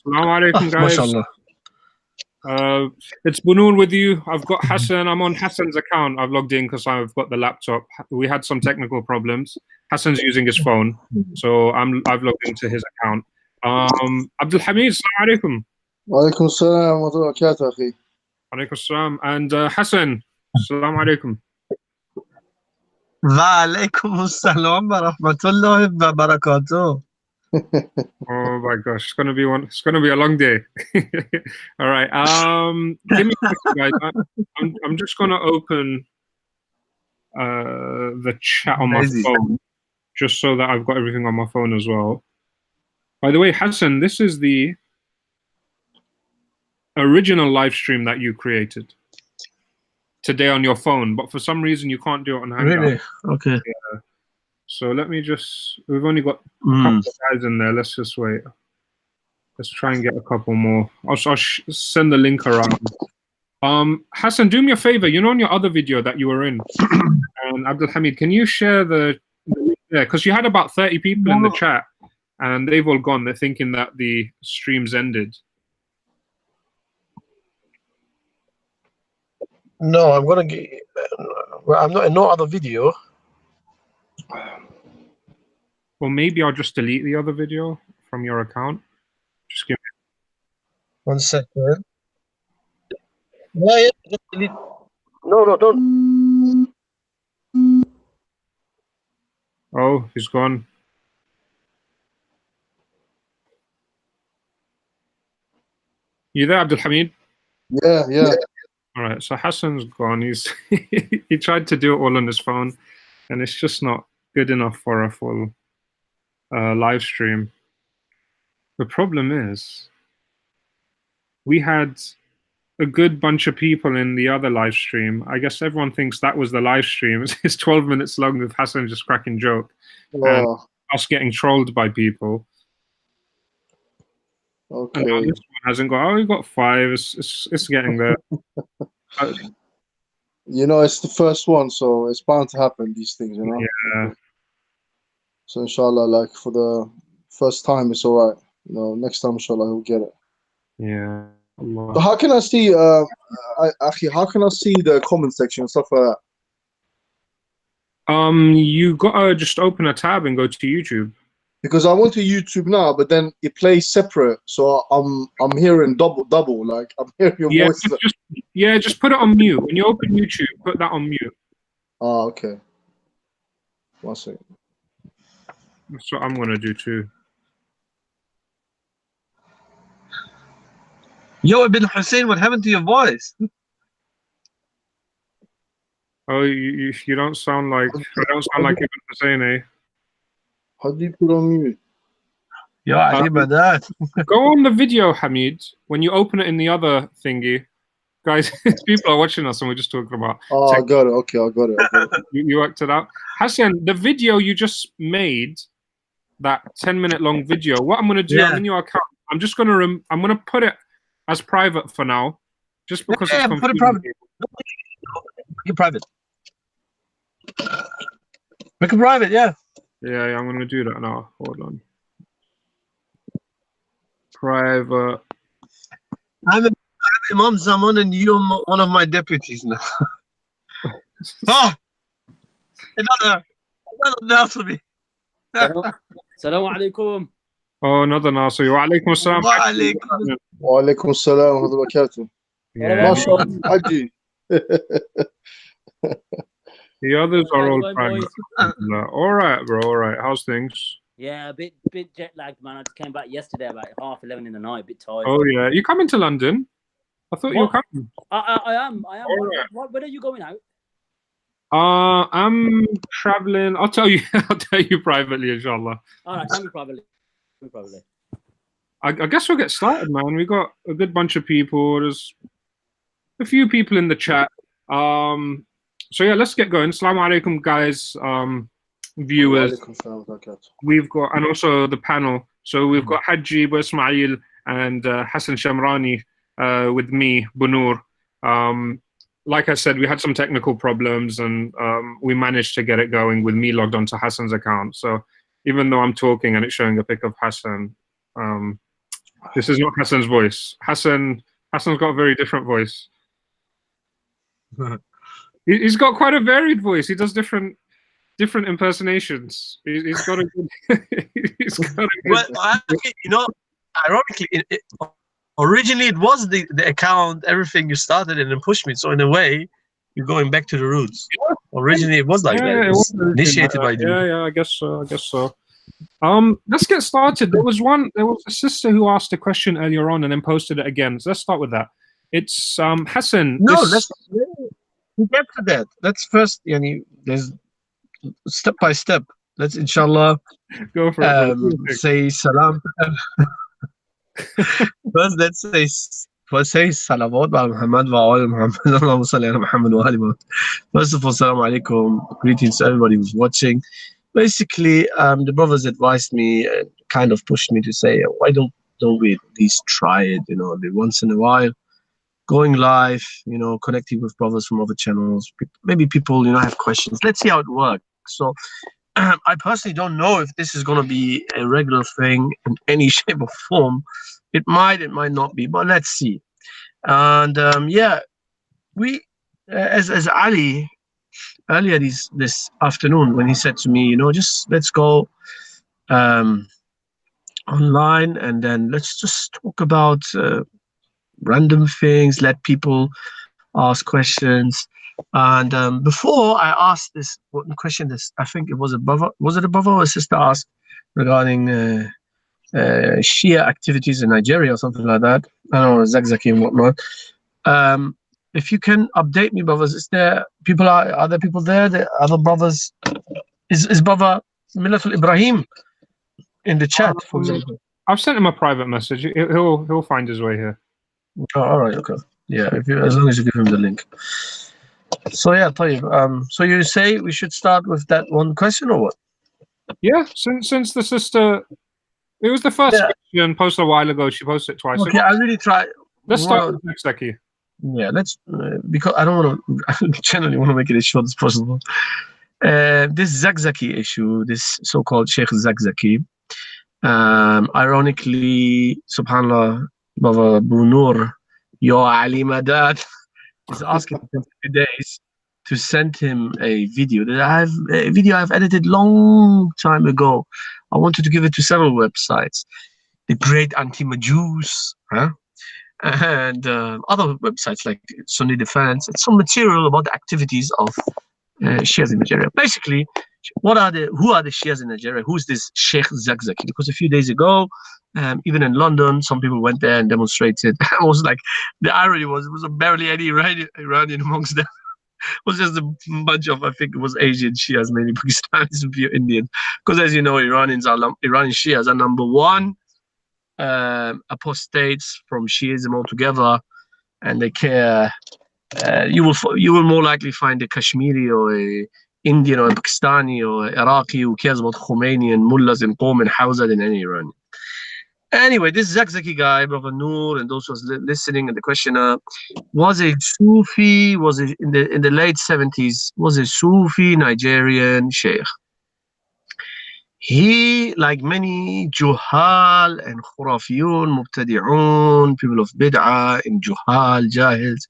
Assalamu alaikum, guys. It's Bunur with you. I've got Hassan. I'm on Hassan's account. I've logged in because I've got the laptop. We had some technical problems. Hassan's using his phone, so I've logged into his account. Abdul Hamid, assalamu alaikum. Wa alaikum assalam wa rahmatullahi wa barakatuh, akhi. Alaikum assalam. And Hassan, assalamu alaikum. Wa alaikum assalam wa rahmatullahi wa barakatuh. Oh my gosh, it's gonna be a long day. All right. Give me a second, guys. I'm just gonna open the chat on my phone, just so that I've got everything on my phone as well. By the way, Hassan, this is the original live stream that you created today on your phone, but for some reason you can't do it on Hangout. Really? Okay. Yeah. So let me just, we've only got a couple of guys in there. Let's just wait. Let's try and get a couple more. I'll send the link around. Hassan, do me a favor. You know, on your other video that you were in, and Abdul Hamid, can you share the link there? Because you had about 30 people in the chat, and they've all gone. They're thinking that the stream's ended. No, I'm gonna get. I'm not in no other video. Well, maybe I'll just delete the other video from your account. Just give me 1 second. Yeah, just delete. No, don't. Oh, he's gone. You there, Abdul Hamid? Yeah. All right, so Hassan's gone. He's he tried to do it all on his phone, and it's just not good enough for a full live stream. The problem is, we had a good bunch of people in the other live stream. I guess everyone thinks that was the live stream. It's 12 minutes long with Hassan just cracking joke, and us getting trolled by people. Okay. And this one hasn't got. Oh, we got 5. It's getting there. You know, it's the first one, so it's bound to happen, these things, you know? Yeah. So inshallah, like for the first time, it's all right. You know, next time, inshallah, he'll get it. Yeah. Allah. So how can I see, actually, how can I see the comment section and stuff like that? You gotta just open a tab and go to YouTube. Because I went to YouTube now, but then it plays separate, so I'm hearing double. Like I'm hearing your voice. Just put it on mute. When you open YouTube, put that on mute. Oh, okay. 1 second. That's what I'm gonna do too. Yo, Ibn Hussein, what happened to your voice? Oh, you don't sound like Ibn Hussein, eh? How do you put on mute? Yeah, I about that. Go on the video, Hamid. When you open it in the other thingy, guys, people are watching us and we're just talking about. Oh, I got it. Okay, I got it. You worked it out, Hassan. The video you just made, that 10-minute long video. What I'm gonna do? I'm in your account. I'm just gonna I'm gonna put it as private for now, just because it's confusing. Put it private. Make it private. Make it private, yeah. Yeah, I'm gonna do that now. Hold on. Private. I'm Imam Zaman and you're one of my deputies now. Another Nasri. Assalamu alaikum. Oh, another Nasri. Wa alaikum assalam. Wa alaikum assalam wa rahmatullahi wa barakatuh. The others are all private. All right, bro. All right. How's things? Yeah, a bit jet lagged, man. I just came back yesterday about 11:30 in the night, a bit tired. Oh yeah, you coming to London? I thought you were coming. I am. Right. When are you going out? I'm traveling. I'll tell you. I'll tell you privately, inshallah. All right, tell me privately. I guess we'll get started, man. We got a good bunch of people. There's a few people in the chat. So yeah, let's get going. Assalamu alaikum, guys, viewers. We've got, and also the panel. So we've got Haji, Ismail, and Hassan Shamrani with me, Bunur. Like I said, we had some technical problems, and we managed to get it going with me logged onto Hassan's account. So even though I'm talking and it's showing a pic of Hassan, this is not Hassan's voice. Hassan's got a very different voice. He's got quite a varied voice. He does different impersonations. He's got a good. He's got a good. Well, actually, you know, ironically, originally it was the account, everything you started and then pushed me. So in a way, you're going back to the roots. Originally it was like that. It was initiated by the. Yeah, I guess so. Let's get started. There was a sister who asked a question earlier on and then posted it again. So let's start with that. It's Hassan. No, we get to that. Let's first, there's step by step. Let's inshallah go for it. Say salam. First, let's say salawat wa Muhammad wa ala Muhammad. Allahumma salli ala Muhammad wa ali Muhammad. First of all, salam alaikum. Greetings to everybody who's watching. Basically, the brothers advised me and kind of pushed me to say, why don't we at least try it, once in a while, going live, connecting with brothers from other channels. Maybe people, have questions. Let's see how it works. So I personally don't know if this is going to be a regular thing in any shape or form. It might not be, but let's see. And we, as Ali, earlier this afternoon, when he said to me, just let's go online and then let's just talk about random things, let people ask questions. And before I asked this question, I think it was a brother or a sister asked regarding Shia activities in Nigeria or something like that. I don't know, Zakzaky and whatnot. If you can update me, brothers, are there people there? The other brothers, is brother Milatul Ibrahim in the chat, for example? I've sent him a private message. He'll find his way here. Oh, all right, okay. Yeah, as long as you give him the link. So yeah, Tayyib. So you say we should start with that one question or what? Yeah, since the sister, it was the first question posted a while ago. She posted it twice. Okay, I really try. Let's start with Zakzaky. Yeah, let's because I don't want to. I generally want to make it as short as possible. This Zakzaky issue, this so-called Sheikh Zakzaky, ironically, subhanallah, Brother Brunur, your Ali Madad, is asking for 2 days to send him a video I've edited long time ago. I wanted to give it to several websites, the Great Anti-Majus, and other websites like Sunni Defense, and some material about the activities of Shias in Nigeria. Basically, who are the Shias in Nigeria? Who's this Sheikh Zakzaky? Because a few days ago, even in London, some people went there and demonstrated. It was like, the irony was barely any Iranian amongst them. It was just a bunch of, I think it was Asian Shias, mainly Pakistanis and few Indians. Because as you know, Iranian Shias are number one apostates from Shiism altogether, and they care. You will more likely find a Kashmiri or a Indian or a Pakistani or Iraqi who cares about Khomeini and mullahs and Qom and Hawza than any Iranian. Anyway, this Zakzaky guy, Brother Noor, and those who was listening, and the questioner was a Sufi, in the late 70s, was a Sufi Nigerian sheikh. He, like many Juhal and Khurafiyun, Mubtadi'un, people of Bid'ah and Juhal, Jahils,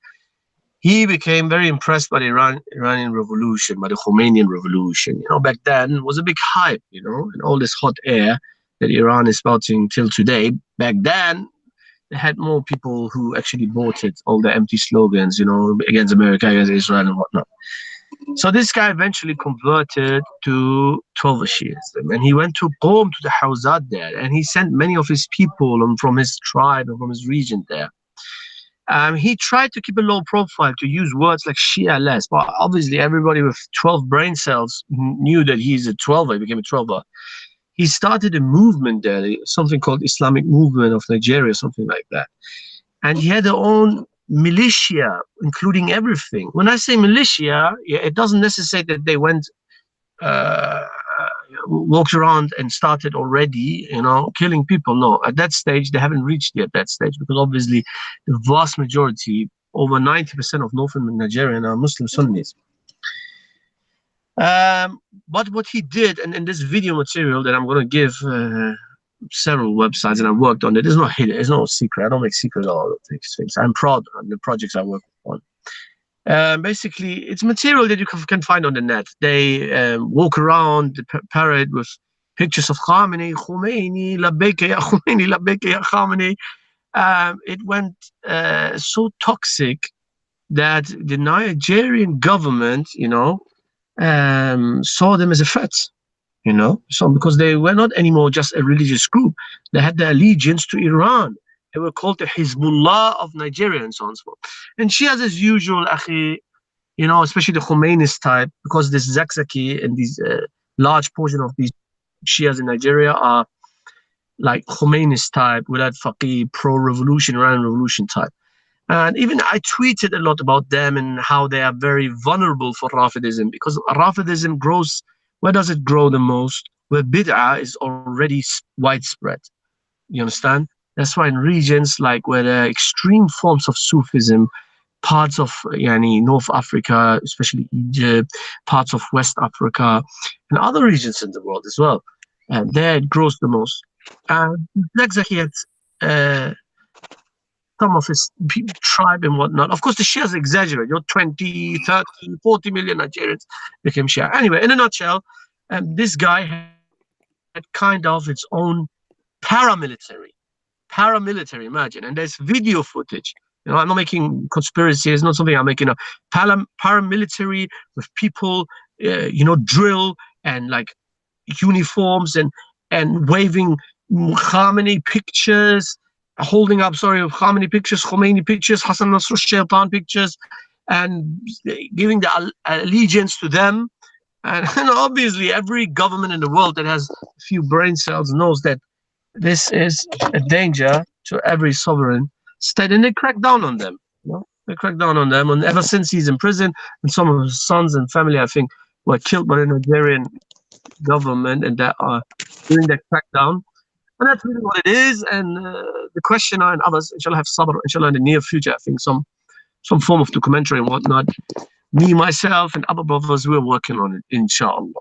he became very impressed by the Iranian revolution, by the Khomeinian revolution. Back then it was a big hype, and all this hot air that Iran is spouting till today. Back then, they had more people who actually bought it, all the empty slogans, against America, against Israel and whatnot. So this guy eventually converted to 12 Shiism, and he went to Qom, to the Hawzat there, and he sent many of his people from his tribe and from his region there. He tried to keep a low profile, to use words like Shia less, but obviously everybody with 12 brain cells knew that he's a 12er, he became a 12er. He started a movement there, something called Islamic Movement of Nigeria, something like that. And he had their own militia, including everything. When I say militia, it doesn't necessarily that they went, walked around and started already, killing people. No, at that stage, they haven't reached yet that stage, because obviously the vast majority, over 90% of northern Nigerian are Muslim Sunnis. But what he did, and in this video material that I'm going to give several websites, and I worked on it. It's not hidden. It's not a secret. I don't make secrets of all of these things. I'm proud of the projects I work on. Basically, it's material that you can find on the net. They walk around the parade with pictures of Khomeini, labbaik ya Khomeini, labbaik ya Khomeini. It went so toxic that the Nigerian government, saw them as a threat. So because they were not anymore just a religious group, they had their allegiance to Iran. They were called the Hezbollah of Nigeria and so on and so forth. And Shias, as usual, akhi, especially the Khomeinis type, because this Zakzaky and these large portion of these Shias in Nigeria are like Khomeinis type, Wilad Faqih, pro-revolution, Iran revolution type. And even I tweeted a lot about them and how they are very vulnerable for Rafidism, because Rafidism grows, where does it grow the most? Where bid'ah is already widespread. You understand? That's why in regions like where there are extreme forms of Sufism, parts of North Africa, especially Egypt, parts of West Africa, and other regions in the world as well. And there it grows the most. And Zakzaky had some of his tribe and whatnot. Of course, the Shias exaggerate. 20, 30, 40 million Nigerians became Shia. Anyway, in a nutshell, this guy had kind of its own paramilitary, imagine. And there's video footage. I'm not making conspiracy. It's not something I'm making up. Paramilitary with people, drill and like uniforms and waving Khomeini pictures, holding up, Khomeini pictures, Hassan Nasrullah Shaitan pictures, and giving the allegiance to them. And obviously, every government in the world that has a few brain cells knows that this is a danger to every sovereign state, and they crack down on them. They crack down on them, and ever since he's in prison, and some of his sons and family, I think, were killed by the Nigerian government, and that are doing that crackdown. And that's really what it is. And the questioner and others, inshallah, have sabr, inshallah, in the near future, I think some form of documentary and whatnot. Me, myself, and other brothers, we're working on it, inshallah.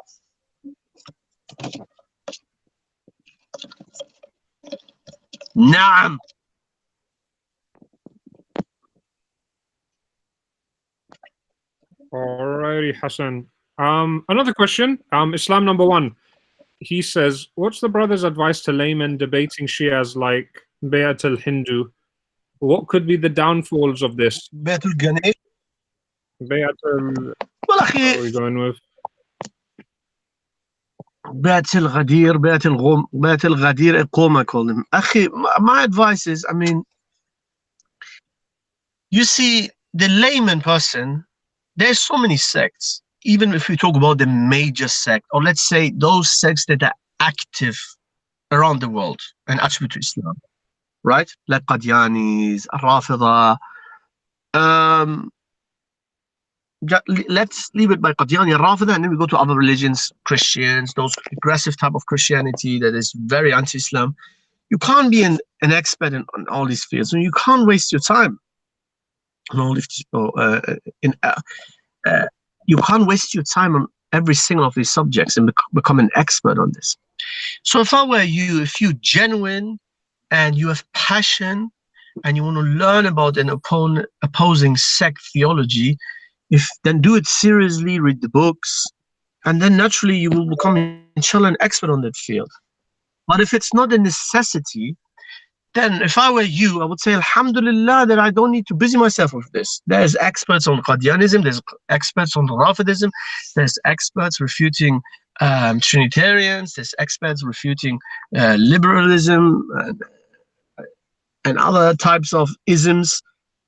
Naam. Alrighty, Hassan. Another question. Islam number 1. He says, what's the brother's advice to laymen debating Shias like Bayat al-Hindu? What could be the downfalls of this? Bayat al-Ganesh? Bayat al... What are we going with? Bayat al-Ghadir, Bayat al-Ghadir al-Qawm, I call him. My advice is, you see, the layman person, there's so many sects. Even if we talk about the major sect, or let's say those sects that are active around the world and attribute to Islam, right? Like Qadianis, Rafida. Let's leave it by Qadiani and Rafida, and then we go to other religions, Christians, those aggressive type of Christianity that is very anti-Islam. You can't be an expert on all these fields, and you can't waste your time on all these you can't waste your time on every single of these subjects and become an expert on this. So if I were you, if you're genuine and you have passion and you want to learn about an opposing sect theology, then do it seriously, read the books, and then naturally you will become, inshallah, an expert on that field. But if it's not a necessity, then if I were you, I would say, alhamdulillah, that I don't need to busy myself with this. There's experts on Qadianism, there's experts on Rafidism, there's experts refuting Trinitarians, there's experts refuting liberalism and other types of isms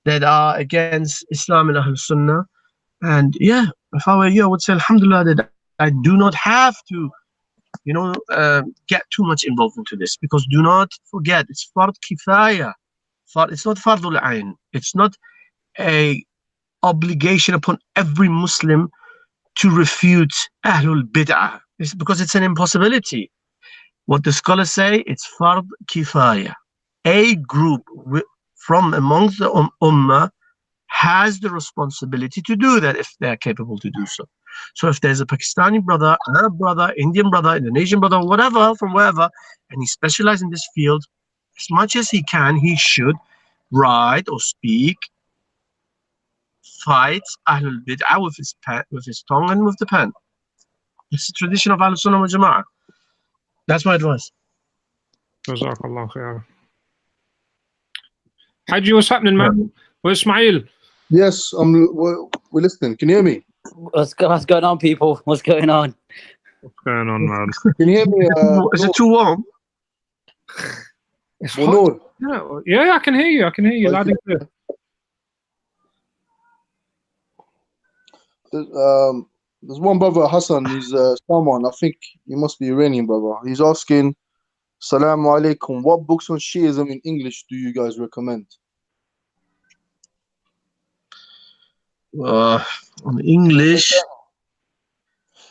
that are against Islam and Ahl Sunnah. And yeah, if I were you, I would say, alhamdulillah, that I do not have to get too much involved into this, because do not forget, it's fard kifaya. It's not fardul ayn. It's not a obligation upon every Muslim to refute ahlul bid'ah. It's because it's an impossibility. What the scholars say, it's fard kifaya. A group from amongst the ummah has the responsibility to do that if they're capable to do so. So if there's a Pakistani brother, Arab brother, Indian brother, Indonesian brother, whatever, from wherever, and he specializes in this field, as much as he can, he should write or speak, fight Ahlul Bid'ah with his tongue and with the pen. It's the tradition of Ahlul Sunnah wal Jama'ah. That's my advice. Jazakallah khair. Haji, what's happening, man? Where's Ismail? Yes, we're listening. Can you hear me? What's going on, people? What's going on? What's going on, man? Can you hear me? Is it too warm? It's Noor? hot. Yeah, I can hear you. I can hear you loud and clear. There's one brother, Hassan. He's someone. I think he must be Iranian brother. He's asking, "Salaam alaikum. What books on Shiism in English do you guys recommend?" On English,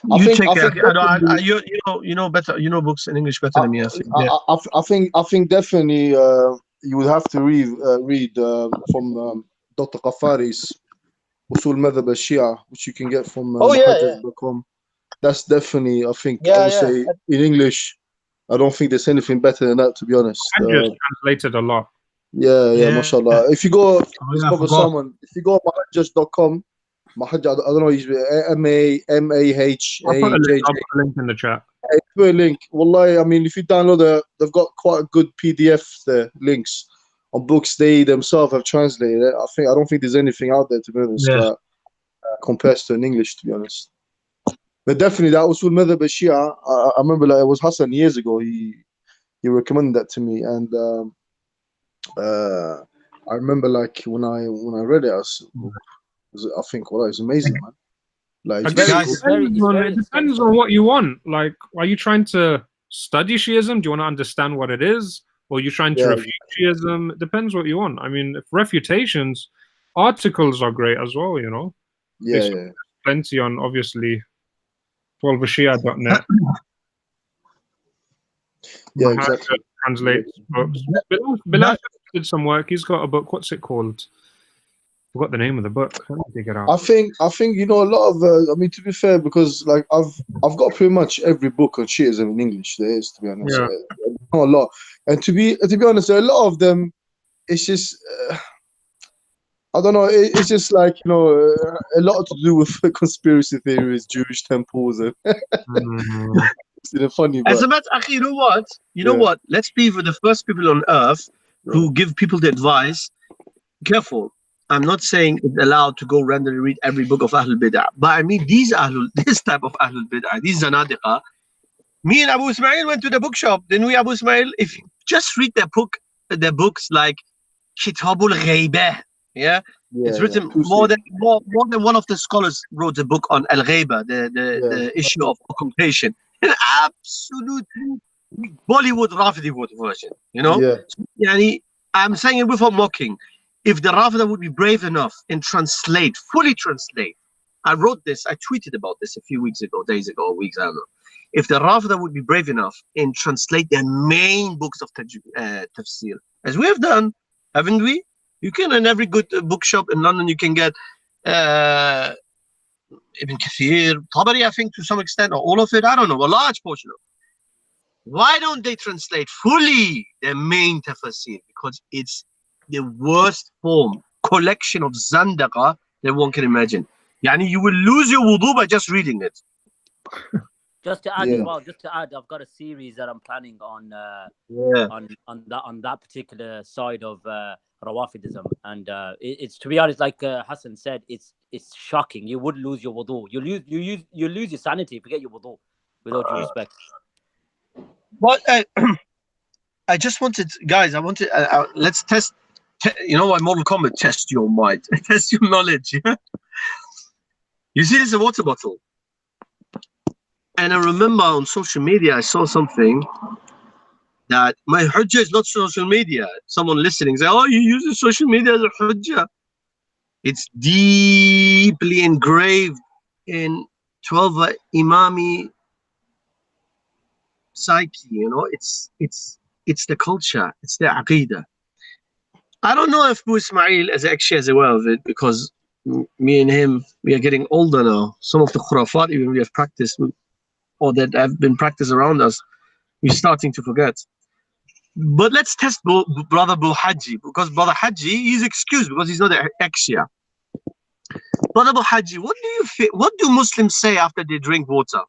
you know better. You know books in English better than me. I think definitely you would have to read from Dr. Qafari's Usul Madhab al-Shia, which you can get from mahajjaz.com. That's definitely, I think, I would say in English, I don't think there's anything better than that, to be honest. Just translated a lot. Yeah, mashallah. If you go, if you go on mahajjaz.com, I don't know, M-A-H-A-J-J. I'll put a link in the chat. Put a link. Wallahi, I mean, if you download it, they've got quite a good PDFs there, links on books they themselves have translated. I don't think there's anything out there, to be honest, that compares to in English, to be honest. But definitely that Usul Madhab al-Shia, I remember, like, it was Hassan years ago. He recommended that to me, and I remember, like, when I read it, I think, well, it's amazing, man. Like, it depends on what you want. Like, are you trying to study Shiism? Do you want to understand what it is? Or are you trying to refute Shiism? It depends what you want. I mean, if refutations, articles are great as well, you know? There's plenty on, obviously, 12shia.net. Yeah, exactly. Translates books. Bilal did some work. He's got a book. What's it called? I forgot the name of the book. Let me dig it out. I think you know, a lot of I mean, to be fair, because like I've got pretty much every book on Shiism in English there is, to be honest. Not a lot, and to be honest, a lot of them, it's just I don't know. It's just like, you know, a lot to do with conspiracy theories, Jewish temples, and it's funny. As a matter, you know what? You know what? Let's be the first people on earth who give people the advice. Careful. I'm not saying it's allowed to go randomly read every book of Ahlul Bid'ah, but I mean this type of Ahlul Bid'ah, these Zanadiqa. Me and Abu Ismail went to the bookshop, didn't we, Abu Ismail? If you just read their books like Kitabul Ghaibah, it's written more than one of the scholars wrote a book on Al Ghaiba, the issue of occultation, an absolute Bollywood Rafidi version, you know. I'm saying it without mocking. If the Rafida would be brave enough and fully translate, I wrote this, I tweeted about this a few weeks ago, days ago, weeks, I don't know. If the Rafida would be brave enough and translate their main books of tafsir, as we have done, haven't we? You can, in every good bookshop in London, you can get Ibn Kathir, Tabari, I think, to some extent, or all of it, I don't know, a large portion of it. Why don't they translate fully their main tafsir? Because it's the worst collection of zandaqa that one can imagine. Yani, you will lose your wudu by just reading it. Just to add as well, I've got a series that I'm planning on that particular side of Rawafidism, and it's, to be honest, like Hassan said, it's shocking. You would lose your wudu. You lose your sanity if you get your wudu, with all due respect. But I just wanted, guys, let's test. You know why Mortal Kombat test your mind, test your knowledge. Yeah? You see, there's a water bottle, and I remember on social media I saw something that my hujjah is not social media. Someone listening say, "Oh, you use social media as a hujjah." It's deeply engraved in 12 Imami psyche. You know, it's the culture, it's the aqidah. I don't know if Abu Ismail is actually as aware of it, because me and him, we are getting older now. Some of the khurafat even we have practiced, or that have been practiced around us, we're starting to forget. But let's test brother Haji, because brother Haji, he's excused because he's not an ex-Shia. Brother Haji, what do you feel? What do Muslims say after they drink water?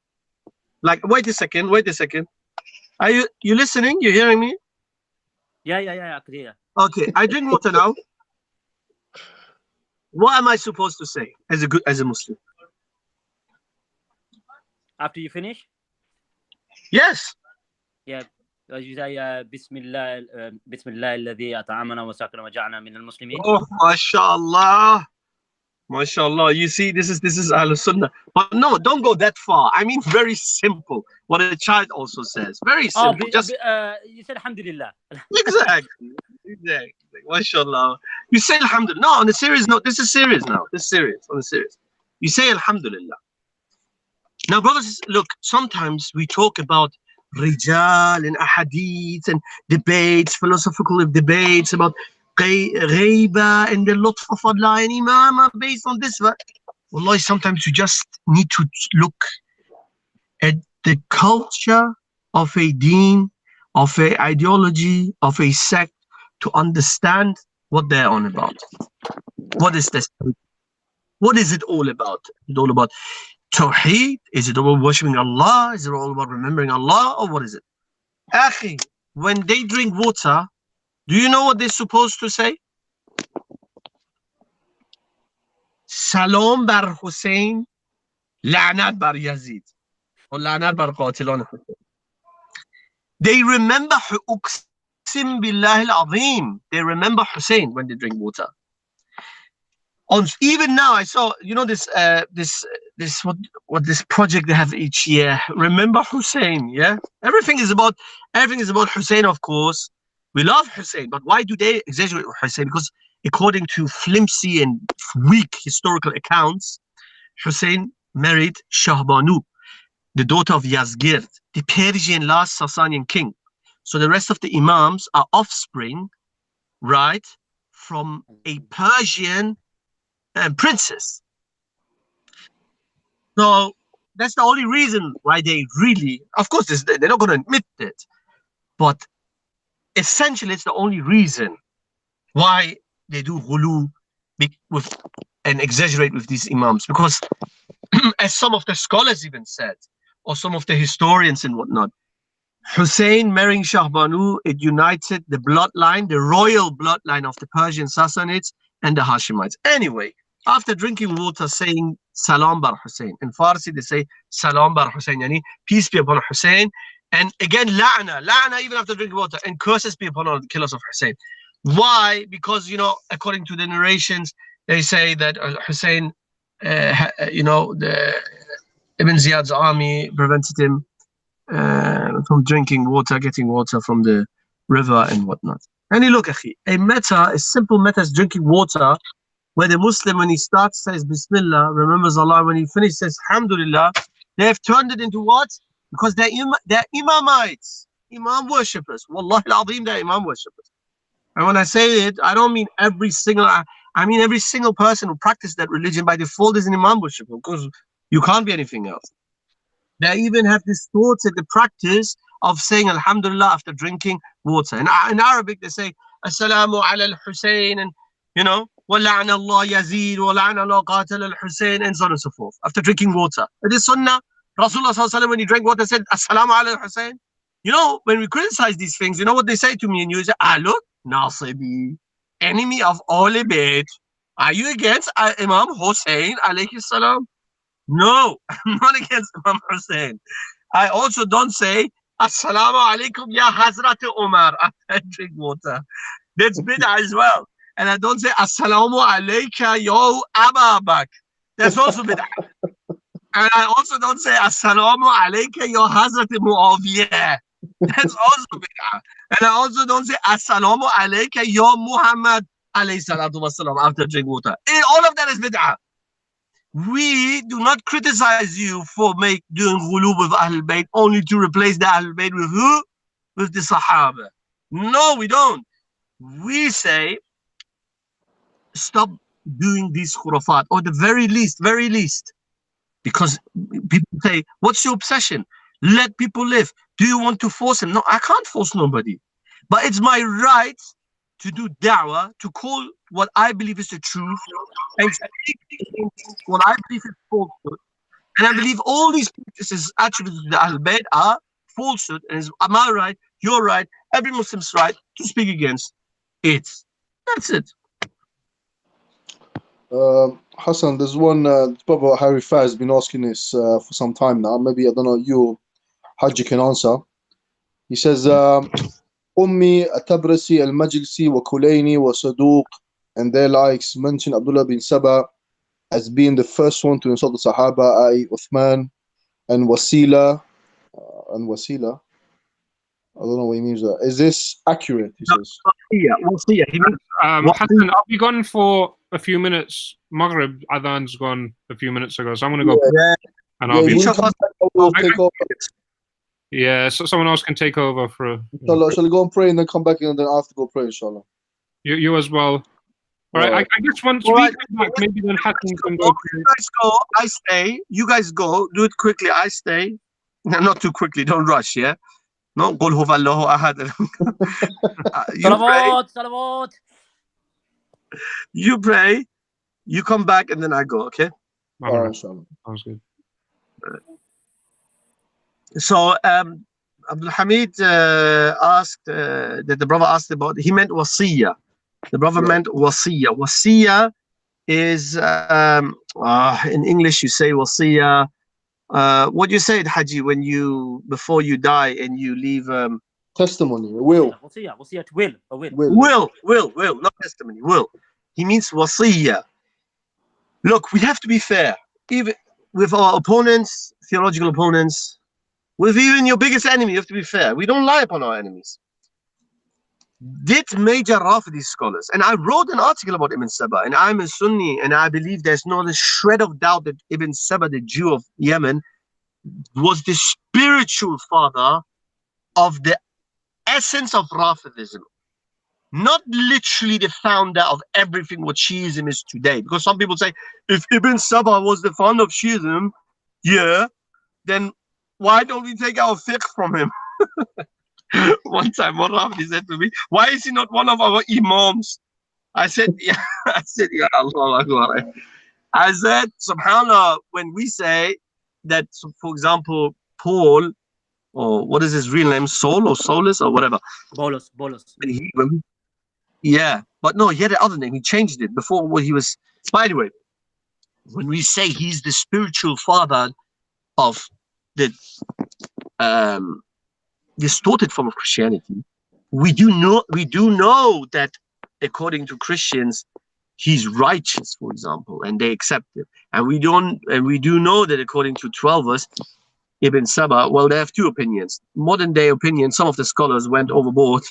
Like, wait a second. Are you listening? You hearing me? Yeah, I could hear. Okay, I drink water now. What am I supposed to say as a Muslim? After you finish? Yes. Yeah. You say Bismillah alladhi at'amana wa sakana wa ja'ana min al-muslimin. Oh, mashallah. MashaAllah, you see, this is Ahlul Sunnah. But no, don't go that far. I mean, very simple. What a child also says. Very simple. You said Alhamdulillah. Exactly. MashaAllah. You say Alhamdulillah. No, on a serious note, this is serious now. This is serious. On a serious. You say Alhamdulillah. Now, brothers, look, sometimes we talk about Rijal and Ahadith and debates, philosophical debates about Ghaiba and the Lutf of Allah and Imama based on this. Wallahi, sometimes you just need to look at the culture of a deen, of a ideology, of a sect to understand what they're on about. What is this? What is it all about? Is it all about Tawheed? Is it all about worshipping Allah? Is it all about remembering Allah? Or what is it? Akhi, when they drink water, do you know what they're supposed to say? Salam bar Hussein, la'nat bar Yazid, or la'nat bar qatilan Hussein. They remember Uqsim billah al-azim. They remember Hussein when they drink water. Even now, I saw, you know, this this project they have each year. Remember Hussein, yeah. Everything is about Hussein, of course. We love Hussein, but why do they exaggerate Hussein? Because according to flimsy and weak historical accounts, Hussein married Shahbanu, the daughter of Yazgird, the Persian last Sasanian king. So the rest of the Imams are offspring, right, from a Persian princess. So that's the only reason why they really, of course, they're not going to admit it, but essentially it's the only reason why they do ghulu with and exaggerate with these Imams, because as some of the scholars even said, or some of the historians and whatnot, Hussein marrying Shahbanu, it united the bloodline, the royal bloodline of the Persian Sassanids and the Hashemites. Anyway, after drinking water, saying Salam bar Hussein. In Farsi, they say Salam bar Hussein, yani peace be upon Hussein. And again, la'na even after drinking water, and curses be upon all the killers of Hussein. Why? Because, you know, according to the narrations, they say that Hussein, you know, the Ibn Ziyad's army prevented him from drinking water, getting water from the river and whatnot. And look, akhi, a simple meta is drinking water, where the Muslim, when he starts, says Bismillah, remembers Allah. When he finishes, says Alhamdulillah. They have turned it into what? Because they're Imamites, Imam worshippers. Wallahi al-Azim, they're Imam worshippers. And when I say it, I don't mean every single, I mean every single person who practices that religion by default is an Imam worshipper, because you can't be anything else. They even have distorted the practice of saying Alhamdulillah after drinking water. And in Arabic, they say Assalamu ala al-Hussein, and you know, وَلَعْنَ اللَّهُ يَزِيدُ وَلَعْنَ اللَّهُ قَاتَلَ الْحُسَيْنِ, and so on and so forth. After drinking water. It is sunnah. Rasulullah sallallahu alaihi wasallam, when he drank water, said Assalamu ala al-Hussein. You know, when we criticize these things, you know what they say to me and you? Say, look, Nasibi, enemy of all Bayt. Are you against Imam Hussein alayhi salam? No, I'm not against Imam Hussein. I also don't say Assalamu alaikum ya Hazrat Umar after I drink water. That's bid'ah as well. And I don't say Assalamu alayka ya Abu Bakr. That's also bid'ah. And I also don't say Assalamu alayka ya Hazrat Muawiyah. That's also bid'ah. And I also don't say Assalamu alayka ya Muhammad alayhi salatu wasalam after drinking water. All of that is bid'ah. We do not criticize you for doing ghulu with Ahlul Bayt only to replace the Ahlul Bayt with who? With the Sahaba. No, we don't. We say, stop doing these khurafat, or the very least, because people say, what's your obsession? Let people live. Do you want to force them? No, I can't force nobody. But it's my right to do da'wah, to call what I believe is the truth, and speak against what I believe is falsehood. And I believe all these practices attributed to the Ahl Bayt are falsehood, and it's my right, your right, every Muslim's right to speak against it. That's it. Hassan, there's one brother Harry Faz has been asking this for some time now. Maybe, I don't know, you, Haji, can answer. He says, Ummi Atabrasi al-Majlisi wa Kulaini wa Saduq and their likes mention Abdullah bin Saba as being the first one to insult the Sahaba, i.e. Uthman and Wasila. I don't know what he means there. Is this accurate? He says. Wasiyah. He means Hassan, I'll be gone for a few minutes. Maghrib Adhan's gone a few minutes ago, so I'm going to go. And I'll be. Take over. Yeah, so someone else can take over for. Inshallah, shall I go and pray and then come back and then I have to go pray, inshallah. You as well. All right, I guess once we come back, maybe then Hassan can go. You guys go, I stay. You guys go, do it quickly, I stay. No, not too quickly, don't rush, yeah? No, قل هو الله أحد. Salawat. You pray, you come back, and then I go, okay? All right, sounds good. So, Abdul Hamid asked, that the brother asked about, he meant wasiyah. The brother meant wasiyah. Wasiyah is, in English you say wasiyah. What do you say, Haji, when you, before you die and you leave testimony, will. Wasiyah, will, not testimony, will. He means wasiyah. Look, we have to be fair, even with our opponents, theological opponents, with even your biggest enemy. You have to be fair. We don't lie upon our enemies. Did major Rafidi scholars, and I wrote an article about Ibn Saba, and I'm a Sunni, and I believe there's not a shred of doubt that Ibn Saba, the Jew of Yemen, was the spiritual father of the essence of Rafidism, not literally the founder of everything what Shiism is today. Because some people say, if Ibn Saba was the founder of Shiism, yeah, then why don't we take our fiqh from him? One time, one Rafidi said to me, why is he not one of our imams? I said, yeah, Ya Allah. I said, subhanAllah, when we say that, for example, Paul, or what is his real name, Saul or Solus or whatever. Bolus. Yeah, but no, he had another name. He changed it before what he was. By the way, when we say he's the spiritual father of the distorted form of Christianity, we do know that according to Christians, he's righteous, for example, and they accept him. And we do know that according to 12ers, Ibn Saba, well, they have two opinions. Modern day opinion, some of the scholars went overboard,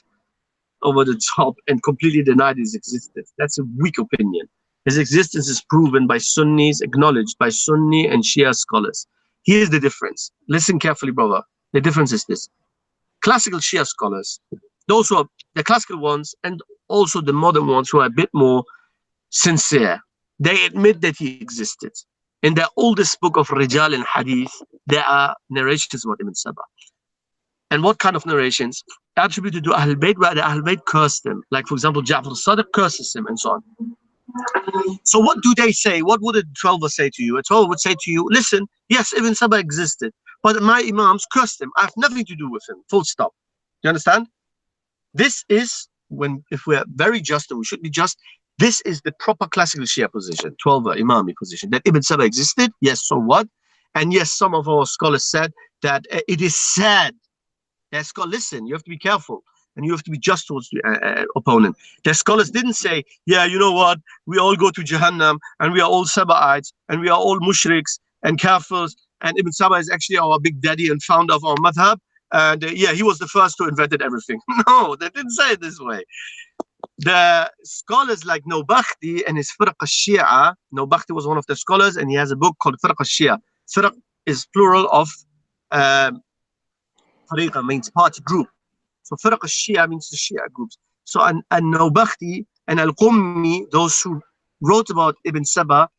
over the top, and completely denied his existence. That's a weak opinion. His existence is proven by Sunnis, acknowledged by Sunni and Shia scholars. Here's the difference. Listen carefully, brother. The difference is this. Classical Shia scholars, those who are the classical ones, and also the modern ones who are a bit more sincere, they admit that he existed. In their oldest book of Rijal and Hadith, there are narrations about Ibn Saba. And what kind of narrations? Attributed to Ahl Bayt, where the Ahl Bayt cursed him. Like, for example, Ja'far al-Sadiq curses him and so on. So what do they say? What would a 12er say to you? A 12er would say to you, listen, yes, Ibn Saba existed, but my imams cursed him. I have nothing to do with him. Full stop. You understand? This is, if we're very just, and we should be just, this is the proper classical Shia position, 12er Imami position, that Ibn Saba existed. Yes, so what? And yes, some of our scholars said that it is sad. Listen, you have to be careful, and you have to be just towards the opponent. The scholars didn't say, yeah, you know what, we all go to Jahannam, and we are all Sabaites, and we are all mushriks and kafirs, and Ibn Saba is actually our big daddy and founder of our madhab, and yeah, he was the first who invented everything. No, they didn't say it this way. The scholars like Nawabakhti and his Firq al-Shia, Nawabakhti was one of the scholars, and he has a book called Firq al-Shia. Firq is plural of Tariqa, means party group. So Firq al-Shia means the Shia groups. So and Nawabakhti and Al-Qummi, those who wrote about Ibn Saba,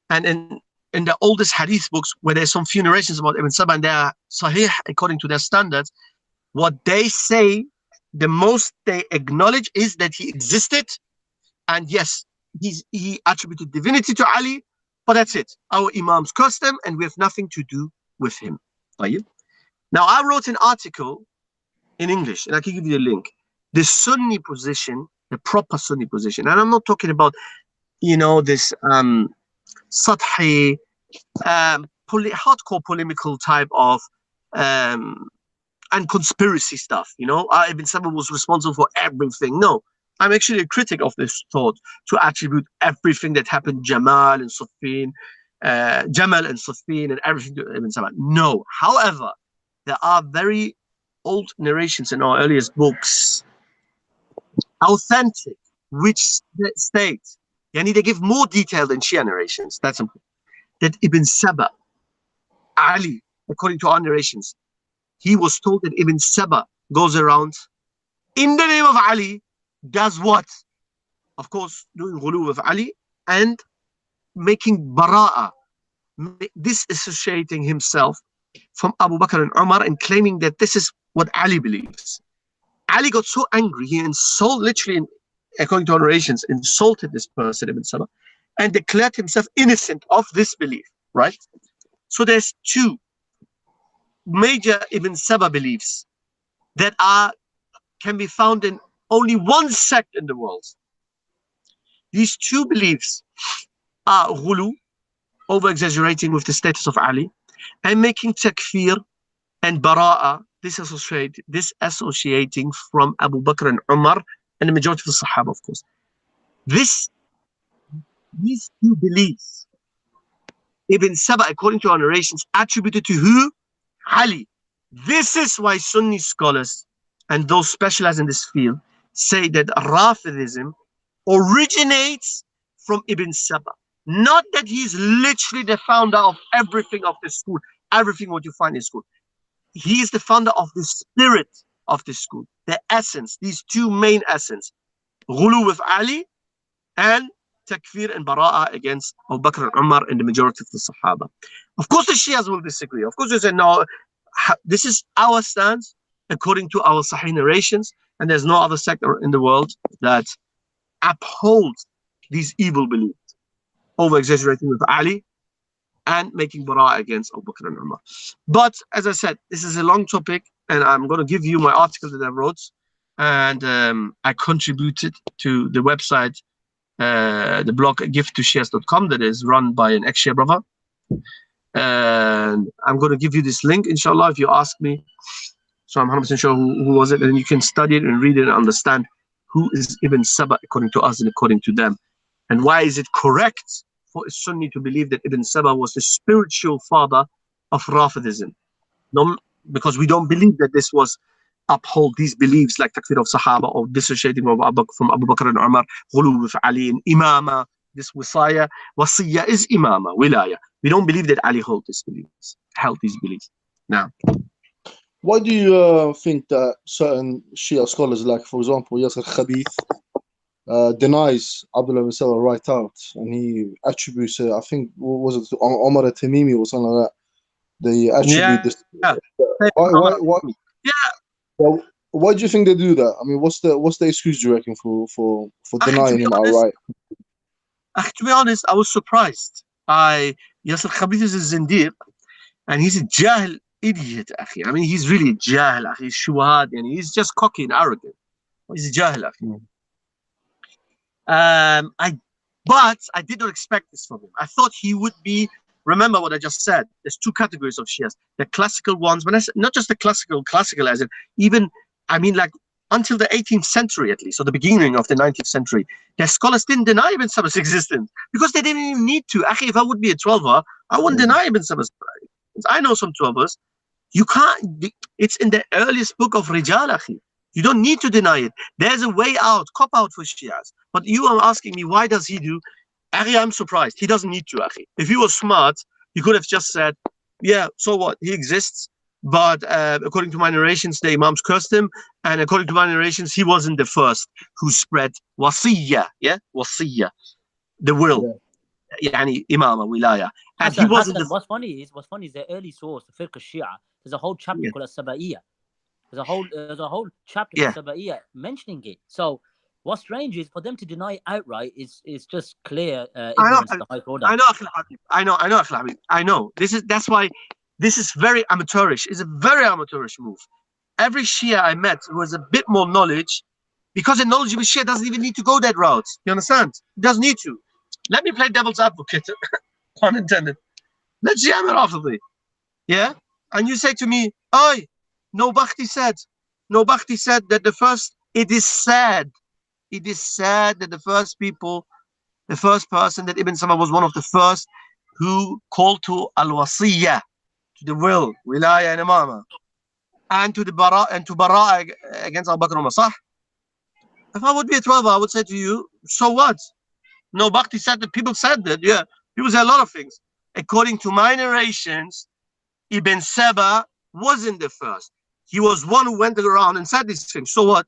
and in the oldest hadith books, where there's some few narrations about Ibn Saba, and they are sahih according to their standards, what they say, the most they acknowledge is that he existed, and yes, he attributed divinity to Ali, but that's it. Our Imams cursed him, and we have nothing to do with him. Now, I wrote an article in English, and I can give you the link. The Sunni position, the proper Sunni position, and I'm not talking about, you know, this sadhi, hardcore polemical type of and conspiracy stuff. You know, Ibn Saba was responsible for everything. No, I'm actually a critic of this thought, to attribute everything that happened, Jamal and Siffin, and everything to Ibn Saba. No. However, there are very old narrations in our earliest books, authentic, which state, yani they give more detail than Shia narrations. That's important. That Ibn Saba, Ali, according to our narrations, he was told that Ibn Saba goes around in the name of Ali, does what? Of course, doing ghulu with Ali and making bara'a, disassociating himself from Abu Bakr and Umar, and claiming that this is what Ali believes. Ali got so angry, he literally, according to our narrations, insulted this person, Ibn Saba, and declared himself innocent of this belief, right? So there's two major Ibn Saba beliefs that can be found in only one sect in the world. These two beliefs are ghulu, over-exaggerating with the status of Ali, and making takfir and bara'a, disassociating from Abu Bakr and Umar, and the majority of the Sahaba, of course. These two beliefs, Ibn Saba, according to our narrations, attributed to who? Ali. This is why Sunni scholars and those specialized in this field say that Rafidism originates from Ibn Saba. Not that he's literally the founder of everything of the school, everything what you find in school. He is the founder of the spirit of the school, the essence, these two main essence, ghulu with Ali and takfir and bara'a against Abu Bakr and Umar and the majority of the Sahaba. Of course, the Shias will disagree. Of course, they say, no, this is our stance according to our Sahih narrations, and there's no other sect in the world that upholds these evil beliefs, over-exaggerating with Ali and making bara'a against Abu Bakr and Umar. But as I said, this is a long topic, and I'm going to give you my article that I wrote, and I contributed to the website, the blog gifttoshias.com, that is run by an ex-Shia brother. And I'm going to give you this link, inshallah, if you ask me. So I'm 100% sure who was it, and you can study it and read it and understand who is Ibn Saba according to us and according to them. And why is it correct for a Sunni to believe that Ibn Saba was the spiritual father of Rafidism? No, because we don't believe that this was uphold these beliefs like takfir of Sahaba or dissociating from Abu Bakr and Umar, ghulu with Ali and Imama. This wasiyah is Imama, wilaya. We don't believe that Ali held these beliefs. Now, why do you think that certain Shia scholars, like for example Yasir Khabith, denies Abdullah ibn Saba right out, and he attributes it, I think, what was it, Omar al-Tamimi or something like that? They attribute this. Yeah. Why do you think they do that? I mean, what's the excuse, do you reckon, for denying him outright? To be honest, I was surprised. Yasir Khabith is a zindiq, and he's a jahil idiot, akhi. I mean, he's really jahil, akhi. He's shuhad, and he's just cocky and arrogant. He's a jahil, akhi. But I did not expect this from him. I thought he would be. Remember what I just said. There's two categories of Shias: the classical ones. When I say, not just the classical as in even, I mean, like until the 18th century at least, or the beginning of the 19th century, the scholars didn't deny Ibn Saba's existence because they didn't even need to. Akhi, if I would be a 12er, I wouldn't deny Ibn Saba's. I know some 12ers. You can't. It's in the earliest book of Rijal, akhi. You don't need to deny it. There's a way out, cop out for Shias. But you are asking me, why does he do? Akhi, I'm surprised. He doesn't need to, akhi. If he was smart, he could have just said, yeah, so what? He exists. But according to my narrations, the Imams cursed him. And according to my narrations, he wasn't the first who spread wasiyah. Yeah, wasiyah. the will. يعني إمامة ولاية. And he wasn't the... What's funny is the early source, the Fiqh Shia. There's a whole chapter called As-Sabaiyya. There's a whole chapter called Sabaiyya mentioning it. So what's strange is for them to deny it outright is just clear ignorance of the high order. I know. I know. That's why this is very amateurish. It's a very amateurish move. Every Shia I met who has a bit more knowledge, because a knowledgeable Shia doesn't even need to go that route. You understand? It doesn't need to. Let me play devil's advocate, pun intended. Let's jam it after the, yeah? And you say to me, "Oi, no Bakhti said that the first, it is said that the first person that Ibn Saba was one of the first who called to al-wasiyya, to the will, wilaya and imama, and to the bara against Abu Bakr Umar, صح? If I would be a 12, I would say to you, so what? No, Bhakti said that, people said that, yeah. People say a lot of things. According to my narrations, Ibn Saba wasn't the first. He was one who went around and said these things. So what?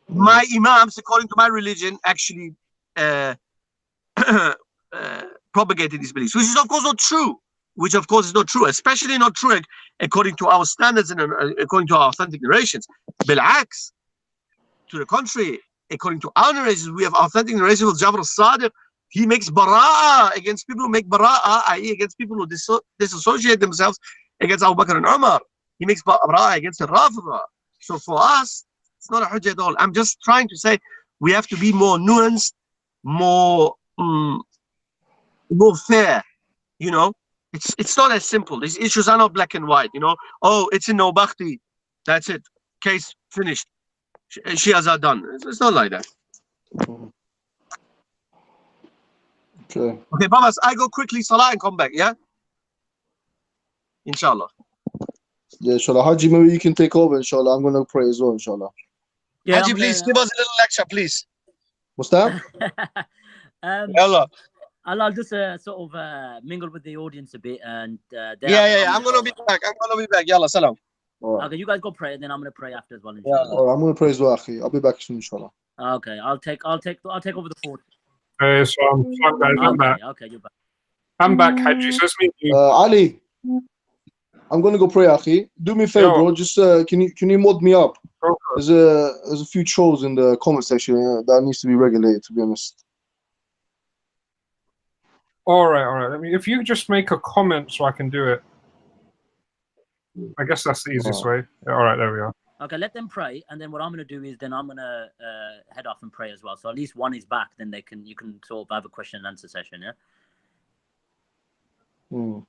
My imams, according to my religion, actually propagated these beliefs, which is of course not true. Especially not true according to our standards and according to our authentic narrations. Bil'aks, to the contrary, according to our narrations, we have authentic narrations of Jabr al-Sadiq. He makes bara'ah against people who make bara'ah, i.e. against people who disassociate themselves against Abu Bakr and Umar. He makes bara'ah against the Rafidah. So for us, it's not a hujjah at all. I'm just trying to say we have to be more nuanced, more fair. You know, it's not as simple. These issues are not black and white. You know, oh, it's in no Bakhti. That's it. Case finished. Shias are done. It's not like that. Okay, Babas, I go quickly, Salah, and come back, yeah? Inshallah. Yeah, inshallah. Haji, maybe you can take over, inshallah. I'm going to pray as well, inshallah. Yeah, Haji, please, give us a little lecture, please. What's that? Allah. I'll just sort of mingle with the audience a bit. And yeah. I'm going to be back. Yalla, salam. Right. Okay, you guys go pray, and then I'm going to pray after as well, inshallah. Yeah. All right, I'm going to pray as well, Akhi. I'll be back soon, inshallah. Okay, I'll take over the fort. So I'm back. Okay, you're back. I'm back, Haji. So it's me. Ali, I'm gonna go pray, Akhi. Do me a favor, bro. Just can you mod me up? Okay. There's a few trolls in the comment section that needs to be regulated, to be honest. All right. If you just make a comment so I can do it. I guess that's the easiest way. All right, there we are. Okay, let them pray, and then what I'm going to do is then I'm going to head off and pray as well. So at least one is back, then you can sort of have a question and answer session, yeah? All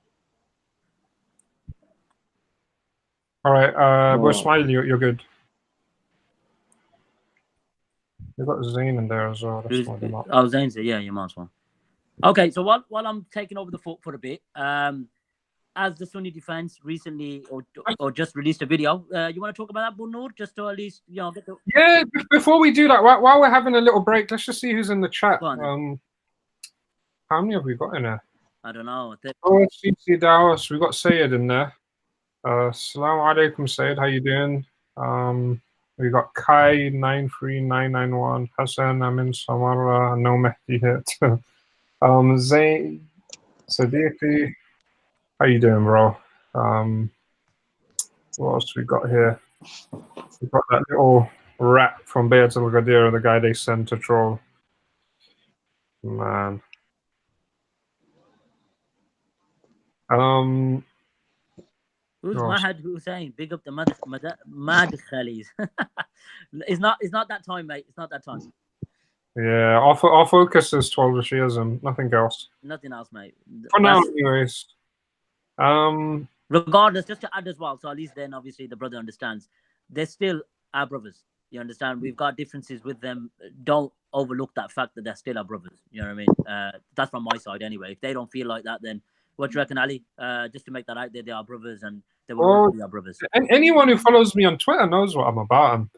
right, Bo Smiley, you're good. You've got Zayn in there as well. Oh, Zayn's there, yeah, you might as well. Okay, so while I'm taking over the fort for a bit, as the Sunni Defense recently or just released a video, you want to talk about that, Bunur? Just to at least, get the... Yeah, before we do that, while we're having a little break, let's just see who's in the chat. How many have we got in there? I don't know. Oh, CC Dawas, we got Sayed in there. Assalamu alaikum, Sayed. How you doing? We got Kai 93991, Hassan Amin Samara, no Mehdi hit. Zayn Sadiqi. How you doing, bro? What else we got here? We got that little rat from Bayat al-Ghadir, the guy they sent to troll. Man. Who's Mahad Hussein? Big up the Mad Khalis. It's not that time, mate. It's not that time. Yeah, our focus is 12 Shiism, nothing else. Nothing else, mate. For now, anyways. Regardless, just to add as well, so at least then obviously the brother understands they're still our brothers. You understand? We've got differences with them. Don't overlook that fact that they're still our brothers. You know what I mean? That's from my side anyway. If they don't feel like that, then what do you reckon, Ali? Just to make that out there, they are brothers and they will always be our brothers. And anyone who follows me on Twitter knows what I'm about. I'm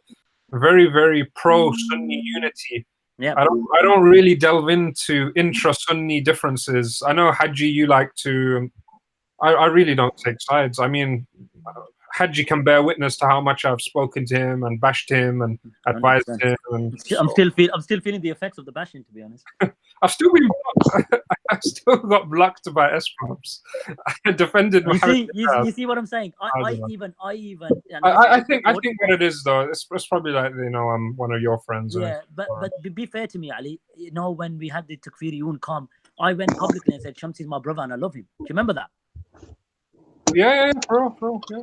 very, very pro-Sunni unity. Yeah. I don't really delve into intra-Sunni differences. I know, Haji, you like to... I really don't take sides. I mean, Haji can bear witness to how much I've spoken to him and bashed him and advised 100%. him. And I'm still feeling the effects of the bashing, to be honest. I've still been blocked. I still got blocked by S-props. I defended Muhammad. You see what I'm saying? I think what it is though, it's probably like, you know, I'm one of your friends. Yeah, but be fair to me, Ali. You know, when we had the Takfiriyun come, I went publicly and said Shamsi's my brother and I love him. Do you remember that? Yeah, bro, yeah.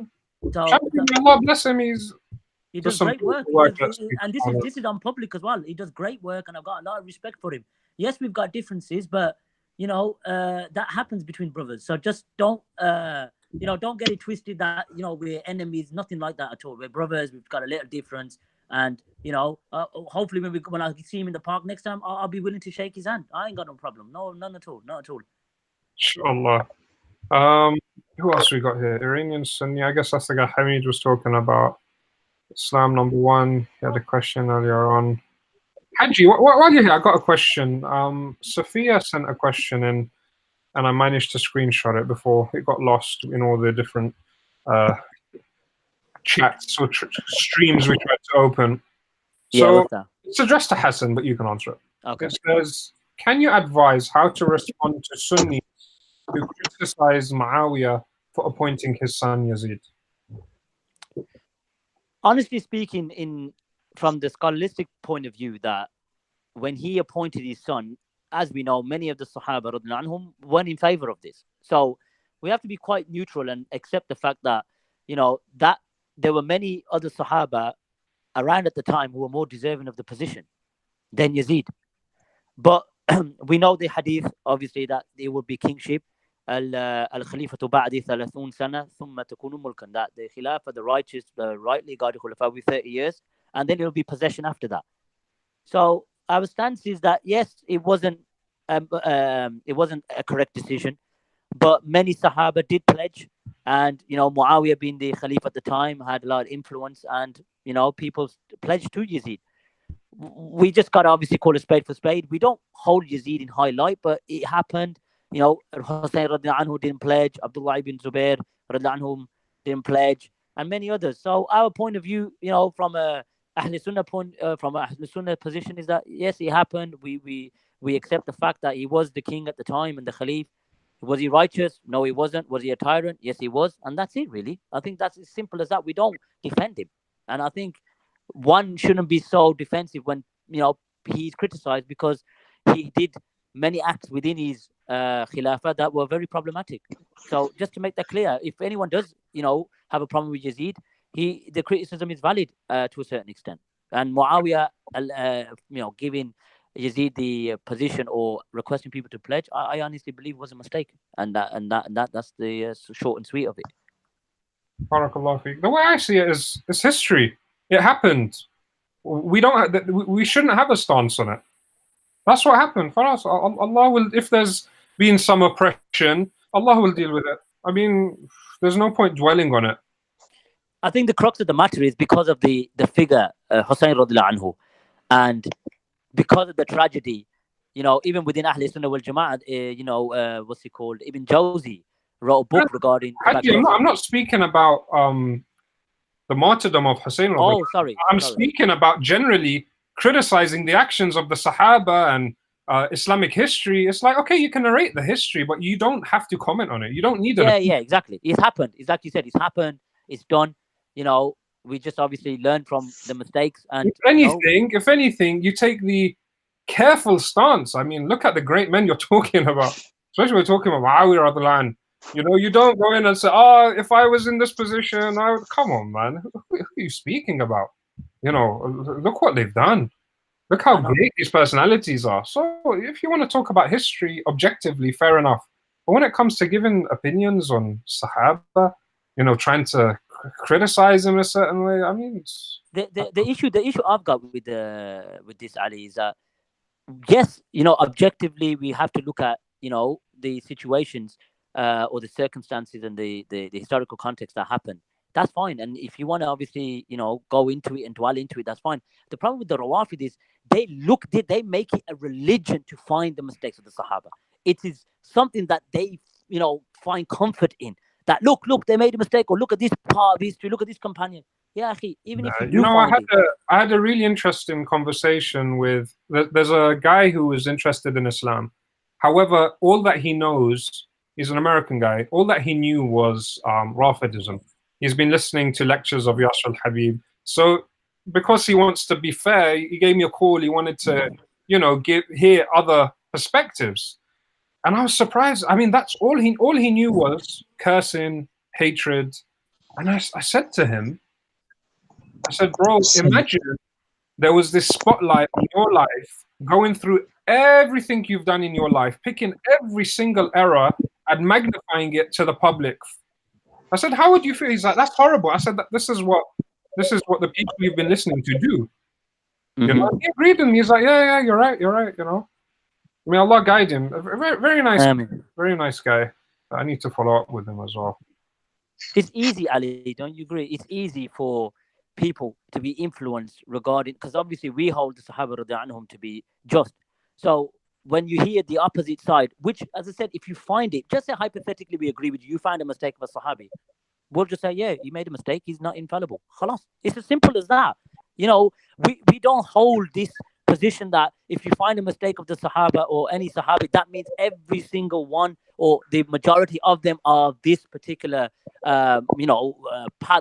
So, Allah bless him. He does great work. And this is on public as well. He does great work, and I've got a lot of respect for him. Yes, we've got differences, but you know that happens between brothers. So just don't don't get it twisted that we're enemies. Nothing like that at all. We're brothers. We've got a little difference, and hopefully when I see him in the park next time, I'll be willing to shake his hand. I ain't got no problem. No, none at all. Not at all. Inshallah. Who else we got here? Iranian Sunni. I guess that's the guy Hamid was talking about. Islam number one. He had a question earlier on. Haji, while you're here, I got a question. Sophia sent a question in, and I managed to screenshot it before it got lost in all the different chats or streams we tried to open. So it's addressed to Hassan, but you can answer it. Okay. It says, can you advise how to respond to Sunnis who criticize Muawiyah for appointing his son Yazid? Honestly speaking, from the scholastic point of view, that when he appointed his son, as we know, many of the Sahaba radhiyallahu anhum weren't in favor of this. So we have to be quite neutral and accept the fact that, that there were many other Sahaba around at the time who were more deserving of the position than Yazid. But we know the hadith, obviously, that it would be kingship. Al-Khalifatu ba'di 30 sana thumma takunu mulkan, that the Khilafah, the righteous, the rightly guided Khulafa will be 30 years, and then it will be possession after that. So our stance is that yes, it wasn't a correct decision, but many Sahaba did pledge, and Muawiyah being the Khalifa at the time had a lot of influence, and people pledged to Yazid. We just got to obviously call a spade for spade. We don't hold Yazid in high light, but it happened. Hussein radhiyallahu anhu didn't pledge, Abdullah ibn Zubair radhiyallahu anhu didn't pledge, and many others. So our point of view, from a Ahl Sunnah position, is that yes, it happened. We accept the fact that he was the king at the time and the Khalif. Was he righteous? No, he wasn't. Was he a tyrant? Yes, he was, and that's it, really. I think that's as simple as that. We don't defend him, and I think one shouldn't be so defensive when he's criticized, because he did many acts within his Khilafah that were very problematic. So just to make that clear, if anyone does have a problem with Yazid, the criticism is valid to a certain extent. And Muawiyah, giving Yazid the position or requesting people to pledge, I honestly believe was a mistake, and that's the short and sweet of it. Barakallahu feek. The way I see it is, it's history. It happened. We shouldn't have a stance on it. That's what happened for us. Allah will, if there's been some oppression, Allah will deal with it. I mean, there's no point dwelling on it. I think the crux of the matter is because of the figure Hussein radhiyallahu anhu, and because of the tragedy, even within Ahl Sunnah wal Jama'at, what's he called? Ibn Jawzi wrote a book regarding. I'm not speaking about the martyrdom of Hussein. Oh, sorry. I'm speaking about generally criticizing the actions of the Sahaba and Islamic history. It's like, okay, you can narrate the history, but you don't have to comment on it. You don't need it. Yeah, exactly. It's happened. It's like you said, it's happened. It's done. We just obviously learn from the mistakes. And if anything, you take the careful stance. I mean, look at the great men you're talking about. Especially we're talking about Muawiyah radhiyallahu anhu. You don't go in and say, if I was in this position, I would. Come on, man. Who are you speaking about? Look what they've done. Look how great these personalities are. So if you want to talk about history objectively, fair enough. But when it comes to giving opinions on Sahaba, trying to criticize them a certain way, I mean, the issue I've got with this, Ali, is that yes, objectively we have to look at the situations or the circumstances and the historical context that happened. That's fine. And if you want to obviously, go into it and dwell into it, that's fine. The problem with the Rawafid is they make it a religion to find the mistakes of the Sahaba. It is something that they, find comfort in. That look, they made a mistake, or look at this part of history, look at this companion. Yeah, akhi, even if you do find it. I had a really interesting conversation with. There's a guy who is interested in Islam. However, all that he knows, he's an American guy. All that he knew was Rafidism. He's been listening to lectures of Yasir al-Habib. So, because he wants to be fair, he gave me a call. He wanted to, hear other perspectives. And I was surprised. I mean, that's all he knew was cursing, hatred. And I said to him, I said, bro, imagine there was this spotlight on your life, going through everything you've done in your life, picking every single error and magnifying it to the public. I said, how would you feel? He's like, that's horrible. I said, this is what the people you've been listening to do. Mm-hmm. He agreed, and he's like, yeah, you're right. May Allah guide him. Very, very nice, very nice guy. I need to follow up with him as well. It's easy, Ali, don't you agree? It's easy for people to be influenced regarding, because obviously we hold the Sahaba radiallahu anhum to be just. So when you hear the opposite side, which, as I said, if you find it, just say hypothetically we agree with you found a mistake of a Sahabi, we'll just say, yeah, he made a mistake, he's not infallible. Khalas. It's as simple as that. We don't hold this position that if you find a mistake of the Sahaba or any Sahabi, that means every single one or the majority of them are this particular path.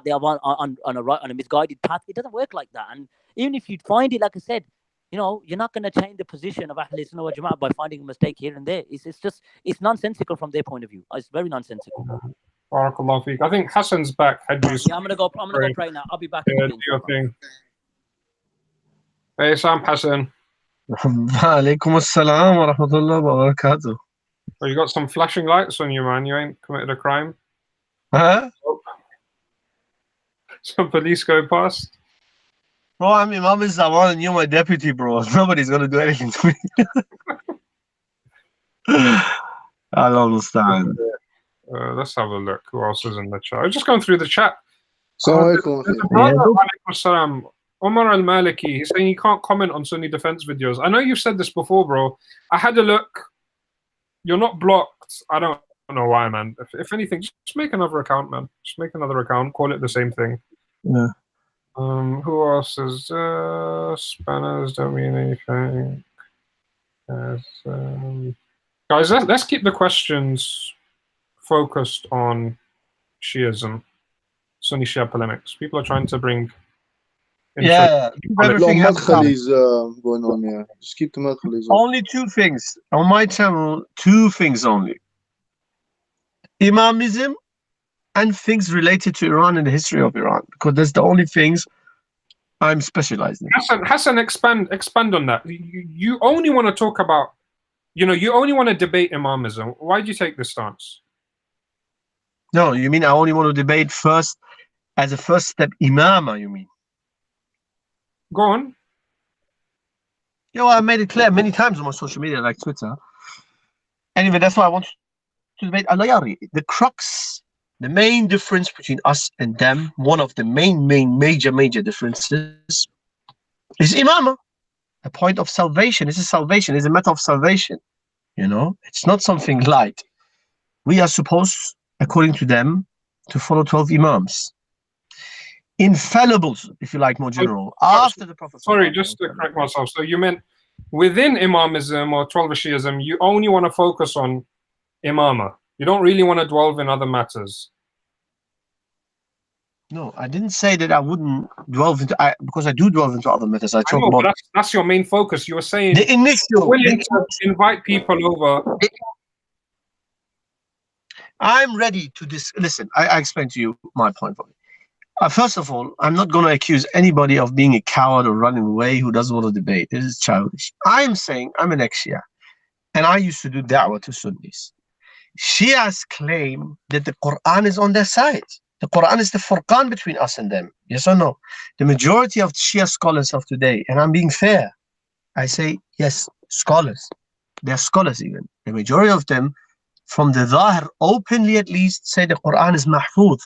They are on a misguided path. It doesn't work like that. And even if you find it, like I said, you're not going to change the position of Ahl Sunnah wal Jama'ah by finding a mistake here and there. It's nonsensical from their point of view. It's very nonsensical. Barakallahu feek. I think Hassan's back. Yeah, I'm gonna go pray now. I'll be back. Yeah, do your thing. Hey, Sam Hassan. Alaikum assalam wa rahmatullah wa barakatuh. Oh, you got some flashing lights on you, man. You ain't committed a crime. Huh? Some police go past. Bro, I'm Imam al-Zaman and you're my deputy, bro. Nobody's gonna do anything to me. I don't understand. Let's have a look. Who else is in the chat? I'm just going through the chat. Omar al-Maliki, he's saying he can't comment on Sunni defense videos. I know you've said this before, bro. I had a look. You're not blocked. I don't know why, man. If anything, just make another account, man. Just make another account. Call it the same thing. Yeah. Who else is spanners don't mean anything. Guys, let's keep the questions focused on Shiism, Sunni Shia polemics. People are trying to bring everything is going on here. Just keep the madkhalis. Only two things on my channel. Two things only: Imamism and things related to Iran and the history of Iran, because that's the only things I'm specialized in. Hassan, expand on that. You only want to talk about, you only want to debate Imamism. Why do you take this stance? No, you mean I only want to debate first as a first step Imama, you mean? Go on. I made it clear many times on my social media, like Twitter. Anyway, that's why I want to debate Al-Layari. The crux, the main difference between us and them, one of the major differences is Imama. A point of salvation. This is salvation. It's a matter of salvation. It's not something light. We are supposed, according to them, to follow 12 Imams. Infallibles, if you like, more general. After the Prophet. Sorry, just to correct myself. So you meant within Imamism or 12 Shiism, you only want to focus on Imama. You don't really want to dwell in other matters. No, I didn't say that I wouldn't delve into, because I do delve into other matters. I talk about that's your main focus. You were saying the initial. Willing to invite people over. I'm ready to listen. I explain to you my point. First of all, I'm not going to accuse anybody of being a coward or running away who doesn't want to debate. This is childish. I'm saying I'm an ex-Shia, and I used to do da'wah to Sunnis. Shias claim that the Quran is on their side. The Quran is the furqan between us and them. Yes or no? The majority of Shia scholars of today, and I'm being fair, I say yes, scholars. They're scholars even. The majority of them, from the Zahir, openly at least, say the Quran is mahfuz,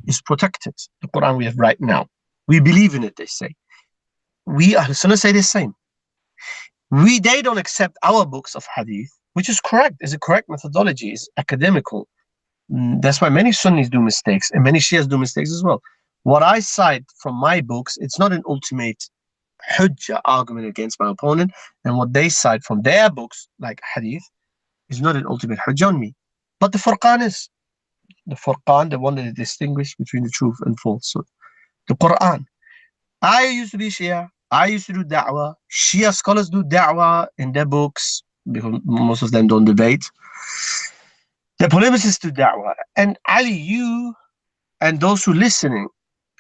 is protected. The Quran we have right now. We believe in it, they say. We Ahl Sunnah say the same. They don't accept our books of hadith, which is correct, is a correct methodology, is academical. That's why many Sunnis do mistakes and many Shias do mistakes as well. What I cite from my books, it's not an ultimate hujjah argument against my opponent, and what they cite from their books, like hadith, is not an ultimate hujjah on me. But the Furqan is. The Furqan, the one that distinguishes between the truth and falsehood. The Quran. I used to be Shia. I used to do da'wah. Shia scholars do da'wah in their books, because most of them don't debate. The polemicists do da'wah. And Ali, you and those who are listening,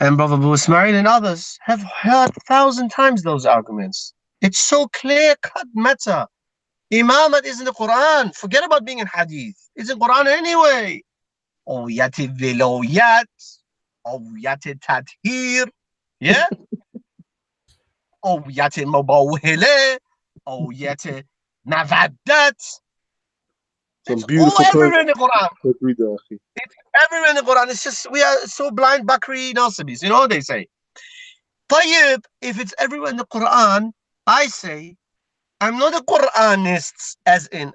and Brother Abu Ismail and others, have heard 1,000 times those arguments. It's so clear-cut matter. Imamat is in the Quran. Forget about being in hadith. It's in Quran anyway. Awiyat vilayat, awiyat tathir, yeah? Awiyat mubawhila, awiyat mavaddat. Some beautiful everywhere in the Quran. It's Everywhere in the Quran. It's just, we are so blind, Bakri Nasibis, you know what they say. Tayyib, if it's everywhere in the Quran, I say, I'm not a Quranist, as in,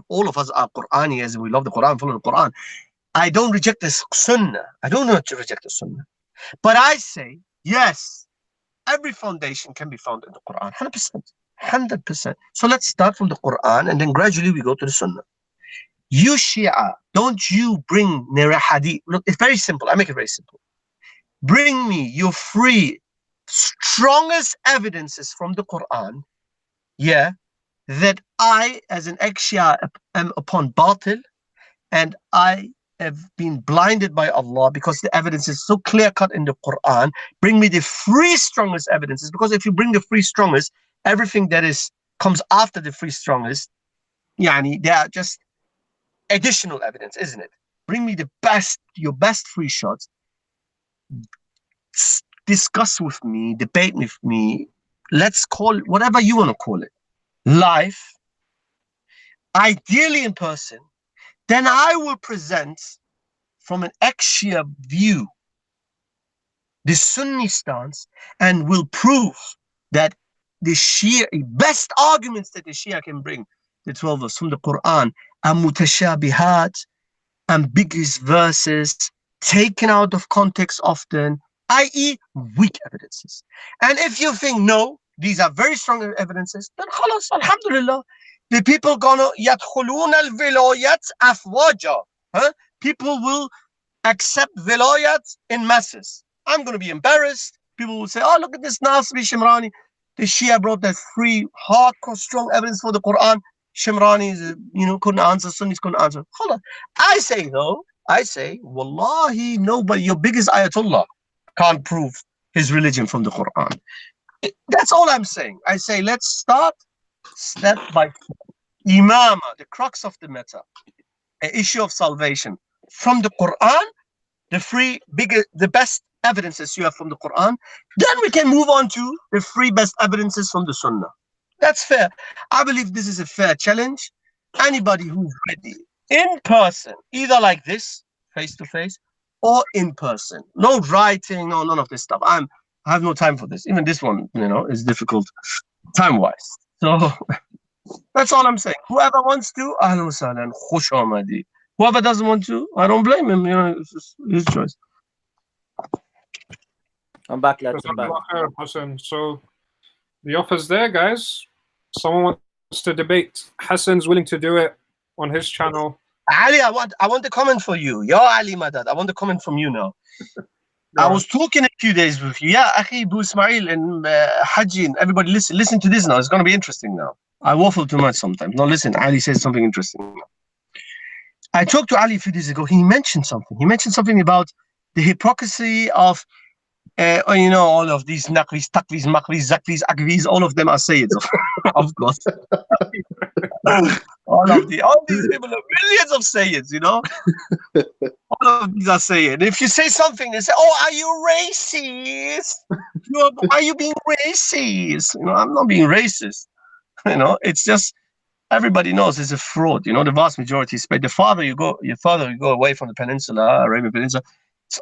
all of us are Qurani, as in we love the Quran, follow the Quran. I don't reject the Sunnah. I don't know to reject the Sunnah. But I say, yes, every foundation can be found in the Quran, 100%. 100%. So let's start from the Quran, and then gradually we go to the Sunnah. You Shia, don't you bring Nira Hadith. Look, it's very simple. I make it very simple. Bring me your free, strongest evidences from the Quran, yeah, that I, as an ex-Shia, am upon batil, and I have been blinded by Allah because the evidence is so clear-cut in the Quran. Bring me the free, strongest evidences, because if you bring the free, strongest, everything that comes after the free, strongest, yani, they are just additional evidence, isn't it? Bring me the best, your best free shots. Discuss with me, debate with me. Let's call it whatever you want to call it. Live, ideally in person. Then I will present from an ex-Shia view the Sunni stance, and will prove that the Shia, best arguments that the Shia can bring, the 12 verses from the Quran, are mutashabihat, ambiguous verses, taken out of context often, i.e. weak evidences. And if you think, no, these are very strong evidences, then khalas, alhamdulillah, the people gonna yadkhulun al-vilayat afwaja. People will accept vilayat in masses. I'm gonna be embarrassed. People will say, oh, look at this Nasbi Shimrani. The Shia brought that free, hardcore, strong evidence for the Quran. Shimrani, couldn't answer, Sunnis couldn't answer. Khalas. I say, no. I say, wallahi, nobody, your biggest ayatollah can't prove his religion from the Quran. That's all I'm saying. I say, let's start step by step. Imama, the crux of the matter, an issue of salvation from the Quran, the best evidences you have from the Quran. Then we can move on to the three best evidences from the Sunnah. That's fair. I believe this is a fair challenge. Anybody who's ready in person, either like this, face to face, or in person. No writing, no none of this stuff. I have no time for this. Even this one, is difficult time-wise. So that's all I'm saying. Whoever wants to, ahlan wa sahlan, khush amadi. Whoever doesn't want to, I don't blame him. It's just his choice. I'm back, lads. I'm back. Hussein. So the offer's there, guys. Someone wants to debate. Hassan's willing to do it on his channel. Ali, I want a comment for you. Yo, Ali Madad, I want a comment from you now. I was talking a few days with you. Yeah, Akhi, Abu Ismail and Haji, and everybody listen to this now. It's going to be interesting now. I waffle too much sometimes. No, listen, Ali says something interesting now. I talked to Ali a few days ago. He mentioned something. He mentioned something about the hypocrisy of, all of these Naqvis, Taqvis, Maqvis, Zakvis, Akvis, all of them are Sayyids, of course. all these people are millions of Sayyids, All of these are Sayyids. If you say something, they say, oh, are you racist? Are you being racist? I'm not being racist. It's just, everybody knows it's a fraud. The vast majority is paid. Your father, you go away from the peninsula, Arabian Peninsula.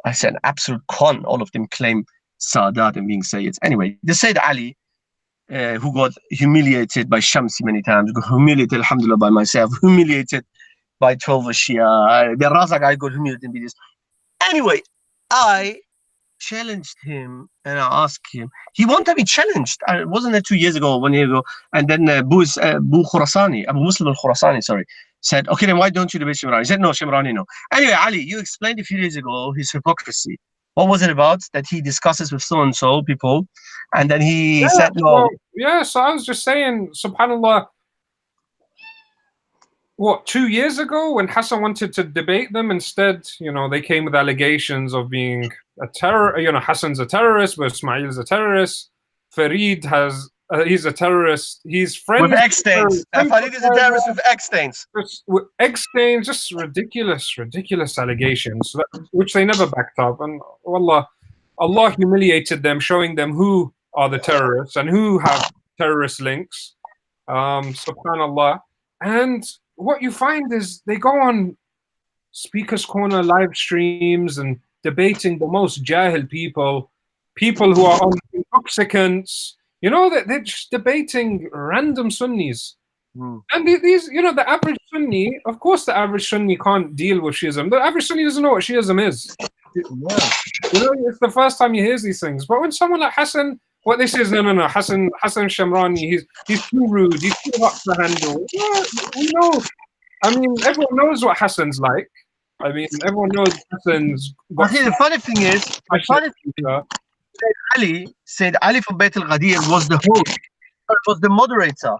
I said an absolute con. All of them claim Sadat and being Sayyids. Anyway, they said Ali, who got humiliated by Shamsi many times, got humiliated, alhamdulillah, by myself, humiliated by 12 Shia. The Razak I got humiliated in videos. Anyway, I challenged him and I asked him. He wanted to be challenged. Wasn't that 2 years ago, 1 year ago? And then Abu Khurasani, Abu Muslim al-Khurasani, sorry, said, okay, then why don't you debate Shimrani? He said, no, Shimrani, no. Anyway, Ali, you explained a few days ago his hypocrisy. What was it about? That he discusses with so-and-so people, and then he said, no. So I was just saying, subhanAllah, what, 2 years ago when Hassan wanted to debate them, instead, they came with allegations of being a terror. Hassan's a terrorist, but Ismail's a terrorist. Farid he's a terrorist. He's friends with egg stains. Farid is a terrorist with egg stains. With egg stains, just ridiculous allegations, which they never backed up. And Allah humiliated them, showing them who are the terrorists and who have terrorist links. Subhanallah. And what you find is they go on Speaker's Corner live streams and debating the most jahil people who are on intoxicants. That they're just debating random Sunnis. And these, the average Sunni, of course the average Sunni can't deal with Shiism. The average Sunni doesn't know what Shiism is. It's the first time you hear these things. But when someone like Hassan, what they say is, no, Hassan Shamrani, he's too rude, he's too hot to handle. We know. I mean, everyone knows what Hassan's like. I mean, everyone knows Hassan's. The funny thing is, Said Ali from Bayt al-Ghadir was the host, was the moderator,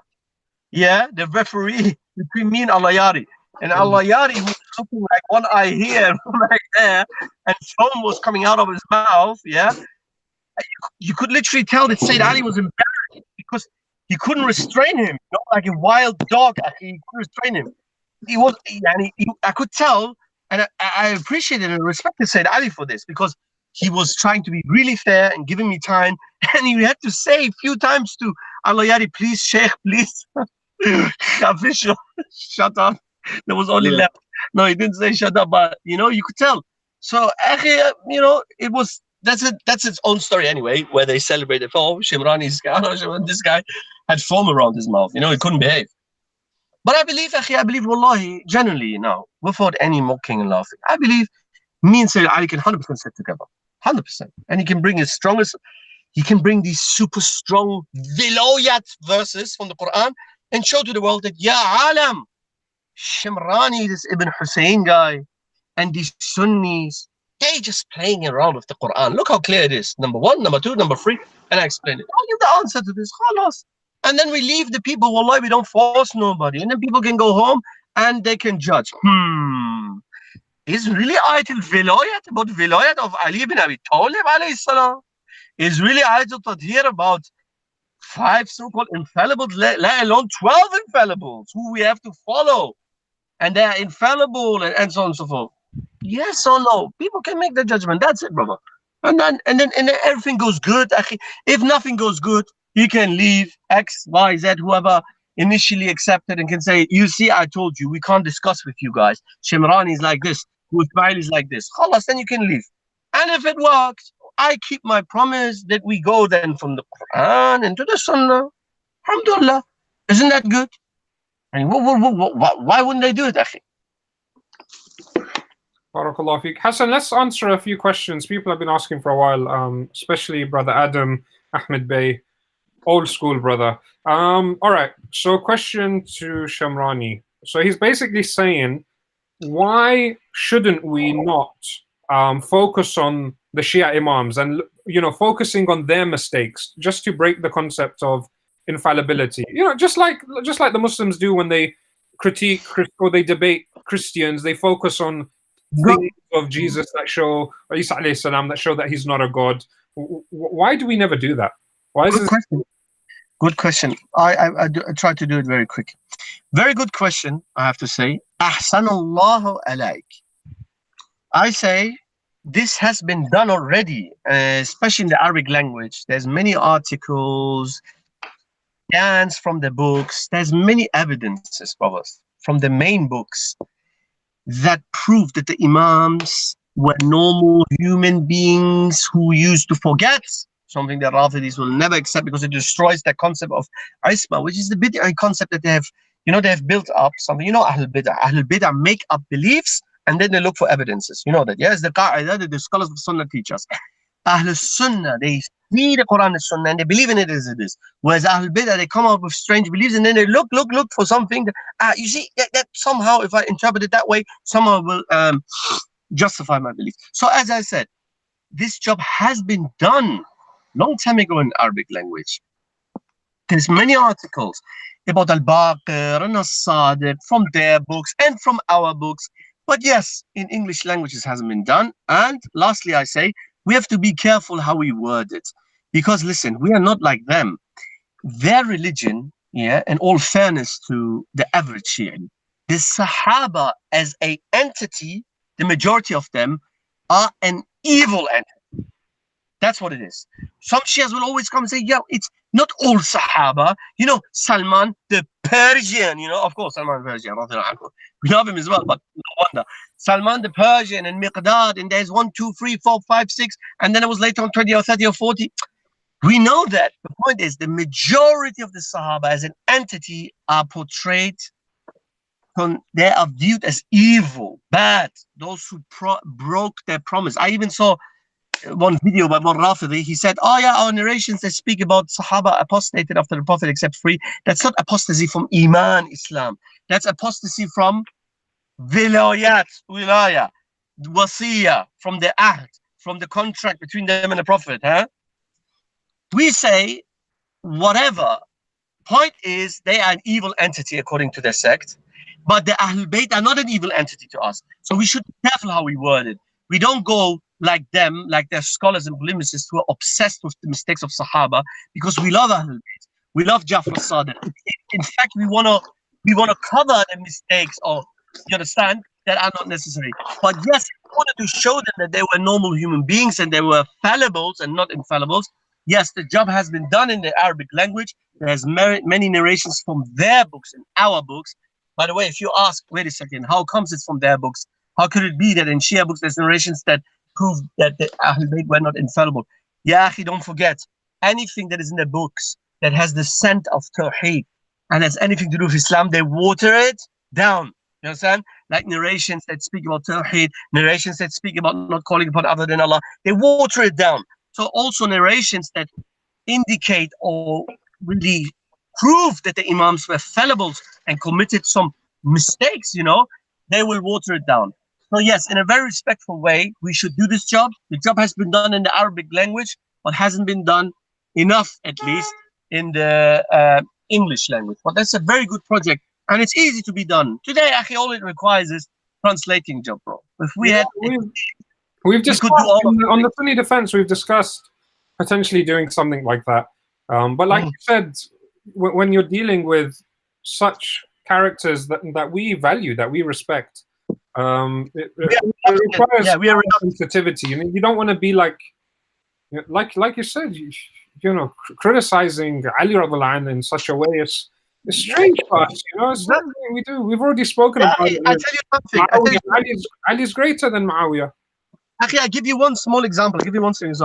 the referee between me and Al-Ayari. And Al-Ayari was looking like one eye here, one eye there, and foam was coming out of his mouth, You could literally tell that Sayyid Ali was embarrassed because he couldn't restrain him, like a wild dog. He couldn't restrain him. I could tell, and I appreciated and respected Sayyid Ali for this, because he was trying to be really fair and giving me time, and he had to say a few times to Al-Ayari, please, Sheikh, please, official, shut up. There was only left. No, he didn't say shut up, but you could tell. So, it was. That's its own story anyway, where they celebrated. Oh, Shimrani's guy, this guy had foam around his mouth. He couldn't behave. But I believe, wallahi, genuinely now, without any mocking and laughing, I believe me and Sayyid Ali can 100% sit together. 100%. And he can bring these super strong vilayat verses from the Quran and show to the world that, Ya Alam, Shimrani, this Ibn Hussein guy, and these Sunnis, they just playing around with the Quran. Look how clear it is. Number 1, number 2, number 3. And I explained it. I'll give the answer to this. Khalas. And then we leave the people. Wallahi, we don't force nobody. And then people can go home and they can judge. Is really ayatul vilayat about vilayat of Ali ibn Abi Talib alayhi salam? Is really ayatul tadhir about 5 so-called infallibles, let alone 12 infallibles who we have to follow? And they are infallible and so on and so forth. Yes or no? People can make the judgment. That's it, brother. And then everything goes good. If nothing goes good, you can leave X, Y, Z, whoever initially accepted, and can say, you see, I told you, we can't discuss with you guys. Shimrani is like this, Ismail is like this. Khalas, then you can leave. And if it works, I keep my promise that we go then from the Quran into the Sunnah. Alhamdulillah. Isn't that good? I mean, why wouldn't they do it, akhi? Barakallah feek. Hassan, let's answer a few questions people have been asking for a while, especially Brother Adam, Ahmed Bey, old school brother. All right, so question to Shamrani. So he's basically saying, why shouldn't we not focus on the Shia Imams and, focusing on their mistakes, just to break the concept of infallibility? Just like the Muslims do when they critique or they debate Christians, they focus on things of Jesus that show, or Isa alayhi salam, that show that he's not a god. Why do we never do that? Why is Good question. Good question. I try to do it very quick. Very good question, I have to say. Ahsanallahu alayk. I say this has been done already, especially in the Arabic language. There's many articles, scans from the books. There's many evidences, brothers, from the main books that prove that the Imams were normal human beings who used to forget, something that Rafidis will never accept because it destroys that concept of Isma, which is the bid'ah concept that they have You know, they've built up something. You know, Ahlul Bid'ah. Ahlul Bid'ah make up beliefs and then they look for evidences. You know that, yes? The Qa'idah that the scholars of Sunnah teach us. Ahlul Sunnah, they see the Quran and Sunnah and they believe in it as it is. Whereas Ahlul Bid'ah, they come up with strange beliefs and then they look for something that, you see, that somehow, if I interpret it that way, somehow will justify my belief. So as I said, this job has been done long time ago in Arabic language. There's many articles about Al-Baqir and As-Sadiq from their books and from our books. But yes, in English language, this hasn't been done. And lastly, I say, we have to be careful how we word it. Because listen, we are not like them. Their religion, yeah, and all fairness to the average Shia, the Sahaba as an entity, the majority of them are an evil entity. That's what it is. Some Shias will always come and say, yeah, it's not all Sahaba. You know, Salman the Persian, you know, of course, Salman the Persian, we love him as well, but no wonder. Salman the Persian and Miqdad, and there's 1, 2, 3, 4, 5, 6, and then it was later on 20 or 30 or 40. We know that. The point is, the majority of the Sahaba as an entity are portrayed, they are viewed as evil, bad, those who broke their promise. I even saw one video by one Rafidi. He said, oh yeah, our narrations that speak about Sahaba apostated after the Prophet except 3. That's not apostasy from Iman Islam. That's apostasy from wilayat, wasiya, from the ahd, from the contract between them and the Prophet. Huh? We say, whatever. Point is, they are an evil entity according to their sect. But the Ahlul Bayt are not an evil entity to us. So we should be careful how we word it. We don't go like them, like their scholars and polemicists who are obsessed with the mistakes of Sahaba, because we love Ahlul Bayt. We love Jafar Sadiq. In fact, we wanna cover the mistakes, or you understand, that are not necessary. But yes, in order to show them that they were normal human beings and they were fallibles and not infallibles, yes, the job has been done in the Arabic language. There's many narrations from their books and our books. By the way, if you ask, wait a second, how comes it's from their books? How could it be that in Shia books there's narrations that prove that the Ahlul Bayt were not infallible? Ya akhi, don't forget, anything that is in the books that has the scent of Tawheed and has anything to do with Islam, they water it down. You understand? Like narrations that speak about Tawheed, narrations that speak about not calling upon other than Allah, they water it down. So also narrations that indicate or really prove that the Imams were fallibles and committed some mistakes, you know, they will water it down. So yes, in a very respectful way, we should do this job. The job has been done in the Arabic language, but hasn't been done enough, at least, in the English language. But that's a very good project, and it's easy to be done. Today, actually, all it requires is translating job, bro. If we had... We've discussed, on the Sunni defense, we've discussed potentially doing something like that. But like you said, when you're dealing with such characters that we value, that we respect, it requires sensitivity. You know, you don't want to be like you said, you know, criticizing Ali radiallahu anhu in such a way. It's strange for us, you know. It's not something we do. We've already spoken about it. I tell you something. Ali's greater than Muawiyah. Actually, I'll give you one small example.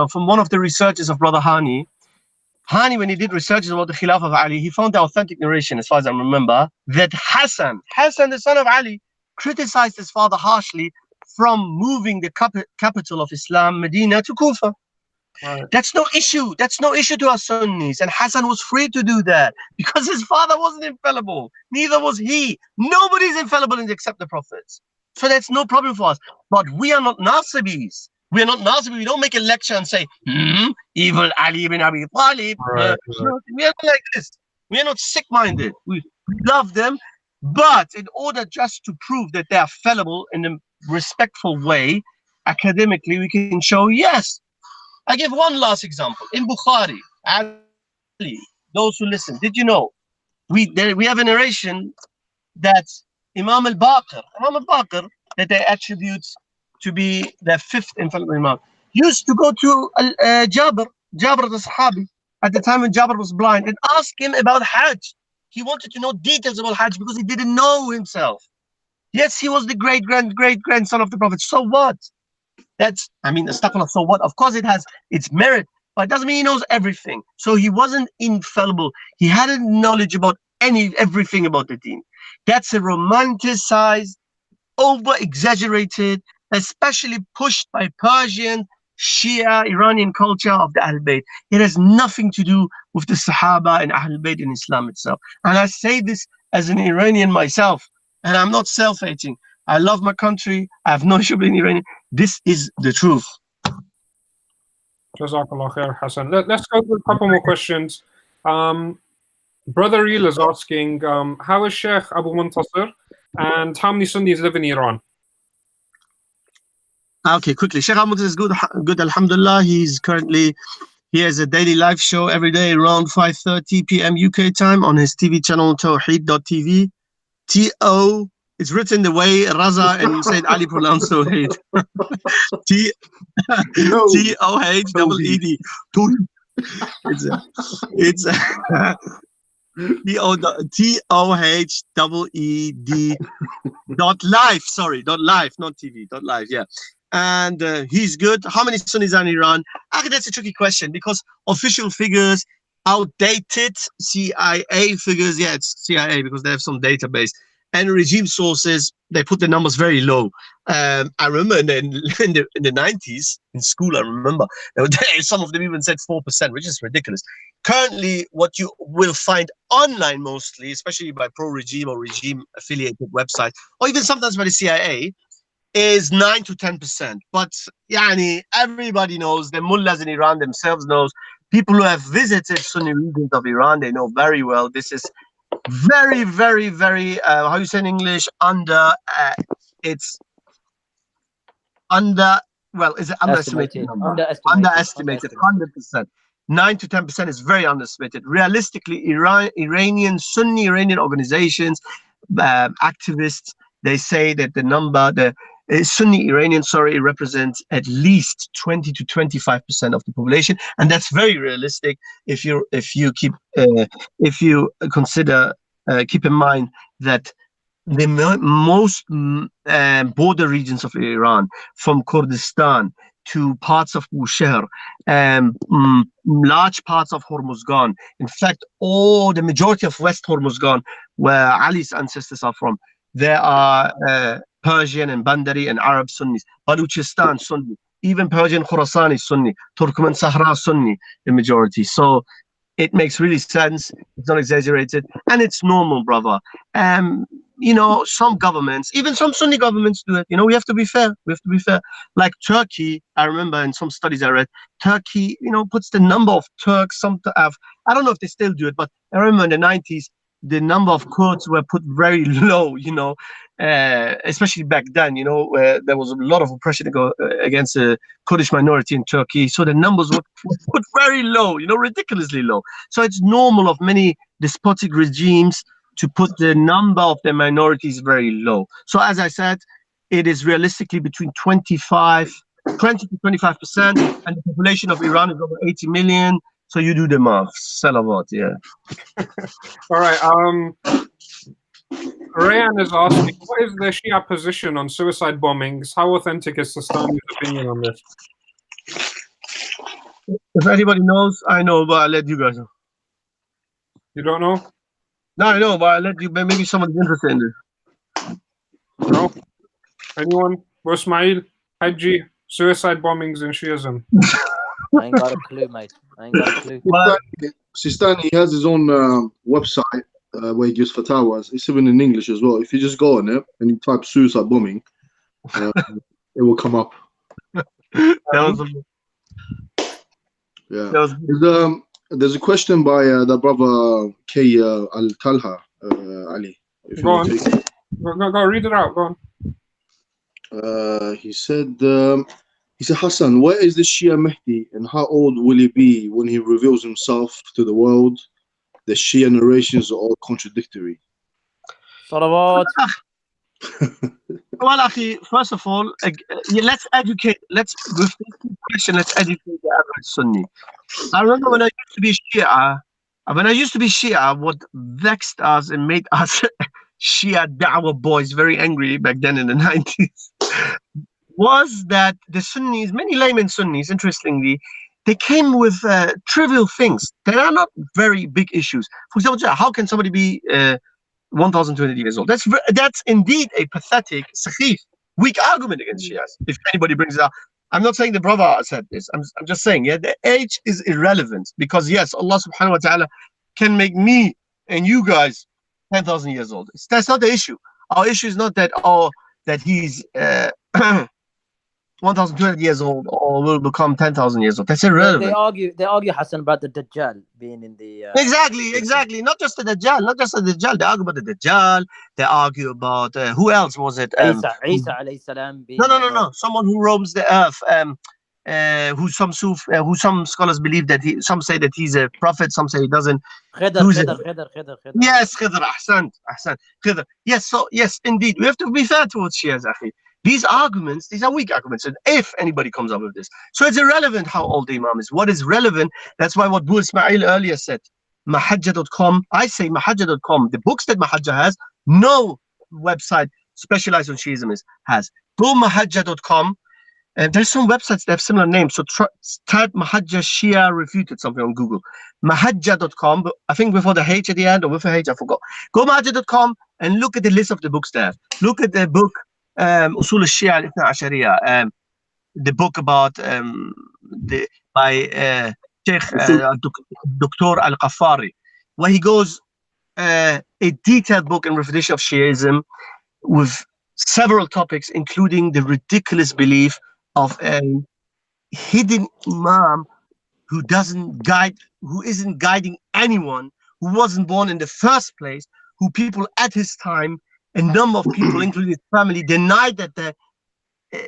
From one of the researches of Brother Hani. Hani, when he did researches about the Khilafah of Ali, he found the authentic narration, as far as I remember, that Hassan, the son of Ali, criticized his father harshly from moving the capital of Islam, Medina, to Kufa. Right. That's no issue. That's no issue to us Sunnis. And Hassan was free to do that because his father wasn't infallible. Neither was he. Nobody's infallible except the prophets. So that's no problem for us. But we are not Nasibis. We are not Nasibis. We don't make a lecture and say, evil Ali ibn Abi Talib. Right. We are not like this. We are not sick-minded. We love them. But in order just to prove that they are fallible in a respectful way, academically, we can show, yes. I give one last example. In Bukhari, Ali, those who listen, did you know, we have a narration that Imam al-Baqir, that they attribute to be the 5th infallible Imam, used to go to Jabir the Sahabi, at the time when Jabir was blind, and ask him about Hajj. He wanted to know details about Hajj because he didn't know himself. Yes, he was the great-grandson of the Prophet. So what? Astaghfirullah, so what? Of course it has its merit, but it doesn't mean he knows everything. So he wasn't infallible. He hadn't knowledge about everything about the deen. That's a romanticized, over-exaggerated, especially pushed by Persian, Shia, Iranian culture of the Ahl Bayt. It has nothing to do with the Sahaba and Ahl Bayt in Islam itself. And I say this as an Iranian myself, and I'm not self-hating. I love my country. I have no issue being Iranian. This is the truth. Jazakallah khair, Hassan. Let's go through a couple more questions. Brother Reel is asking, how is Sheikh Abu Muntasir and how many Sunnis live in Iran? Okay, quickly. Sheikh Abu Muntasir is good, alhamdulillah. He has a daily live show every day around 5:30 p.m. UK time on his TV channel Tawheed.tv. T-O, it's written the way Raza and Said Ali pronounce Tawheed. T-O-H-E-E-D. It's T-O-H-E-E-D .live, sorry, .live, not TV, .live, yeah. And he's good. How many Sunnis are in Iran? I think that's a tricky question because official figures, outdated CIA figures, yeah, it's CIA because they have some database, and regime sources, they put the numbers very low. I remember in the 90s, in school, I remember, some of them even said 4%, which is ridiculous. Currently, what you will find online mostly, especially by pro-regime or regime-affiliated websites, or even sometimes by the CIA, is 9 to 10%. But yani, everybody knows, the mullahs in Iran themselves knows, people who have visited Sunni regions of Iran, they know very well this is very, very, very, how you say in English, it's underestimated number. Underestimated, 100%. 9 to 10% is very underestimated. Realistically, Sunni Iranian organizations, activists, they say that the number, Sunni Iranian, represents at least 20 to 25% of the population, and that's very realistic if you consider, keep in mind that the most border regions of Iran, from Kurdistan to parts of Bushehr, large parts of Hormuzgan, in fact, the majority of West Hormuzgan, where Ali's ancestors are from, there are Persian and Bandari and Arab Sunnis, Baluchistan Sunni, even Persian Khurasani Sunni, Turkmen Sahra Sunni, the majority. So it makes really sense. It's not exaggerated, and it's normal, brother. Some governments, even some Sunni governments do it. We have to be fair. We have to be fair. Like Turkey, I remember in some studies I read, Turkey, puts the number of Turks. I don't know if they still do it, but I remember in the 90s, the number of Kurds were put very low, especially back then, where there was a lot of oppression against the Kurdish minority in Turkey. So the numbers were put very low, ridiculously low. So it's normal of many despotic regimes to put the number of their minorities very low. So as I said, it is realistically between 20 to 25%, and the population of Iran is over 80 million. So you do the math. Salawat, yeah. All right. Rayan is asking, what is the Shia position on suicide bombings? How authentic is Sistani's opinion on this? If anybody knows, I know, but I'll let you guys know. You don't know? No, I know, but I'll let you. Maybe someone's interested in this. No? Anyone? Ismail, Haji, suicide bombings in Shiism. I ain't got a clue, mate. I ain't got a clue. Sistani, he has his own website where he gives fatwas. It's even in English as well. If you just go on it and you type suicide bombing, it will come up. There's a question by the brother K. Al-Talha, Ali. Go on. Go read it out. Go on. He said, Hassan, where is the Shia Mahdi and how old will he be when he reveals himself to the world? The Shia narrations are all contradictory. Salawat. Well, Akhi, first of all, let's educate the average Sunni. I remember when I used to be Shia, what vexed us and made us Shia Da'wah boys very angry back then in the 90s was that the Sunnis, many layman Sunnis, interestingly, they came with trivial things that are not very big issues. For example, how can somebody be 1,200 years old. That's indeed a pathetic, sakhif, weak argument against Shias. If anybody brings it up, I'm not saying the brother said this. I'm just saying, yeah, the age is irrelevant because yes, Allah subhanahu wa ta'ala can make me and you guys 10,000 years old. That's not the issue. Our issue is not that that he's 1,200 years old or will become 10,000 years old. That's irrelevant. They argue Hassan about the Dajjal being in the exactly. Not just the Dajjal. They argue about the Dajjal. They argue about who else was it? Isa alayhi salam. No. Someone who roams the earth. Who some scholars believe that some say that he's a prophet. Some say he doesn't. Khidr. Yes, Khidr. Ahsan. Khidr. Yes. So yes, indeed, we have to be fair towards Shias, akhi. These arguments, these are weak arguments, and if anybody comes up with this. So it's irrelevant how old the Imam is. What is relevant, that's why what Bu Ismail earlier said, mahajja.com, I say mahajja.com, the books that Mahajja has, no website specialized on Shiism has. Go mahajja.com, and there's some websites that have similar names, so type Mahajja Shia Refuted, something on Google. Mahajja.com, I think before the H at the end, or with a H, I forgot. Go mahajja.com and look at the list of the books there. Look at the book, Usul al-Shia al-Ithna Ashariya, the book about by Sheikh Dr. Al-Qaffari, where he goes a detailed book in refutation of Shiism with several topics, including the ridiculous belief of a hidden Imam who isn't guiding anyone, who wasn't born in the first place, who people at his time, a number of people, including his family, denied that the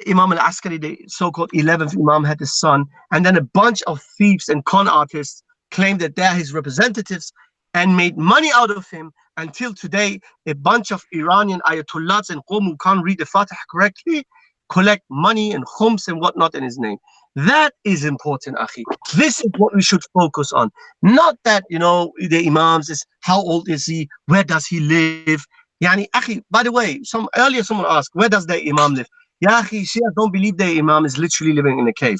Imam al-Askari, the so-called 11th Imam, had a son, and then a bunch of thieves and con artists claimed that they're his representatives and made money out of him. Until today, a bunch of Iranian ayatollahs and qom who can't read the Fatih correctly collect money and khums and whatnot in his name. That is important, akhi. This is what we should focus on. Not that, the Imams is, how old is he? Where does he live? Yani, akhi, by the way, someone asked, where does the Imam live? Ya akhi, Shia don't believe the Imam is literally living in a cave.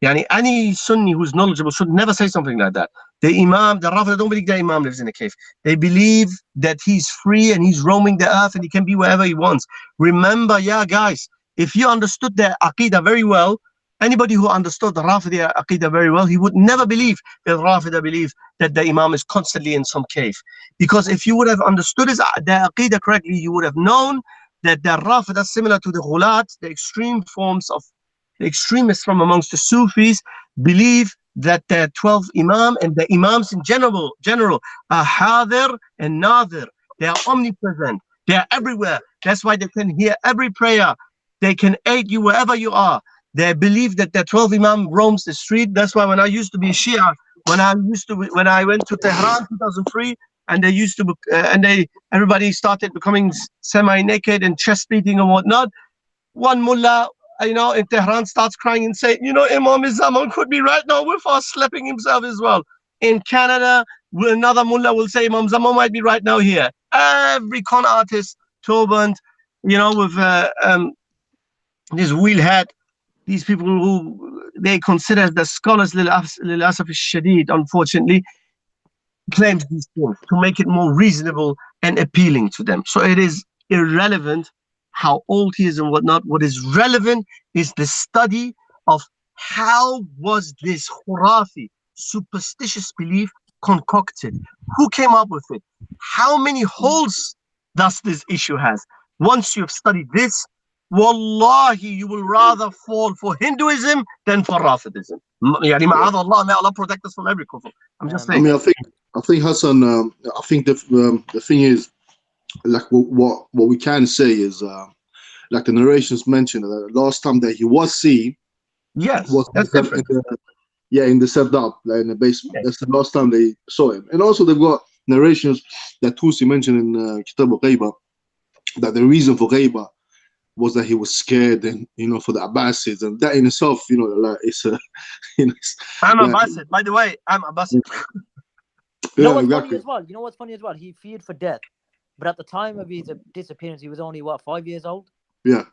Yani, any Sunni who's knowledgeable should never say something like that. The Rafida don't believe the Imam lives in a cave. They believe that he's free and he's roaming the earth and he can be wherever he wants. Remember, guys, if you understood their Aqidah very well, anybody who understood the Rafida Aqidah very well, he would never believe that Rafida believe that the Imam is constantly in some cave. Because if you would have understood their Aqidah correctly, you would have known that the Rafida, similar to the Ghulat, the extreme forms of the extremists from amongst the Sufis, believe that the 12 Imam and the Imams in general are Hadir and Nadir. They are omnipresent. They are everywhere. That's why they can hear every prayer. They can aid you wherever you are. They believe that the 12 Imam roams the street. That's why when I used to be a Shia, when I went to Tehran 2003, and they used to everybody started becoming semi-naked and chest beating and whatnot. One mullah, in Tehran starts crying and saying, Imam Zaman could be right now with us, slapping himself as well. In Canada, another mullah will say Imam Zaman might be right now here. Every con artist, turbant, with this wheel hat, these people who they consider the scholars, lil asaf al-shadid, unfortunately, claims these things to make it more reasonable and appealing to them. So it is irrelevant how old he is and whatnot. What is relevant is the study of how was this khurafi, superstitious belief concocted? Who came up with it? How many holes does this issue has? Once you have studied this, wallahi, you will rather fall for Hinduism than for Rafidism. May Allah protect us from every kufr. I'm just saying. I think Hassan. I think the thing is, like what we can say is, like the narrations mentioned, last time that he was seen, was that's different. In the Sardab, like in the basement. That's the last time they saw him. And also they've got narrations that Tusi mentioned in Kitab al-Ghaiba, that the reason for Ghaiba was that he was scared, and for the Abbasids, and that in itself, like it's a, I'm Abbasid, by the way. I'm Abbasid. Funny as well? You know what's funny as well? He feared for death, but at the time of his disappearance, he was only 5 years old. Yeah.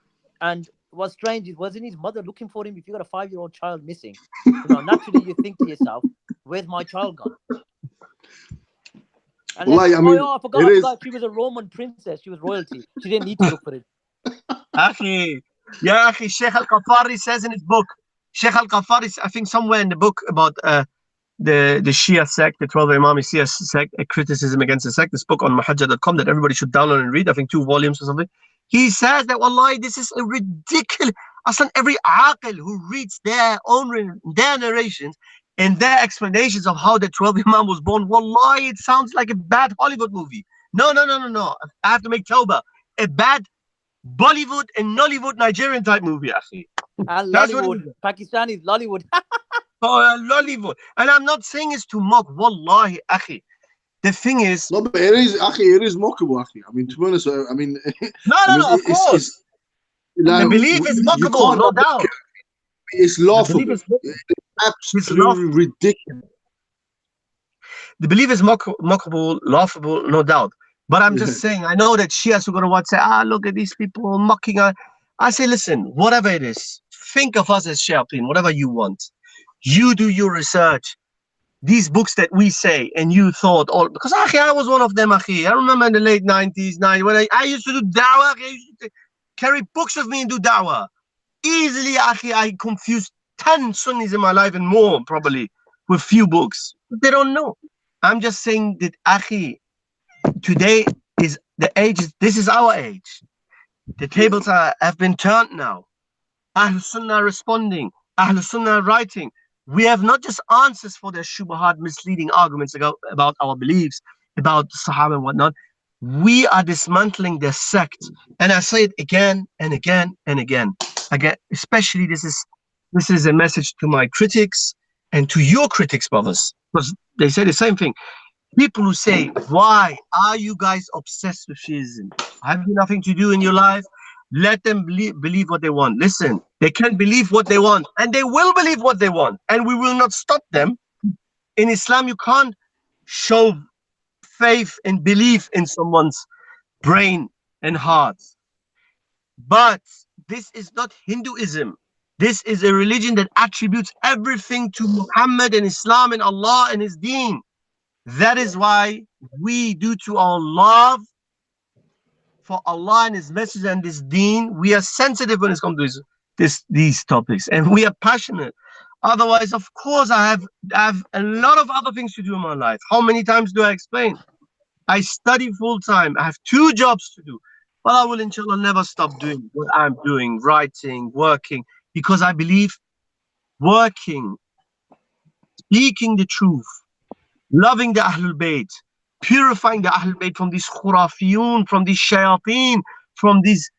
And what's strange is, wasn't his mother looking for him? If you got a 5-year-old child missing, naturally you think to yourself, "Where's my child gone?" Wallahi, I mean, I it forgot. is. She was a Roman princess. She was royalty. She didn't need to look for it. Akhi, yeah, Akhi, Sheikh Al-Qafari says in his book, Sheikh Al-Qafari, I think somewhere in the book about the Shia sect, the 12 Imami Shia sect, a criticism against the sect, this book on mahajjah.com that everybody should download and read, I think 2 volumes or something. He says that, wallahi, this is a ridiculous, Aslan, every aqil who reads their narrations and their explanations of how the 12th Imam was born, wallahi, it sounds like a bad Hollywood movie. No. I have to make tawbah. A bad Bollywood and Nollywood Nigerian type movie, akhi. And That's what it Lollywood, is. Pakistani Lollywood. Lollywood. And I'm not saying it's to mock, wallahi, akhi. The thing is, No, but it is, akhi, it is mockable, akhi. I mean, to be honest, I mean, no, of course. Like, The belief is you mockable, can't, no doubt. it's The belief laughable. is It's it's laughable. absolutely ridiculous. The belief is mockable, laughable, no doubt. But I'm just saying, I know that Shias are going to watch, say, look at these people mocking us. I say, listen, whatever it is, think of us as shayateen, whatever you want. You do your research. These books that we say, and you thought, because akhi, I was one of them, akhi. I remember in the late 90s, when I used to do da'wah, I used to carry books with me and do da'wah. Easily, akhi, I confused 10 Sunnis in my life and more, probably, with few books. They don't know. I'm just saying that, akhi, today is the age, this is our age. The tables have been turned now. Ahl Sunnah responding, Ahl Sunnah writing. We have not just answers for their shubahat, misleading arguments about our beliefs, about the Sahaba and whatnot. We are dismantling their sect. And I say it again and again and again. Again, especially this is a message to my critics and to your critics, brothers, because they say the same thing. People who say, why are you guys obsessed with Shiism? Have you nothing to do in your life? Let them believe what they want. Listen, they can believe what they want, and they will believe what they want, and we will not stop them. In Islam, you can't show faith and belief in someone's brain and heart. But this is not Hinduism. This is a religion that attributes everything to Muhammad and Islam and Allah and His deen. That is why we, due to our love for Allah and His message and this deen, we are sensitive when it comes to these topics, and we are passionate. Otherwise, of course, I have a lot of other things to do in my life. How many times do I explain? I study full time. I have 2 jobs to do. But I will, inshallah, never stop doing what I'm doing, writing, working, because I believe working, speaking the truth, loving the Ahlul Bayt, purifying the Ahlul Bayt from these khurafiyun, from these shayateen, from these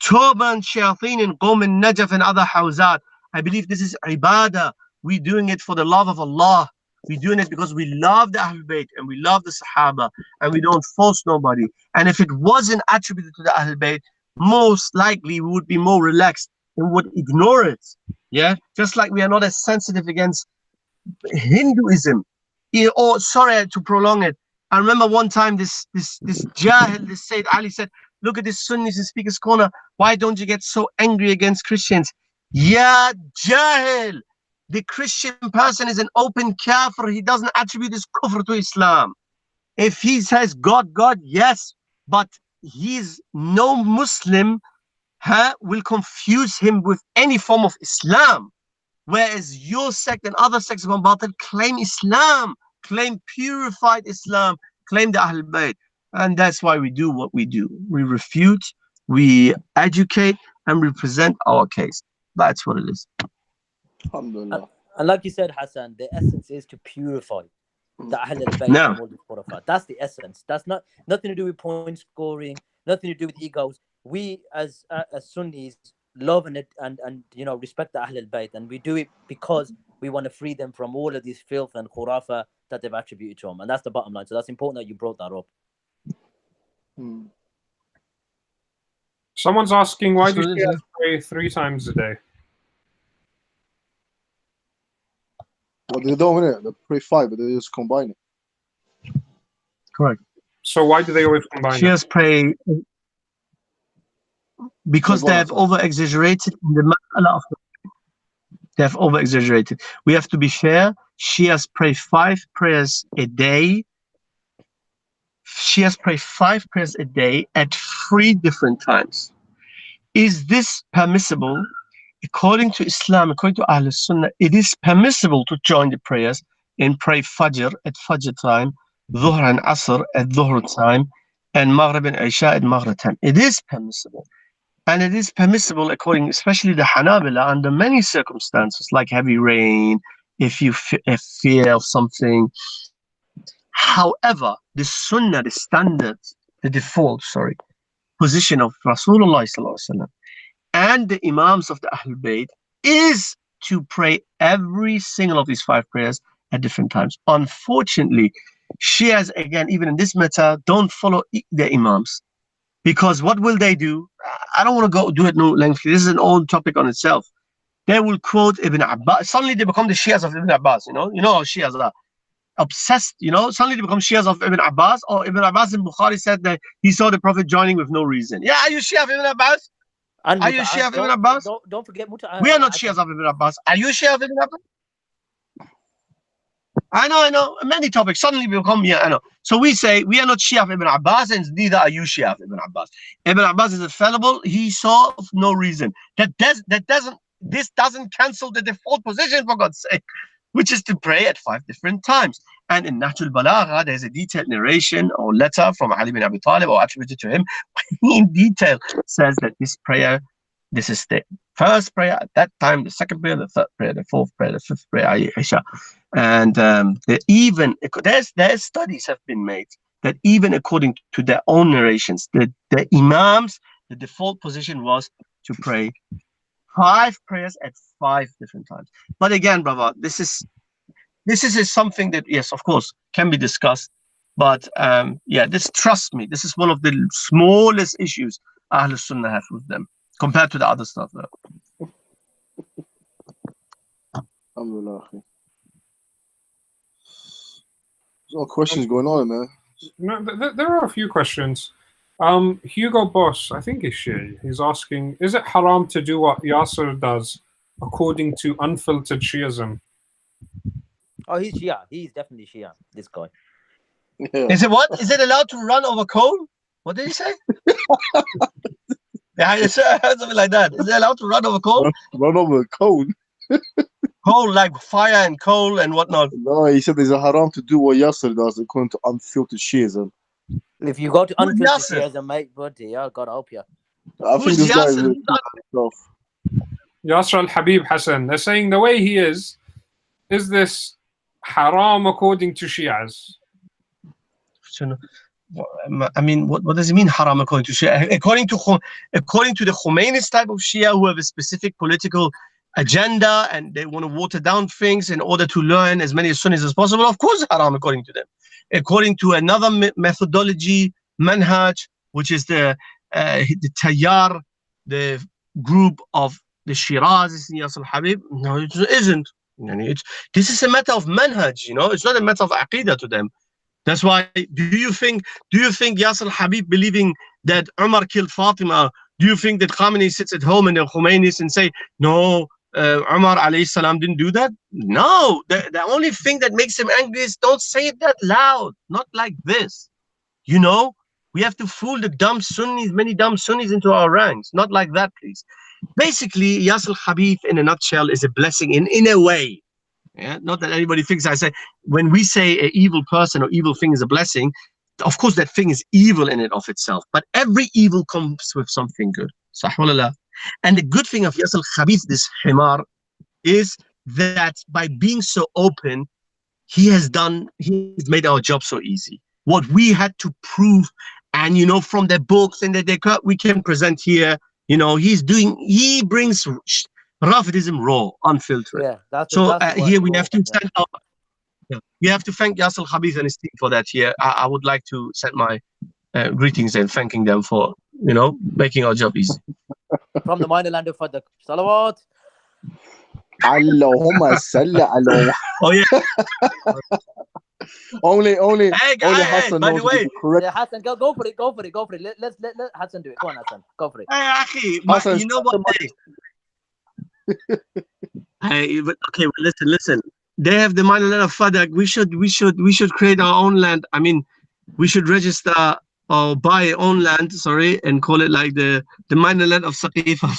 turban shayateen in Qawm and Najaf and other hawzat. I believe this is ibadah. We're doing it for the love of Allah. We're doing it because we love the Ahlul Bayt and we love the Sahaba and we don't force nobody. And if it wasn't attributed to the Ahlul Bayt, most likely we would be more relaxed and would ignore it. Yeah, just like we are not as sensitive against Hinduism. Sorry to prolong it. I remember one time this Jahil, this Sayyid Ali said, look at this Sunnis in Speaker's Corner. Why don't you get so angry against Christians? Yeah, Jahil. The Christian person is an open kafir. He doesn't attribute his kufr to Islam. If he says God, yes, but he's no Muslim, will confuse him with any form of Islam. Whereas your sect and other sects of Batil claim Islam, claim purified Islam, claim the Ahlul Bayt. And that's why we do what we do. We refute, we educate, and we present our case. That's what it is. Alhamdulillah. And like you said, Hassan, the essence is to purify the Ahlul Bayt Now, from all this khurafat. That's the essence. That's nothing to do with point scoring, nothing to do with egos. We as Sunnis love and respect the Ahlul Bayt, and we do it because we want to free them from all of this filth and khurafa that they've attributed to them, and that's the bottom line. So that's important that you brought that up. Someone's asking, why do you pray 3 times a day? Well, they don't, innit? They pray 5, but they just combine it. Correct. So why do they always combine it? Shias pray because they have over-exaggerated in the mas'ala of they have over-exaggerated. We have to be fair. Shias pray 5 prayers a day. Shias pray 5 prayers a day at 3 different times. Is this permissible? According to Islam, according to Ahl Sunnah, it is permissible to join the prayers and pray Fajr at Fajr time, Dhuhr and Asr at Dhuhr time, and Maghrib and Isha at Maghrib time. It is permissible. And it is permissible, according, especially the Hanabila, under many circumstances, like heavy rain, if you fear of something. However, the Sunnah, the standard, the default, position of Rasulullah sallallahu alaihi wasallam and the Imams of the Ahlul Bayt is to pray every single of these 5 prayers at different times. Unfortunately, Shias, again, even in this matter, don't follow the Imams. Because what will they do? I don't want to go do it no lengthy. This is an old topic on itself. They will quote Ibn Abbas. Suddenly they become the Shias of Ibn Abbas, you know how Shias are. Obsessed, suddenly they become Shias of Ibn Abbas, or Ibn Abbas in Bukhari said that he saw the Prophet joining with no reason. Yeah, are you Shia of Ibn Abbas? And Are you Shia of Ibn Abbas? Don't forget Mut'ah. We are not Shias of Ibn Abbas. Are you Shia of Ibn Abbas? I know. Many topics suddenly become, I know. So we say we are not Shia of Ibn Abbas, and neither are you Shia of Ibn Abbas. Ibn Abbas is infallible. He saw of no reason. This doesn't cancel the default position, for God's sake, which is to pray at 5 different times. And in Nahjul Balagha, there's a detailed narration or letter from Ali bin Abi Talib, or attributed to him, in detail says that this prayer, this is the first prayer at that time, the second prayer, the third prayer, the fourth prayer, the fifth prayer, Isha. And there's studies have been made that even according to their own narrations, the Imams, the default position was to pray 5 prayers at 5 different times. But again, brother, this is something that, yes, of course, can be discussed. But trust me, this is one of the smallest issues Ahl Sunnah have with them compared to the other stuff, though. Alhamdulillah. There's all questions going on, man. No, there are a few questions. Hugo Boss, I think he's Shia. He's asking, is it haram to do what Yasser does according to unfiltered Shiism? Oh, he's Shia. He's definitely Shia, this guy. Yeah. Is it what? Is it allowed to run over coal? What did he say? Yeah, I heard something like that. Is it allowed to run over coal? Run over coal? Coal, like fire and coal and whatnot. No, he said there's a haram to do what Yasser does according to unfiltered Shiism. If you go to Who's unfiltered Yasser? Shiism, mate, buddy, God help you. I think Who's this guy is Yasser? Yasser al-Habib Hassan. They're saying the way he is this haram according to Shias? I mean, what does it mean, haram according to Shia? According to the Khomeini's type of Shia, who have a specific political agenda and they want to water down things in order to learn as many Sunnis as possible, of course haram according to them. According to another methodology, manhaj, which is the tayyar, the group of the Shiraz, Yasser Habib, no, it isn't. This is a matter of manhaj, it's not a matter of aqidah to them. That's why, do you think Yasser Habib believing that Umar killed Fatima, do you think that Khamenei sits at home and the Khomeinis and say, no, Umar alayhi salam didn't do that? No, the only thing that makes him angry is don't say it that loud, not like this. We have to fool the dumb Sunnis, many dumb Sunnis into our ranks, not like that, please. Basically, Yasser Habib in a nutshell is a blessing in a way. Yeah, not that anybody thinks when we say an evil person or evil thing is a blessing, of course that thing is evil in and of itself, but every evil comes with something good. Sahwallah. And the good thing of Yasser Habib, this Himar, is that by being so open, he's made our job so easy. What we had to prove, and from the books and we can present here, he brings Rafidism raw, unfiltered. Yeah, that's here we have to send out. We have to thank Yasser Habib and his team for that here. I would like to send my greetings and thanking them for, making our job easy. From the minor land of Fadak. Salawat. Allahumma salli ala. Oh yeah. Only Hey, Hassan by knows the way, correct. Yeah, Hassan, go for it. Let Hassan do it. Go on, Hassan. Go for it. Hey, Hassan, you know what? Okay, listen. They have the minor land of Fadak. We should create our own land. I mean, we should register or buy our own land, sorry, and call it like the minor land of Saqifa.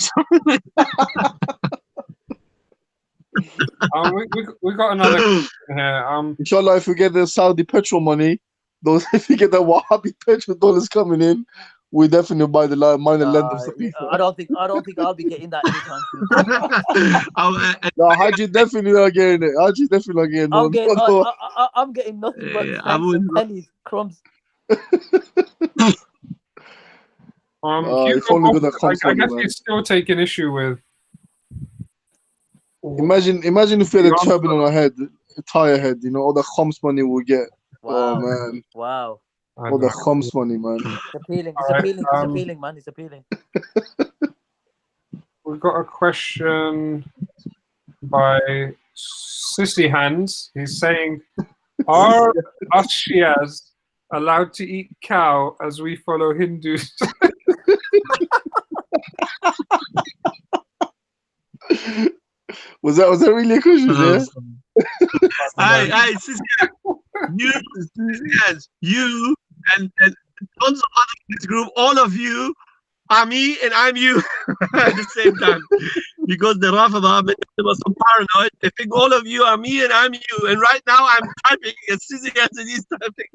We got another question here. Inshallah, if we get the Saudi petrol money, if we get the Wahhabi petrol dollars coming in, we definitely buy the minor land of Saqifa. I don't think I'll be getting that anytime soon. No, Haji definitely not getting it. Haji definitely not getting it. I'm getting nothing but Yeah, thanks and pennies, crumbs. If only with the comes I guess he's still taking issue with. Imagine if we had a turban on our head, a tire head, you know, all the khums money we get. Wow. Oh man. Wow. All the khums money, man. It's appealing. It's appealing, man. It's appealing. We've got a question by Sissy Hands. He's saying, are us Shias allowed to eat cow as we follow Hindus? Was that really a question? Hey, you and tons of others in this group, all of you are me and I'm you at the same time. Because the Rafida, many of them are so paranoid, they think all of you are me and I'm you. And right now I'm typing as Sissy and he's typing.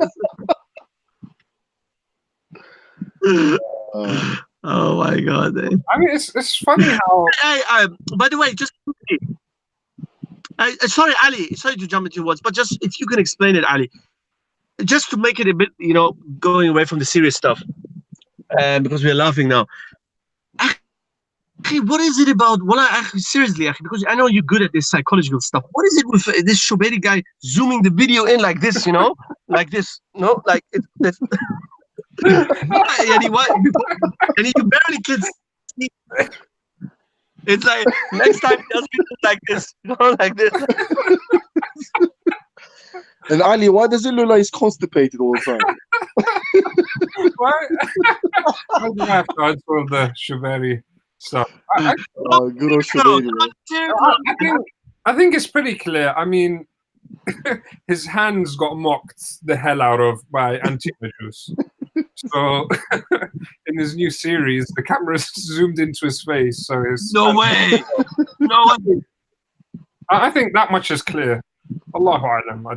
Oh my God! I mean, it's funny how. By the way, just sorry, Ali. Sorry to jump into words, but just if you can explain it, Ali, just to make it a bit, you know, going away from the serious stuff, because we're laughing now. Okay, what is it about? Well, seriously, because I know you're good at this psychological stuff. What is it with this Shuberi guy zooming the video in like this? You know, like this. No, like it's. And you barely can see. It's like next time he does it like this, you know, like this. And Ali, why does it look like he's constipated all the time? Why do I have to answer all the Shuberi stuff? Good old Shuberi. I think it's pretty clear. I mean, his hands got mocked the hell out of by Anti-Majus. So in his new series, the camera's zoomed into his face. So his no way. I think that much is clear. Allahu Alam.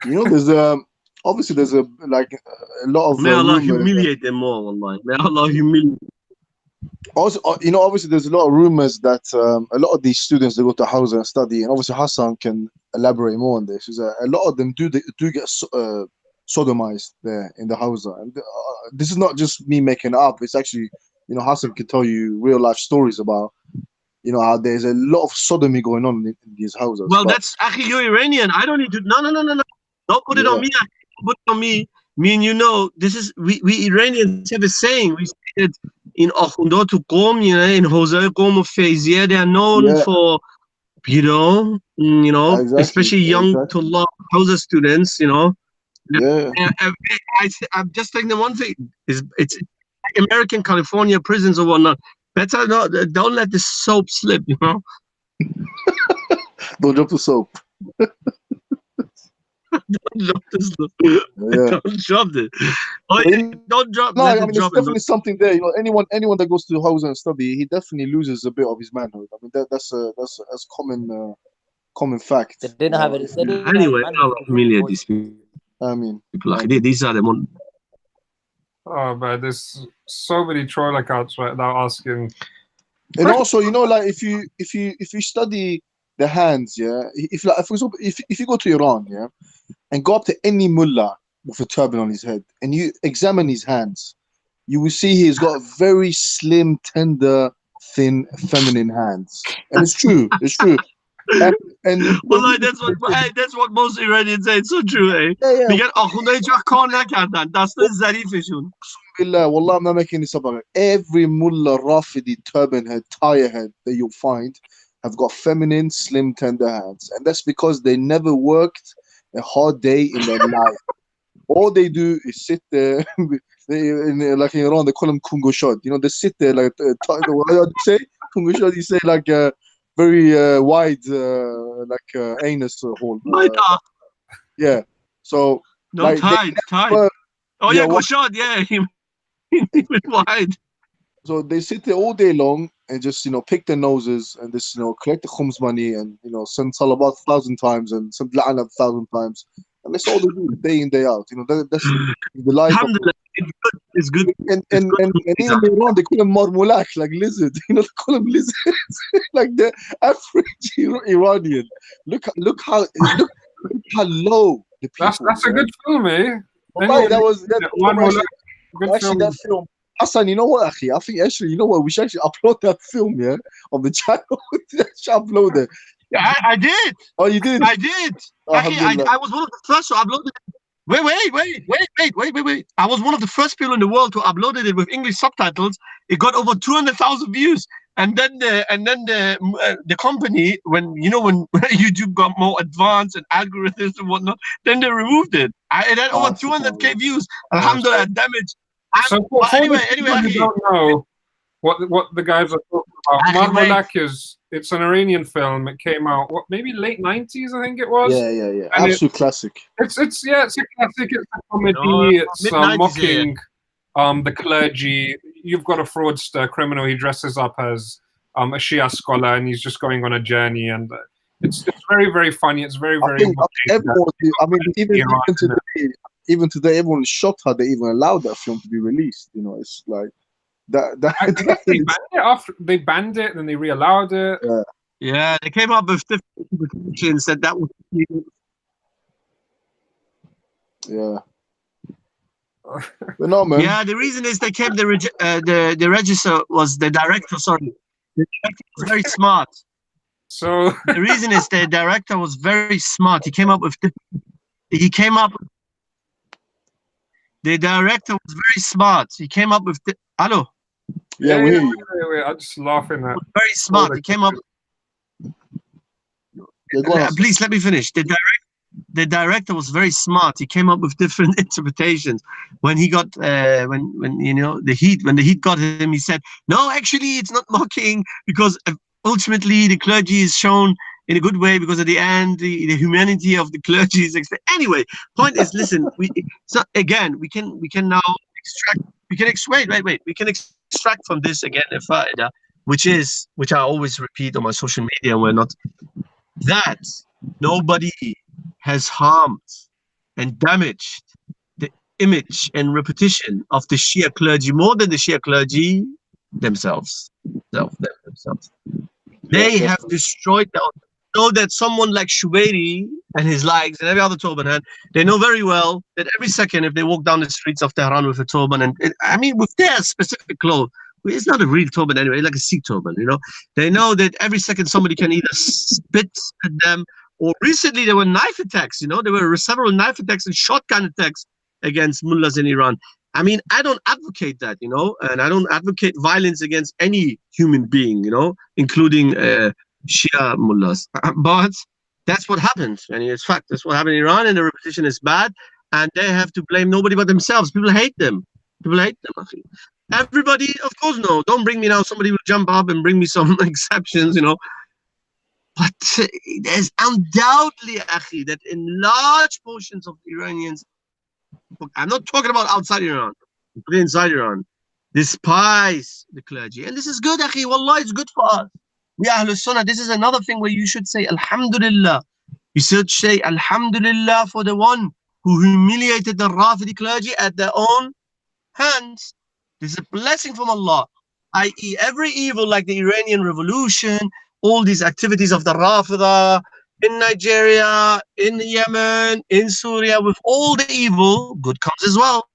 You know, there's obviously there's a lot of. May Allah humiliate them more, wallahi. May Allah humiliate. Also, you know, obviously there's a lot of rumors that a lot of these students, they go to Hausa and study, and obviously Hassan can elaborate more on this. Is that a lot of them do get sodomized there in the Hausa, and this is not just me making it up. It's actually, you know, Hassan can tell you real life stories about, you know, how there's a lot of sodomy going on in these houses. Well, that's Akhi, you're Iranian. I don't need to. No. Don't put it on me. Put it on me. Me and you know, this is we Iranians have a saying. We say that in Akhundot Qom, you know, in Hosea Qom of Faiziya, they are known for, you know, exactly. Especially young to love Hausa students, you know. Yeah. I'm just telling them one thing: it's like American California prisons or whatnot. Better not. Don't let the soap slip, you know. Don't drop the soap. Don't drop this. Yeah. Don't drop it. Don't drop. No, I mean, there's definitely something there. You know, anyone that goes to Hausa and study, he definitely loses a bit of his manhood. I mean, that's common fact. They didn't have it. Anyway, I'll humiliate these people. I mean, these are the one. Oh man, there's so many troll accounts right now asking. And also, you know, like if you study the hands, yeah. If for example, if you go to Iran, yeah, and go up to any mullah with a turban on his head, and you examine his hands, you will see he's got very slim, tender, thin, feminine hands, and it's true. It's true. And well, like, that's what most Iranians say. It's so true, eh? میگن آخونده هیچ وقت کار نکردن دست ظریفشون. Wallah, I'm not making this up. Every mullah, rafidi, turban head, tire head that you'll find have got feminine, slim, tender hands, and that's because they never worked a hard day in their life. All they do is sit there. Like in Iran, they call them kungoshad. You know, they sit there like what do you say? Kungoshad. You say like very wide, like anus hole. Yeah. So No, like tied. were- Oh yeah, yeah, got what- shot. Yeah, he went wide. so they sit there all day long and just pick their noses and just collect the khums money and send salabat 1,000 times and send la'ana 1,000 times, and that's all they do day in day out. That's the life of. Alhamdulillah, it's good. And It's good. even in Iran, they call them marmulak, like lizard. They call them lizards, like the average Iranian. Look how low the people. That's a good film, eh? Wallahi, that was One more good actually film. that film. Hassan, you know what, Akhi? I think actually, we should actually upload that film, yeah, on the channel. Should upload it. Yeah, I did. Oh, you did? I did. Actually, I was one of the first to upload it. Wait. I was one of the first people in the world to upload it with English subtitles. It got over 200,000 views. And then the company, when YouTube got more advanced and algorithms and whatnot, then they removed it. It had over 200k views. Alhamdulillah, damage. So anyway, you don't know what the guys are talking about. Marmolak it's an Iranian film. It came out maybe late 90s, I think it was. Yeah. Absolute classic. It's a classic. It's a comedy. It's mocking the clergy. You've got a fraudster criminal. He dresses up as a Shia scholar, and he's just going on a journey. And it's very, very funny. It's very, very. Even today, everyone's shocked how they even allowed that film to be released. It's like that. They banned it, then they re-allowed it. Yeah, they came up with different interpretations that was. Yeah. But no, man. Yeah, the reason is they kept the register was the director. Sorry, the director was very smart. So the reason is the director was very smart. The director was very smart. He came up with hello. Yeah, wait. I'm just laughing at. Very smart. He came up. Please let me finish. The director was very smart. He came up with different interpretations. When he got when the heat got him, he said, "No, actually, it's not mocking because ultimately the clergy is shown in a good way because at the end the humanity of the clergy is anyway. Point is, listen, we can now extract. We can extract from this again a faida, which I always repeat on my social media. We're not that nobody has harmed and damaged the image and reputation of the Shia clergy more than the Shia clergy themselves. They have destroyed them. Know that someone like Shuwairi and his likes and every other turban head, they know very well that every second if they walk down the streets of Tehran with a turban and with their specific clothes, it's not a real turban anyway, like a Sikh turban, they know that every second somebody can either spit at them. Or recently there were knife attacks, there were several knife attacks and shotgun attacks against mullahs in Iran. I don't advocate that, and I don't advocate violence against any human being, including Shia mullahs. But that's what happened, and it's fact. That's what happened in Iran, and the reputation is bad, and they have to blame nobody but themselves. People hate them. Everybody, of course, no. Don't bring me now. Somebody will jump up and bring me some exceptions, But there's undoubtedly, Akhi, that in large portions of Iranians, I'm not talking about outside Iran, but inside Iran, despise the clergy. And this is good, Akhi. Wallah, it's good for us. We Ahlul Sunnah, this is another thing where you should say, Alhamdulillah. You should say, Alhamdulillah for the one who humiliated the Rafidi clergy at their own hands. This is a blessing from Allah. I.e., every evil like the Iranian Revolution, all these activities of the Rafida in Nigeria, in Yemen, in Syria, with all the evil, good comes as well.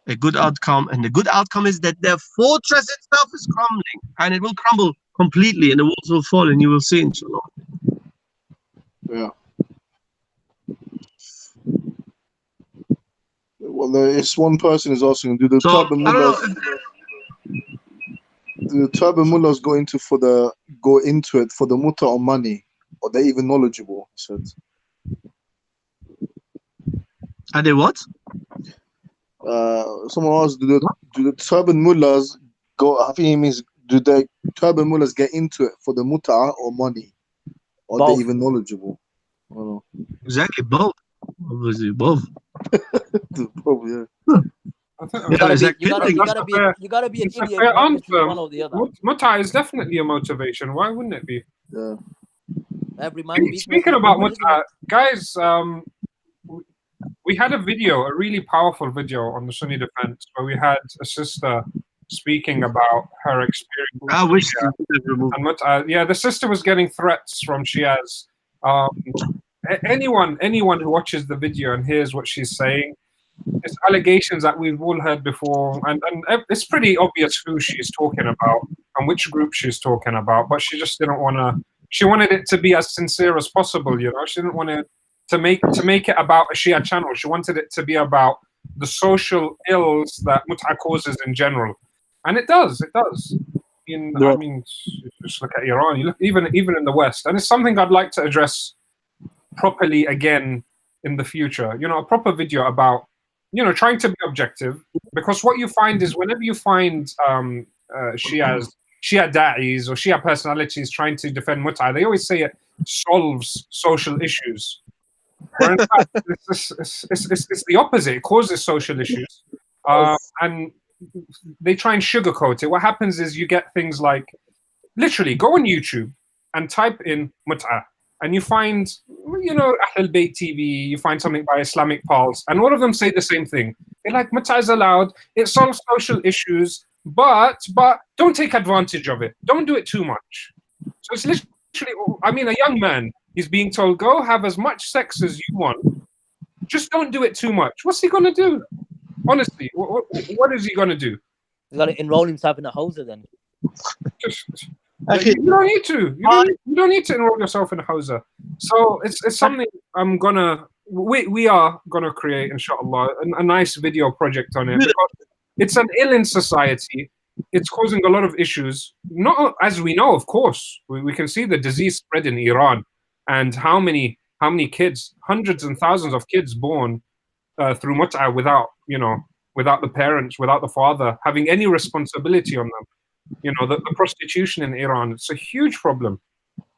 A good outcome, and the good outcome is that their fortress itself is crumbling, and it will crumble completely, and the walls will fall, and you will see, inshallah. Yeah. Well, it's one person is asking, do the turban mullahs go into it for the Mut'ah or money? Or they're even knowledgeable, he said. Are they what? Someone asked, do the turban mullahs go, I think he means, do the turban mullahs get into it for the Mut'ah or money? Or they're even knowledgeable? I don't know. Exactly, both. Obviously, above. Probably, yeah. I think You gotta Exactly. be, you gotta be an it's a idiot fair not to choose answer. one or the other. Mut'ah is definitely a motivation. Why wouldn't it be? Yeah. Every man's weakness Speaking is about woman, isn't Mut'ah, it? guys, we had a video, a really powerful video on the Sunni defense where we had a sister speaking about her experience. I wish Shia to remove. and Mut'ah. Yeah, the sister was getting threats from Shias. Anyone who watches the video and hears what she's saying, it's allegations that we've all heard before, and it's pretty obvious who she's talking about and which group she's talking about, but she just didn't want to. She wanted it to be as sincere as possible, you know. She didn't want to make it about a Shia channel. She wanted it to be about the social ills that Mut'ah causes in general, and it does. I mean, just look at Iran. You look even in the West, and it's something I'd like to address properly again in the future. You know, a proper video about, you know, trying to be objective, because what you find is whenever you find Shia da'is or Shia personalities trying to defend Mut'ah, they always say it solves social issues. Where in fact, it's the opposite. It causes social issues. And they try and sugarcoat it. What happens is you get things like, literally, go on YouTube and type in Mut'ah, and you find, you know, Ahl Bayt TV, you find something by Islamic Pulse, and all of them say the same thing. They're like, Mut'ah is allowed, it solves social issues, but don't take advantage of it. Don't do it too much. So it's literally, I mean, a young man, he's being told, go have as much sex as you want. Just don't do it too much. What's he going to do? Honestly, what is he going to do? He's got to enroll himself in a hoser then. You don't need to. You don't need to enroll yourself in a hausa. So it's something we are gonna create, inshallah, a nice video project on it, because it's an ill in society. It's causing a lot of issues. Not as we know, of course. We can see the disease spread in Iran, and how many kids, hundreds and thousands of kids born through Mut'ah without the parents, without the father having any responsibility on them. You know, the prostitution in Iran, it's a huge problem.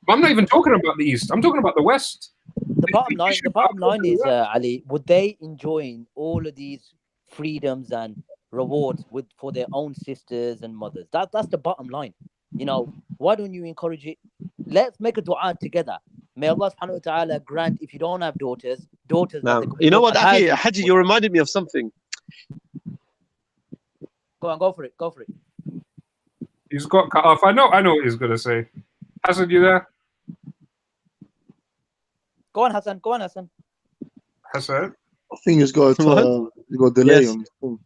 But I'm not even talking about the East. I'm talking about the West. The bottom line is, Ali, would they enjoying all of these freedoms and rewards for their own sisters and mothers? That's the bottom line. You know, why don't you encourage it? Let's make a dua together. May Allah subhanahu wa ta'ala grant, if you don't have daughters. You know what, Haji, you reminded me of something. Go for it. He's got cut off. I know what he's gonna say. Hassan, you there? Go on, Hassan. Hassan? I think he's got delay on his phone.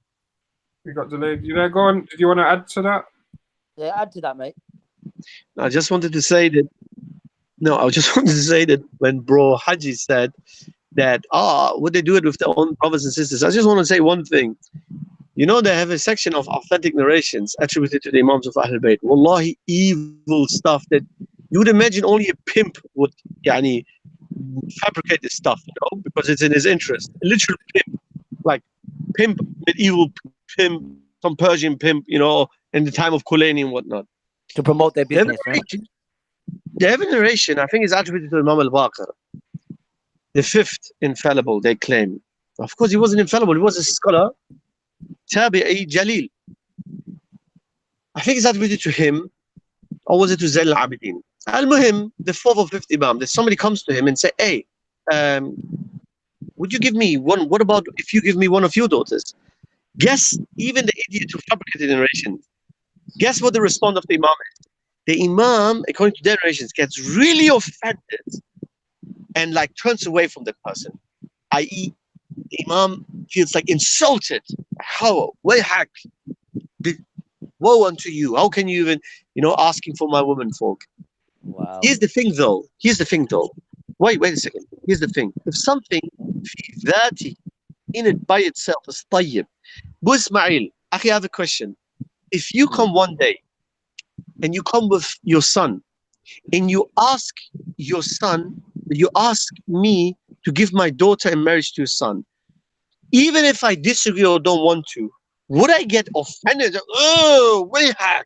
You got delayed. You there? Go on. Did you want to add to that? Yeah, add to that, mate. I just wanted to say that. No, I just wanted to say that when Bro Haji said that, would they do it with their own brothers and sisters? I just want to say one thing. You know, they have a section of authentic narrations attributed to the Imams of Ahlul Bayt. Wallahi, evil stuff that you would imagine only a pimp would fabricate this stuff, you know, because it's in his interest. A literal pimp, like medieval pimp, some Persian pimp, you know, in the time of Khulaini and whatnot. To promote their business, right? They have a narration, I think it's attributed to Imam al-Baqir. The fifth infallible, they claim. Of course, he wasn't infallible, he was a scholar. Tabi'i Jalil. I think it's attributed to him, or was it to Zayn al-Abidin? Al-Muhim, the fourth or fifth Imam, that somebody comes to him and say, hey, would you give me one, what about if you give me one of your daughters? Guess, even the idiot who fabricated the narration, guess what the response of the Imam is? The Imam, according to their narrations, gets really offended and like turns away from the person, i.e., the Imam feels like insulted. How? Wayhak. Woe unto you. How can you even, asking for my women folk? Wow. Here's the thing though. Wait a second. Here's the thing. If something in it by itself is tayyib. Bu Ismail, I have a question. If you come one day and you come with your son and you ask me to give my daughter in marriage to your son, even if I disagree or don't want to, would I get offended? Oh, wayhak.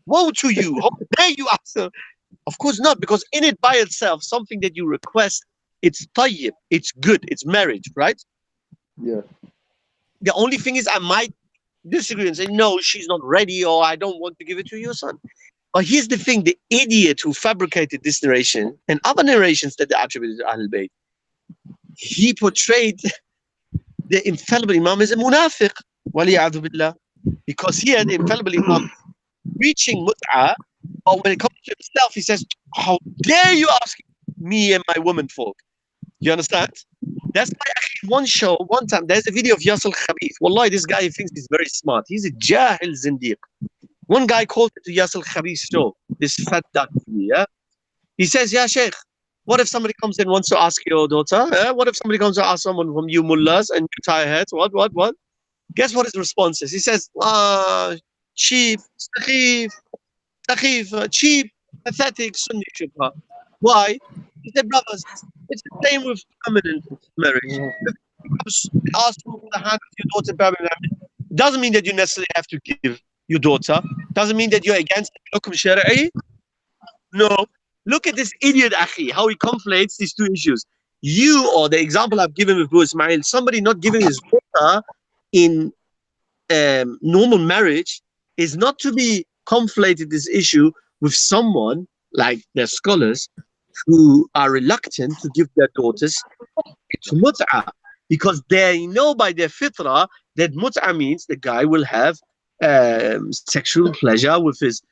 Woe to you. How dare you answer? Of course not, because in it by itself, something that you request it's tayyib, it's good, it's marriage, right? Yeah. The only thing is I might disagree and say, no, she's not ready, or I don't want to give it to your son. But here's the thing, the idiot who fabricated this narration and other narrations that they attributed to Ahlul Bayt, he portrayed the infallible Imam as a munafiq, waliyadu billah. Because here the infallible Imam reaching mut'ah, but when it comes to himself, he says, how dare you ask me and my woman folk? You understand? That's why actually one show, one time, there's a video of Yasir Khabith. Wallahi, this guy thinks he's very smart. He's a jahil zindiq. One guy called to Yasir Khabith's show, this fat duck, yeah? He says, yeah, Sheikh, what if somebody comes in and wants to ask your daughter? What if somebody comes to ask someone from you mullahs and you tie heads? What? Guess what his response is? He says, cheap, sakhif, cheap, pathetic, Sunni shubha. Why? He said, brothers, it's the same with permanent marriage. Ask for the hand of your daughter permanently. Doesn't mean that you necessarily have to give your daughter. Doesn't mean that you're against the hukum shari'i. No. Look at this idiot, Akhi, how he conflates these two issues. You, or the example I've given with Abu Ismail, somebody not giving his daughter in normal marriage is not to be conflated, this issue, with someone like their scholars who are reluctant to give their daughters to mut'ah, because they know by their fitrah that mut'ah means the guy will have sexual pleasure with his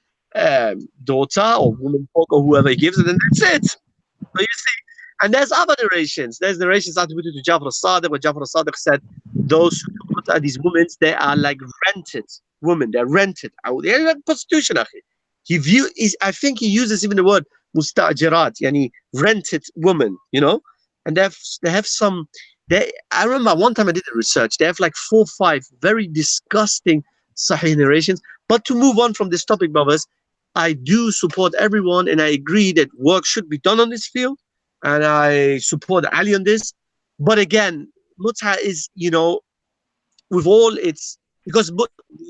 daughter or woman folk or whoever he gives it, and that's it. So you see, and there's other narrations. There's narrations attributed to Jafar al-Sadiq, where Jafar al-Sadiq said those who mut'ah, these women, they are like rented women. They're rented. They're like prostitution. I think he uses even the word mustajirat, yani rented woman, you know. And they have some. I remember one time I did a research. They have like 4 or 5 very disgusting Sahih narrations. But to move on from this topic, brothers, I do support everyone, and I agree that work should be done on this field, and I support Ali on this. But again, mut'ah is, you know, with all its, because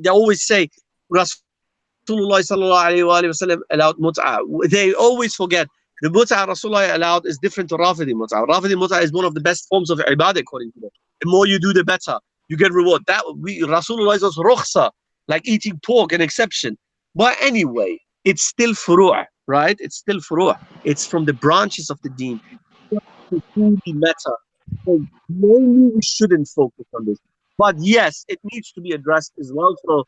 they always say Rasulullah sallallahu alaihi wasallam allowed mut'ah. They always forget the mut'ah Rasulullah allowed is different to Rafidi mut'ah. Rafidi mut'ah is one of the best forms of ibadah according to them. The more you do, the better. You get reward. Rasulullah was rukhsa, like eating pork, an exception. But anyway, it's still furu'ah, right? It's still furu'ah. It's from the branches of the deen. It truly matter. So maybe we shouldn't focus on this. But yes, it needs to be addressed as well. So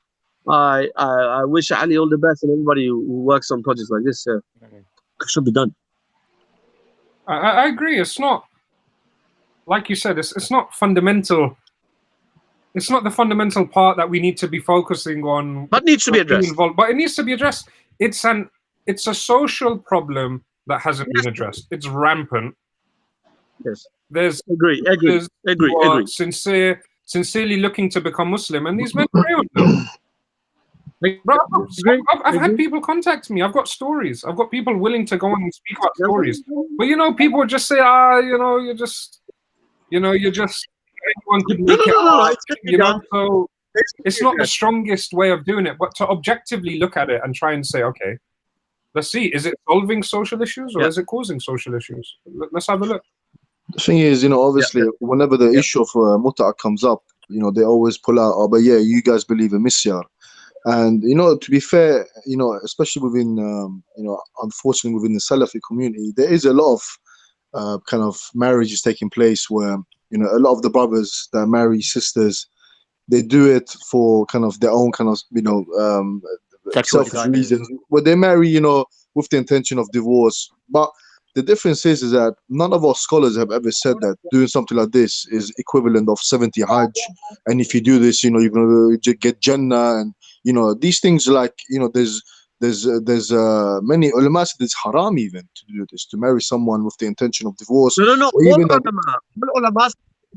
I wish Ali all the best, and everybody who works on projects like this should be done. I agree. It's not, like you said, it's not fundamental. It's not the fundamental part that we need to be focusing on. But needs to be addressed. But it needs to be addressed. It's a social problem that hasn't been addressed. It's rampant. Yes. There's agree. Sincerely looking to become Muslim, and these men pray with them. Like, bro, I've had people contact me. I've got stories. I've got people willing to go on and speak out stories. But you know, people just say, you're just anyone could make it. You know, so it's not the strongest way of doing it. But to objectively look at it and try and say, okay, let's see, is it solving social issues or is it causing social issues? Let's have a look. The thing is, you know, obviously, whenever the issue of mut'ah comes up, you know, they always pull out, oh, but yeah, you guys believe in misyar. And, you know, to be fair, you know, especially within, you know, unfortunately within the Salafi community, there is a lot of kind of marriages taking place where, you know, a lot of the brothers that marry sisters, they do it for kind of their own kind of, you know, selfish reasons. But they marry, you know, with the intention of divorce. But the difference is that none of our scholars have ever said that doing something like this is equivalent of 70 Hajj. And if you do this, you know, you're going to get Jannah. And, you know, these things like, you know, there's many ulama said it's haram even to do this, to marry someone with the intention of divorce. No. All ulama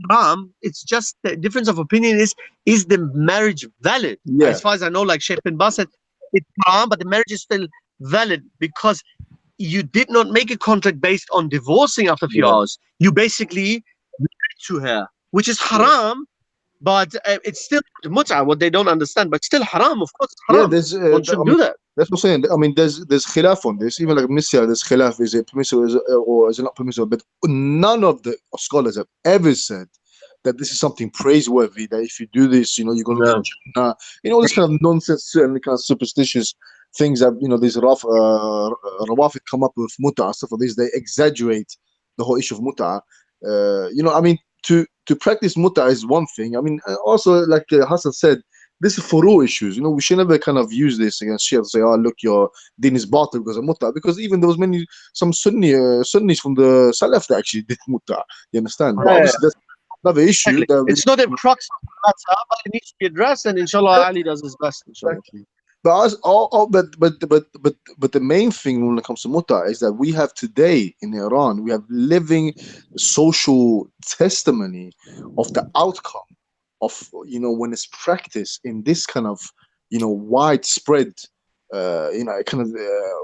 haram. It's just the difference of opinion is the marriage valid? Yeah. As far as I know, like Sheikh bin Baz said, it's haram, but the marriage is still valid because you did not make a contract based on divorcing after a few hours. You basically married to her, which is haram, but it's still mut'ah, what they don't understand, but still haram. Of course, it's haram. Yeah, one shouldn't do that. That's what I'm saying. I mean, there's khilaf on this. Even like Misya, there's khilaf. Is it permissible or is it not permissible? But none of the scholars have ever said that this is something praiseworthy. That if you do this, you know, you're going to get Jannah. You know, all this kind of nonsense and kind of superstitious things that, you know, these Rawafid come up with Mut'ah stuff like this. They exaggerate the whole issue of Mut'ah. You know, I mean, to practice Mut'ah is one thing. I mean, also like Hassan said, this is furu issues. You know, we should never kind of use this against Shia to say, oh, look, your din is batil because of Mut'ah. Because even there was some Sunnis from the Salaf that actually did Mut'ah. You understand? But obviously, that's another issue. Exactly. It's not a crux of the matter, but it needs to be addressed, and inshallah, Ali does his best. Inshallah. Exactly. But the main thing when it comes to Mut'ah is that we have today in Iran, we have living social testimony of the outcome of, you know, when it's practiced in this kind of, you know, widespread, you know, kind of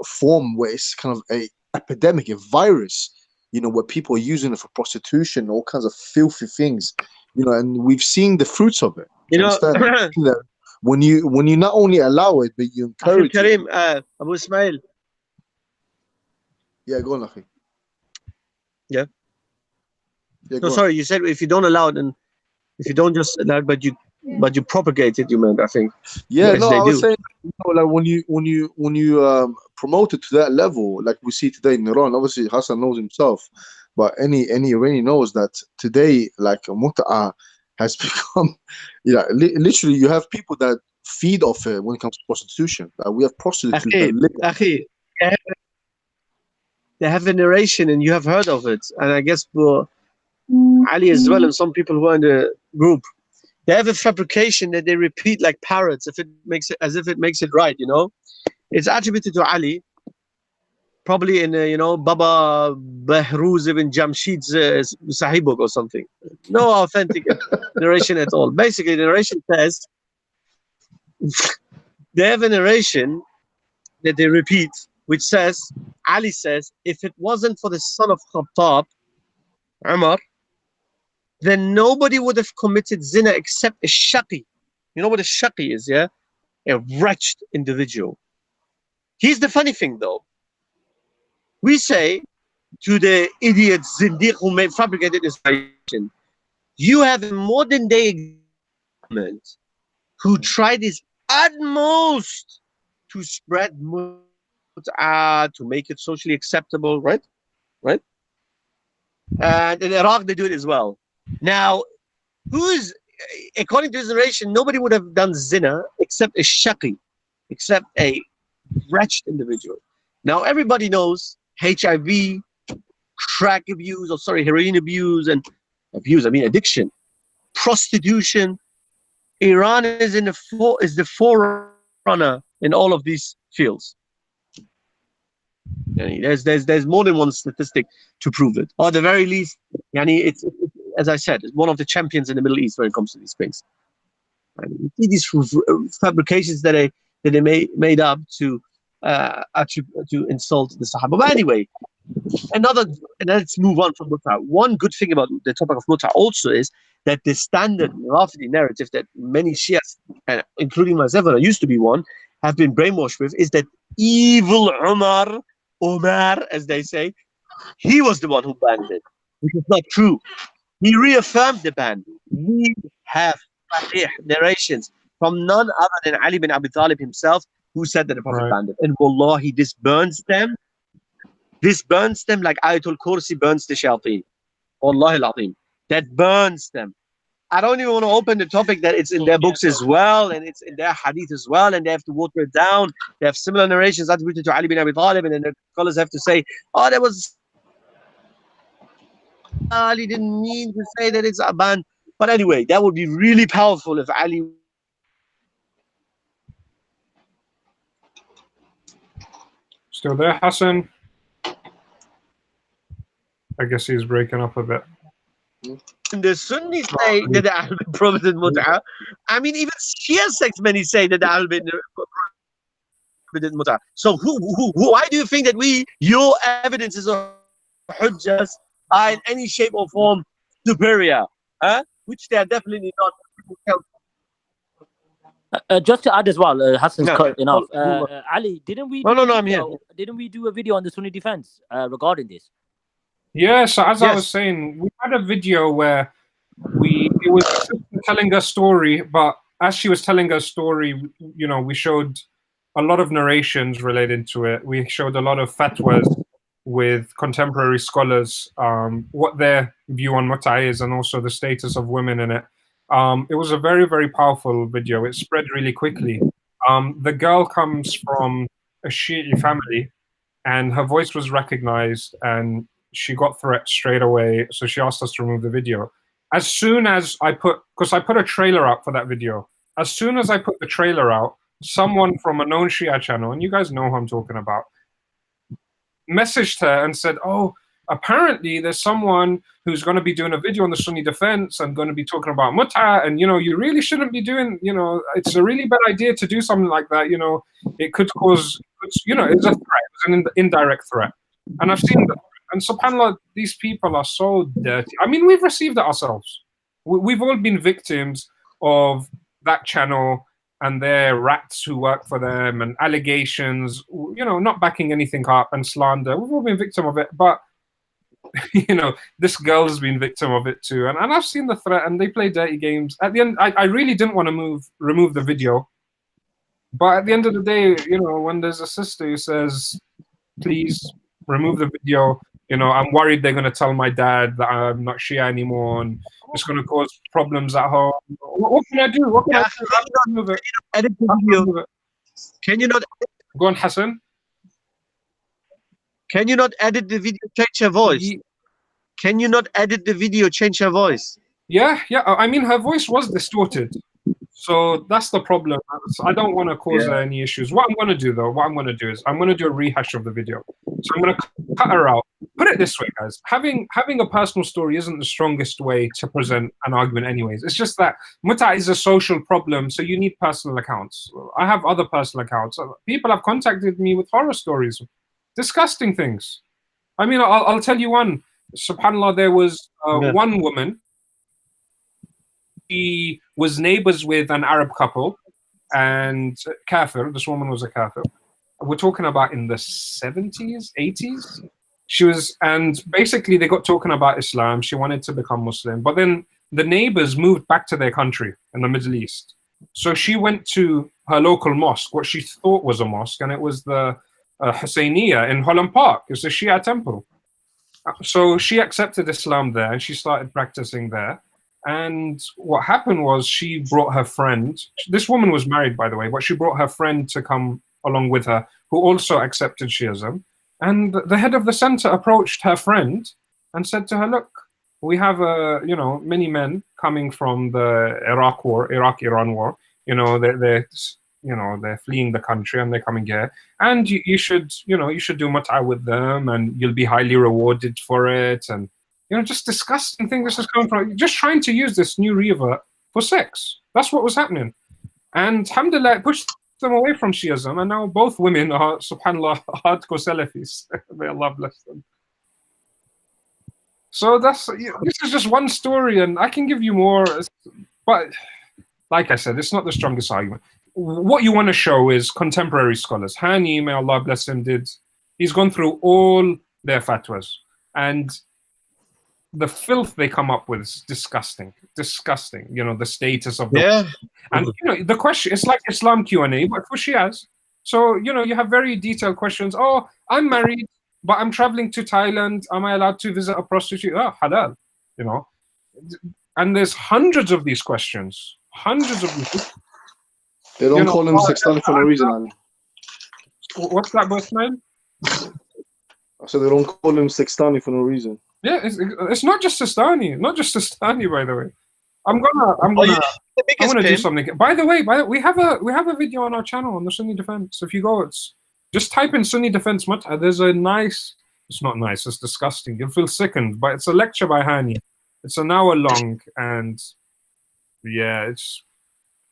form where it's kind of a epidemic, a virus, you know, where people are using it for prostitution, all kinds of filthy things, you know, and we've seen the fruits of it. You know, that when you not only allow it, but you encourage Karim, it. Abu Ismail. Yeah, go on, Akhi. Yeah. Yeah, No, sorry, you said if you don't allow it, and if you don't just allow it, but you propagate it, you meant, I think. Yeah, yes, no, I was do. saying, you know, like when you promote it to that level, like we see today in Iran. Obviously, Hassan knows himself, but any Iranian knows that today, like Mut'ah has become, you know, literally, you have people that feed off it when it comes to prostitution. We have prostitutes that live. Akhi, they have a narration, and you have heard of it, and I guess for Ali as well, and some people who are in the group, they have a fabrication that they repeat like parrots, if it makes it as if it makes it right. You know, it's attributed to Ali, probably in you know, Baba Behruz ibn Jamshid's Sahih book or something. No authentic narration at all. Basically, the narration says they have a narration that they repeat, which says, Ali says, if it wasn't for the son of Khattab, Umar, then nobody would have committed zina except a shaqi. You know what a shaqi is, yeah? A wretched individual. Here's the funny thing, though. We say to the idiot zindiq who may fabricated this narration, you have a modern day government who tried his utmost to spread mut'ah, to make it socially acceptable, right? Right? And in Iraq, they do it as well. Now, according to this narration, nobody would have done zina except a shaqi, except a wretched individual. Now, everybody knows HIV, crack abuse, or sorry, heroin abuse, and abuse, I mean addiction, prostitution. Iran is the forerunner in all of these fields. There's more than one statistic to prove it. Or at the very least, it's as I said, it's one of the champions in the Middle East when it comes to these things. And you see these fabrications that they made up to insult the Sahaba. But anyway, and let's move on from Mut'ah. One good thing about the topic of Mut'ah also is that the standard Rafidi narrative that many Shias, and including myself, and I used to be one, have been brainwashed with, is that evil Umar, as they say, he was the one who banned it, which is not true. He reaffirmed the ban. We have narrations from none other than Ali bin Abi Talib himself, who said that the Prophet banned it. And wallahi, this burns them. This burns them like Ayatul Kursi burns the shayateen. Wallahi al-azim. That burns them. I don't even want to open the topic that it's in their books as well, and it's in their hadith as well, and they have to water it down. They have similar narrations attributed to Ali bin Abi Talib, and then the scholars have to say, oh, there was Ali didn't mean to say that it's a ban. But anyway, that would be really powerful if Ali. Still there, Hassan? I guess he's breaking up a bit. The Sunnis say that the Ahl bin prohibited Mut'ah. I mean, even Shia sects many say that the Ahl bin prohibited Mut'ah. So why do you think that your evidences or hujjas are in any shape or form superior? Which they are definitely not. Just to add as well, Hassan's Yeah. cutting off. Ali, didn't we? No, I'm here. Didn't we do a video on the Sunni defense regarding this? Yeah. So as I was Yes. saying, we had a video where it was a sister telling her story, but as she was telling her story, we showed a lot of narrations related to it. We showed a lot of fatwas with contemporary scholars, what their view on Mut'ah is, and also the status of women in it. It was a very, very powerful video. It spread really quickly. The girl comes from a Shia family, and her voice was recognized, and she got threats straight away. So she asked us to remove the video. As soon as because I put a trailer out for that video. As soon as I put the trailer out, someone from a known Shia channel, and you guys know who I'm talking about, messaged her and said, oh, apparently there's someone who's going to be doing a video on the Sunni defense and going to be talking about Mut'ah, and you really shouldn't be doing, it's a really bad idea to do something like that. It could cause, it's a threat, it's an indirect threat. And I've seen that. And subhanAllah, these people are so dirty. I mean, we've received it ourselves. We've all been victims of that channel and their rats who work for them, and allegations, not backing anything up, and slander. We've all been victim of it, but this girl's been victim of it too. And I've seen the threat, and they play dirty games. At the end, I really didn't want to remove the video, but at the end of the day, when there's a sister who says, please remove the video, I'm worried they're going to tell my dad that I'm not Shia anymore, and it's going to cause problems at home. What can I do? What can I do? Edit the video. Can you not? Go on, Hassan. Can you not edit the video, change her voice? Can you not edit the video, change her voice? Yeah. I mean, her voice was distorted. So that's the problem. So I don't want to cause her any issues. What I'm going to do, though, I'm going to do a rehash of the video. So I'm going to cut her out. Put it this way, guys. Having a personal story isn't the strongest way to present an argument anyways. It's just that Mut'ah is a social problem, so you need personal accounts. I have other personal accounts. People have contacted me with horror stories, disgusting things. I mean, I'll tell you one. SubhanAllah, there was one woman. She was neighbors with an Arab couple, and kafir. This woman was a kafir. We're talking about in the 70s, 80s. She was, and basically they got talking about Islam. She wanted to become Muslim, but then the neighbors moved back to their country in the Middle East. So she went to her local mosque, what she thought was a mosque, and it was the Husseiniyah in Holland Park. It's a Shia temple. So she accepted Islam there, and she started practicing there. And what happened was she brought her friend. This woman was married, by the way, but she brought her friend to come along with her, who also accepted Shiism. And the head of the center approached her friend and said to her, look, we have, many men coming from the Iraq-Iran war. They're fleeing the country and they're coming here. And you should do Mut'ah with them, and you'll be highly rewarded for it. And just disgusting thing this is coming from. Just trying to use this new revert for sex. That's what was happening. And alhamdulillah, it pushed them away from Shiism, and now both women are, subhanAllah, hardcore Salafis. May Allah bless them. So this is just one story, and I can give you more. But like I said, it's not the strongest argument. What you want to show is contemporary scholars. Hani, may Allah bless him, he's gone through all their fatwas. And the filth they come up with is disgusting. The status of the and the question, it's like Islam Q&A, but for Shias. So you have very detailed questions. Oh, I'm married, but I'm traveling to Thailand. Am I allowed to visit a prostitute? Oh, halal. And there's hundreds of these questions. Hundreds of these. They don't call him Sextani for no reason, Ali. What's that both name? I said they don't call him Sextani for no reason. Yeah, it's not just Sistani, by the way. I'm gonna do something. By the way, we have a video on our channel on the Sunni defense. If you go, just type in Sunni defense Mut'ah. There's a nice. It's not nice. It's disgusting. You'll feel sickened. But it's a lecture by Hani. It's an hour long, and yeah,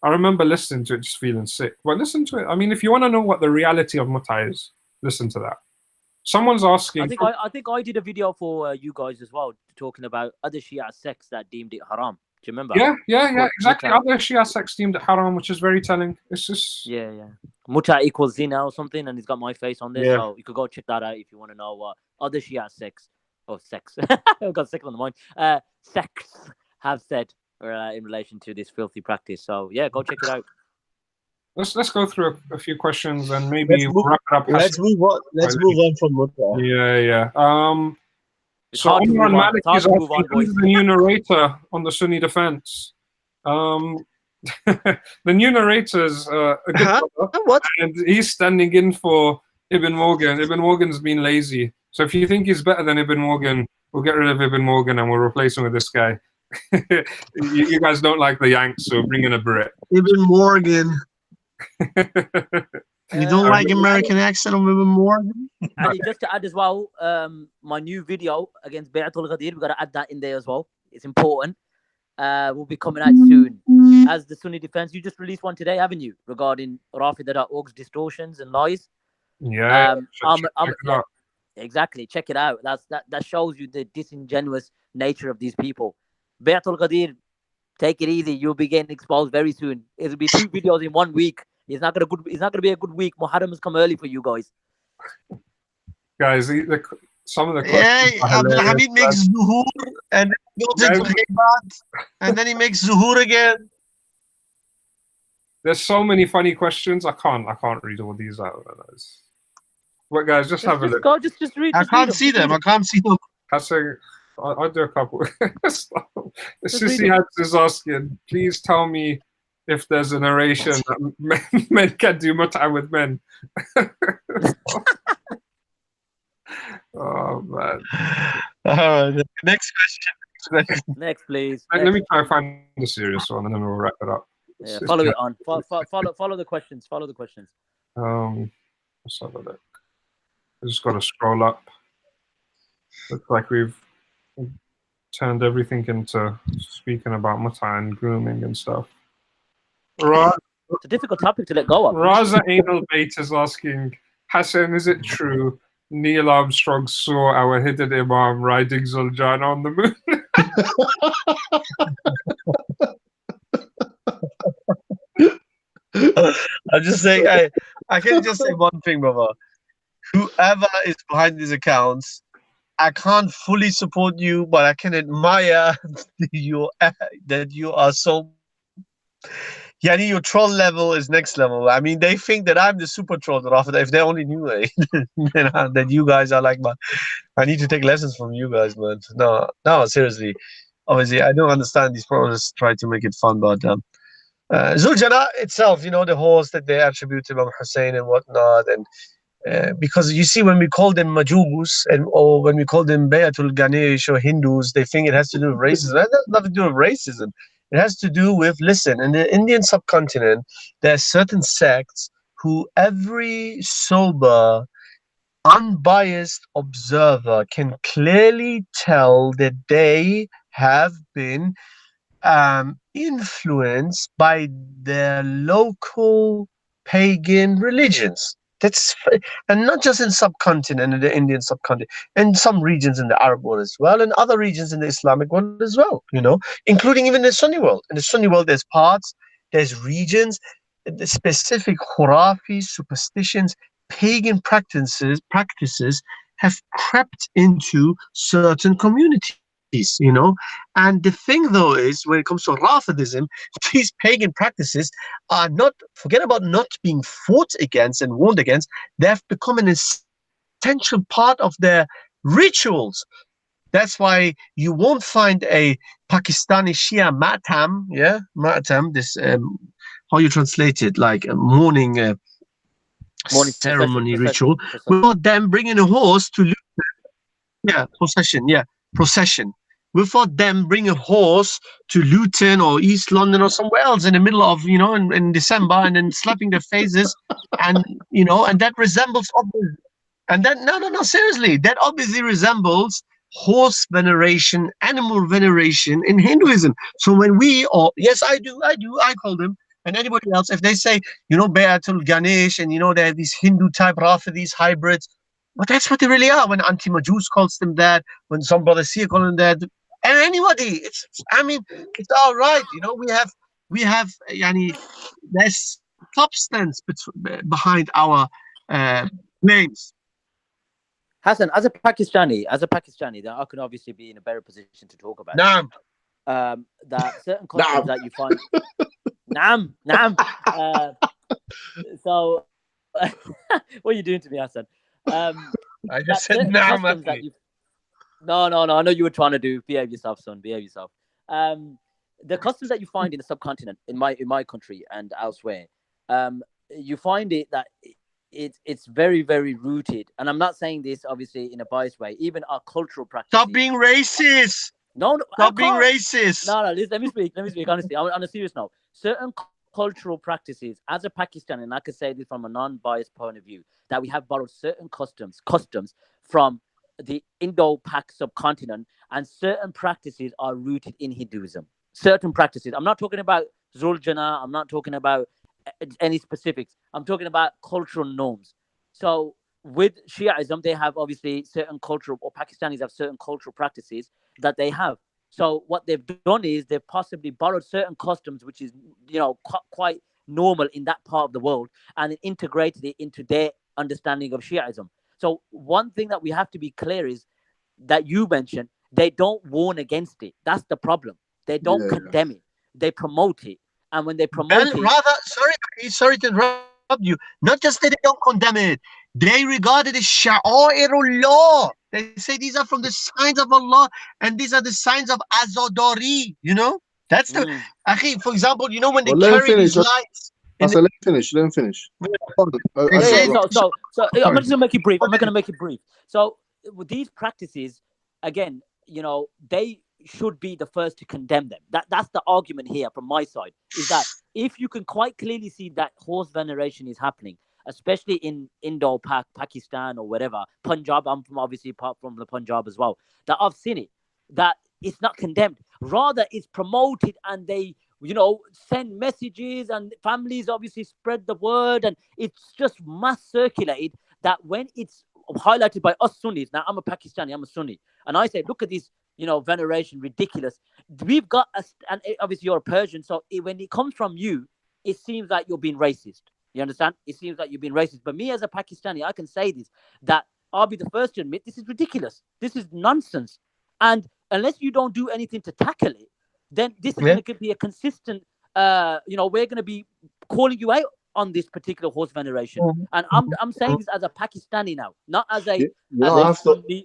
I remember listening to it, just feeling sick. But listen to it. I mean, if you want to know what the reality of Mut'ah is, listen to that. Someone's asking. I think I did a video for you guys as well, talking about other Shia sects that deemed it haram you remember? Yeah, exactly. Mut'ah. Other Shia sects deemed it haram, which is very telling. It's just Yeah. Mut'ah equals zina or something, and he's got my face on there, Yeah. so you could go check that out if you want to know what other Shia sects I've got sex on the mind. Sects have said in relation to this filthy practice. So yeah, go check it out. let's go through a few questions and maybe Let's wrap it up. Let's move on. Let's move on from Mut'ah. Yeah. It's So hard to Omran move on. Malik It's hard is to move on, asking who's boys. the new narrator on the Sunni defense. The new narrator is a good brother, What? and he's standing in for Ibn Morgan. Ibn Morgan's been lazy, so if you think he's better than Ibn Morgan, we'll get rid of Ibn Morgan and we'll replace him with this guy. you guys don't like the Yanks, so bring in a Brit. Ibn Morgan. You don't like American accent of Ibn Morgan? Ali, just to add as well, my new video against Bayat al-Ghadir, we've got to add that in there as well. It's important. Will be coming out soon. As the Sunni defense, you just released one today, haven't you? Regarding Rafida.org's distortions and lies. Yeah, Yeah, exactly. Check it out. That shows you the disingenuous nature of these people. Bayat al-Ghadir, take it easy. You'll be getting exposed very soon. It'll be 2 videos in 1 week. It's not gonna be a good week. Muharram has come early for you guys. Guys, some of the questions. Yeah, Abdul Hamid makes zuhur and goes into Bayat, and then he makes zuhur again. There's so many funny questions. I can't read all these out. But guys, just have a look. Go, just read. I can't see them. I can't see them. I'll do a couple. Sissy Hats is asking, please tell me if there's a narration that men can do mut'ah with men. Oh man. Next question. Next, please. Let me try to find the serious one and then we'll wrap it up. Yeah, follow it on. Follow the questions. Follow the questions. Let's have a look. I just got to scroll up. Looks like we've turned everything into speaking about mut'ah and grooming and stuff. It's a difficult topic to let go of. Raza Anal Bait is asking, Hassan, is it true Neil Armstrong saw our hidden Imam riding Zuljan on the moon? I'm just saying, I can just say one thing, brother. Whoever is behind these accounts, I can't fully support you, but I can admire that you are so. Yani, your troll level is next level. I mean, they think that I'm the super troll. If they only knew that you guys are like, man, I need to take lessons from you guys, man. No, seriously. Obviously, I don't understand these pros try to make it fun, but Zuljana itself, the horse that they attribute to Imam Hussein and whatnot, and because you see, when we call them Majus or when we call them Bayatul Ganesh or Hindus, they think it has to do with racism. It has nothing to do with racism. It has to do with, listen, in the Indian subcontinent, there are certain sects who every sober, unbiased observer can clearly tell that they have been influenced by their local pagan religions. And not just in subcontinent, in the Indian subcontinent, in some regions in the Arab world as well, and other regions in the Islamic world as well, including even the Sunni world. In the Sunni world, there's regions, the specific khurafi, superstitions, pagan practices have crept into certain communities. And the thing though is, when it comes to Rafidism, these pagan practices are forget about not being fought against and warned against, they have become an essential part of their rituals. That's why you won't find a Pakistani Shia Matam, this how you translate it, like a morning ceremony ritual, without them bringing a horse to procession. Without them bring a horse to Luton or East London or somewhere else in the middle of, in December, and then slapping their faces, and that resembles, and that no, seriously, that obviously resembles horse veneration, animal veneration in Hinduism. So when yes, I call them, and anybody else, if they say, Bayatul Ganesh, and they have these Hindu type Rafidis, hybrids, but that's what they really are. When Anti-Majus calls them that, when some brother Shia call them that, and anybody. I mean, it's all right. You know, we have yani, there's substance behind our claims. Hassan, as a Pakistani, that I can obviously be in a better position to talk about this. Naam. That certain customs that you find. Naam, naam. So, what are you doing to me, Hassan? I That just said certain naam. customs that you. No. I know you were trying to do. Behave yourself, son. Behave yourself. The customs that you find in the subcontinent, in my country and elsewhere, you find it that it's very, very rooted. And I'm not saying this obviously in a biased way. Even our cultural practices. Stop being racist. No, Stop being racist. No, listen, let me speak. Honestly, on a serious note. Certain cultural practices, as a Pakistani, and I can say this from a non-biased point of view, that we have borrowed certain customs from the Indo-Pak subcontinent, and certain practices are rooted in Hinduism. Certain practices. I'm not talking about Zuljana. I'm not talking about any specifics. I'm talking about cultural norms. So with Shiaism, they have obviously certain cultural, or Pakistanis have certain cultural practices that they have. So what they've done is they've possibly borrowed certain customs, which is, you know, quite normal in that part of the world, and integrated it into their understanding of Shiaism. So one thing that we have to be clear is that you mentioned, they don't warn against it. That's the problem. They don't condemn it. They promote it. And when they promote it... Rather, sorry to interrupt you. Not just that they don't condemn it. They regard it as sha'airullah. They say these are from the signs of Allah, and these are the signs of azadari. You know? That's the... Akhi, for example, you know when they carry these lights... Let him finish. So I'm just gonna make it brief. I'm not gonna make it brief. So with these practices, again, you know, they should be the first to condemn them. That's the argument here from my side, is that if you can quite clearly see that horse veneration is happening, especially in Indo-Pak, Pakistan or whatever, Punjab, I'm from obviously apart from the Punjab as well, that I've seen it, that it's not condemned. Rather, it's promoted, and they, you know, send messages, and families obviously spread the word, and it's just mass circulated, that when it's highlighted by us Sunnis, now I'm a Pakistani, I'm a Sunni, and I say, look at this, you know, veneration, ridiculous. We've got, and obviously you're a Persian, so when it comes from you, it seems like you're being racist. You understand? It seems like you're being racist. But me as a Pakistani, I can say this, that I'll be the first to admit this is ridiculous. This is nonsense. And unless you don't do anything to tackle it, then this is going to be a consistent, you know, we're going to be calling you out on this particular horse veneration. And I'm saying this as a Pakistani now, not as a, you know what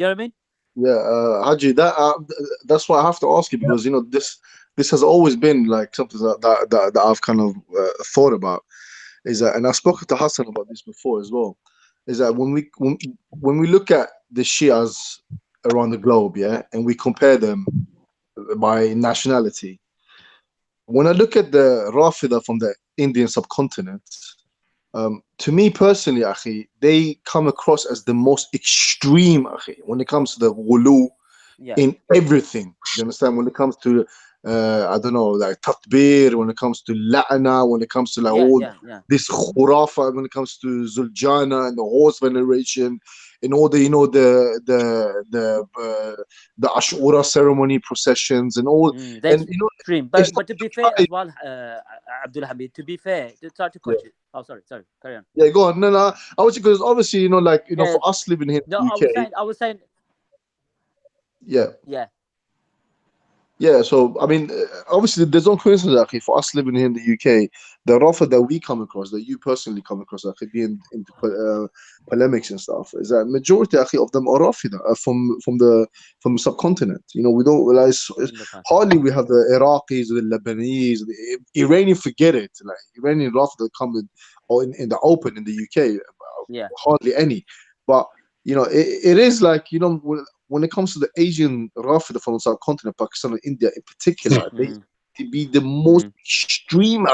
I mean? Yeah, Haji, that's why I have to ask you, because you know this has always been like something that I've kind of thought about, is that, and I spoke to Hassan about this before as well, is that when we look at the Shias around the globe, yeah, and we compare them by nationality, when I look at the Rafida from the Indian subcontinent, to me personally, akhi, they come across as the most extreme, akhi, when it comes to the ghulu in everything. You understand? When it comes to, I don't know, like tatbir, when it comes to la'na, when it comes to like this khurafa, when it comes to Zuljana and the horse veneration, and all the, you know, the Ashura ceremony processions and all. And you know, extreme. But to be fair as well, Abdul Hamid, to be fair, to try to coach it. Oh, sorry, carry on. Yeah, go on. No, I was, because obviously, you know, like, you know, for us living here in the UK. I was saying. Yeah, so I mean, obviously, there's no coincidence, actually, for us living here in the UK, the Rafa that we come across, that you personally come across, actually, being into polemics and stuff, is that majority, actually, of them are Rafida from the subcontinent. You know, we don't realize hardly we have the Iraqis, the Lebanese, the Iranian. Forget it, like Iranian Rafida come in the open in the UK, hardly any. But you know, it is like, you know, when it comes to the Asian Rafida from the subcontinent, Pakistan and India in particular, they be the most extreme,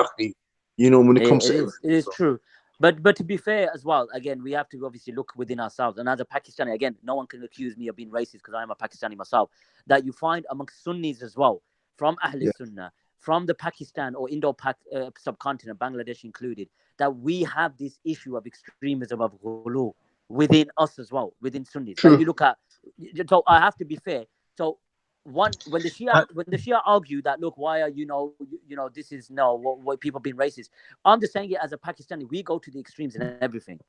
you know, when it comes to it is true. But to be fair as well, again, we have to obviously look within ourselves. And as a Pakistani, again, no one can accuse me of being racist because I am a Pakistani myself. That you find amongst Sunnis as well, from Ahl Sunnah, from the Pakistan or Indo-Pak subcontinent, Bangladesh included, that we have this issue of extremism of ghulu within us as well, within Sunnis. Like you look at, so I have to be fair. So when the Shia argue that, look, why are this is what people being racist. I'm just saying it as a Pakistani. We go to the extremes in everything.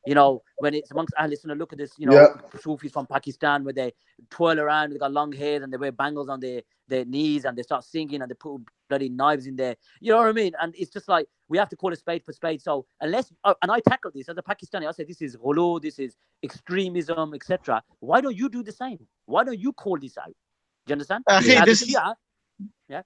When it's amongst Ahl Sunnah, look at this, Yeah. Sufis from Pakistan where they twirl around, they got long hair and they wear bangles on their knees and they start singing and they put bloody knives in there. You know what I mean? And it's just like, we have to call a spade for spade. So unless, and I tackle this as a Pakistani, I say this is ghulu, this is extremism, etc. Why don't you do the same? Why don't you call this out? Do you understand? Yeah.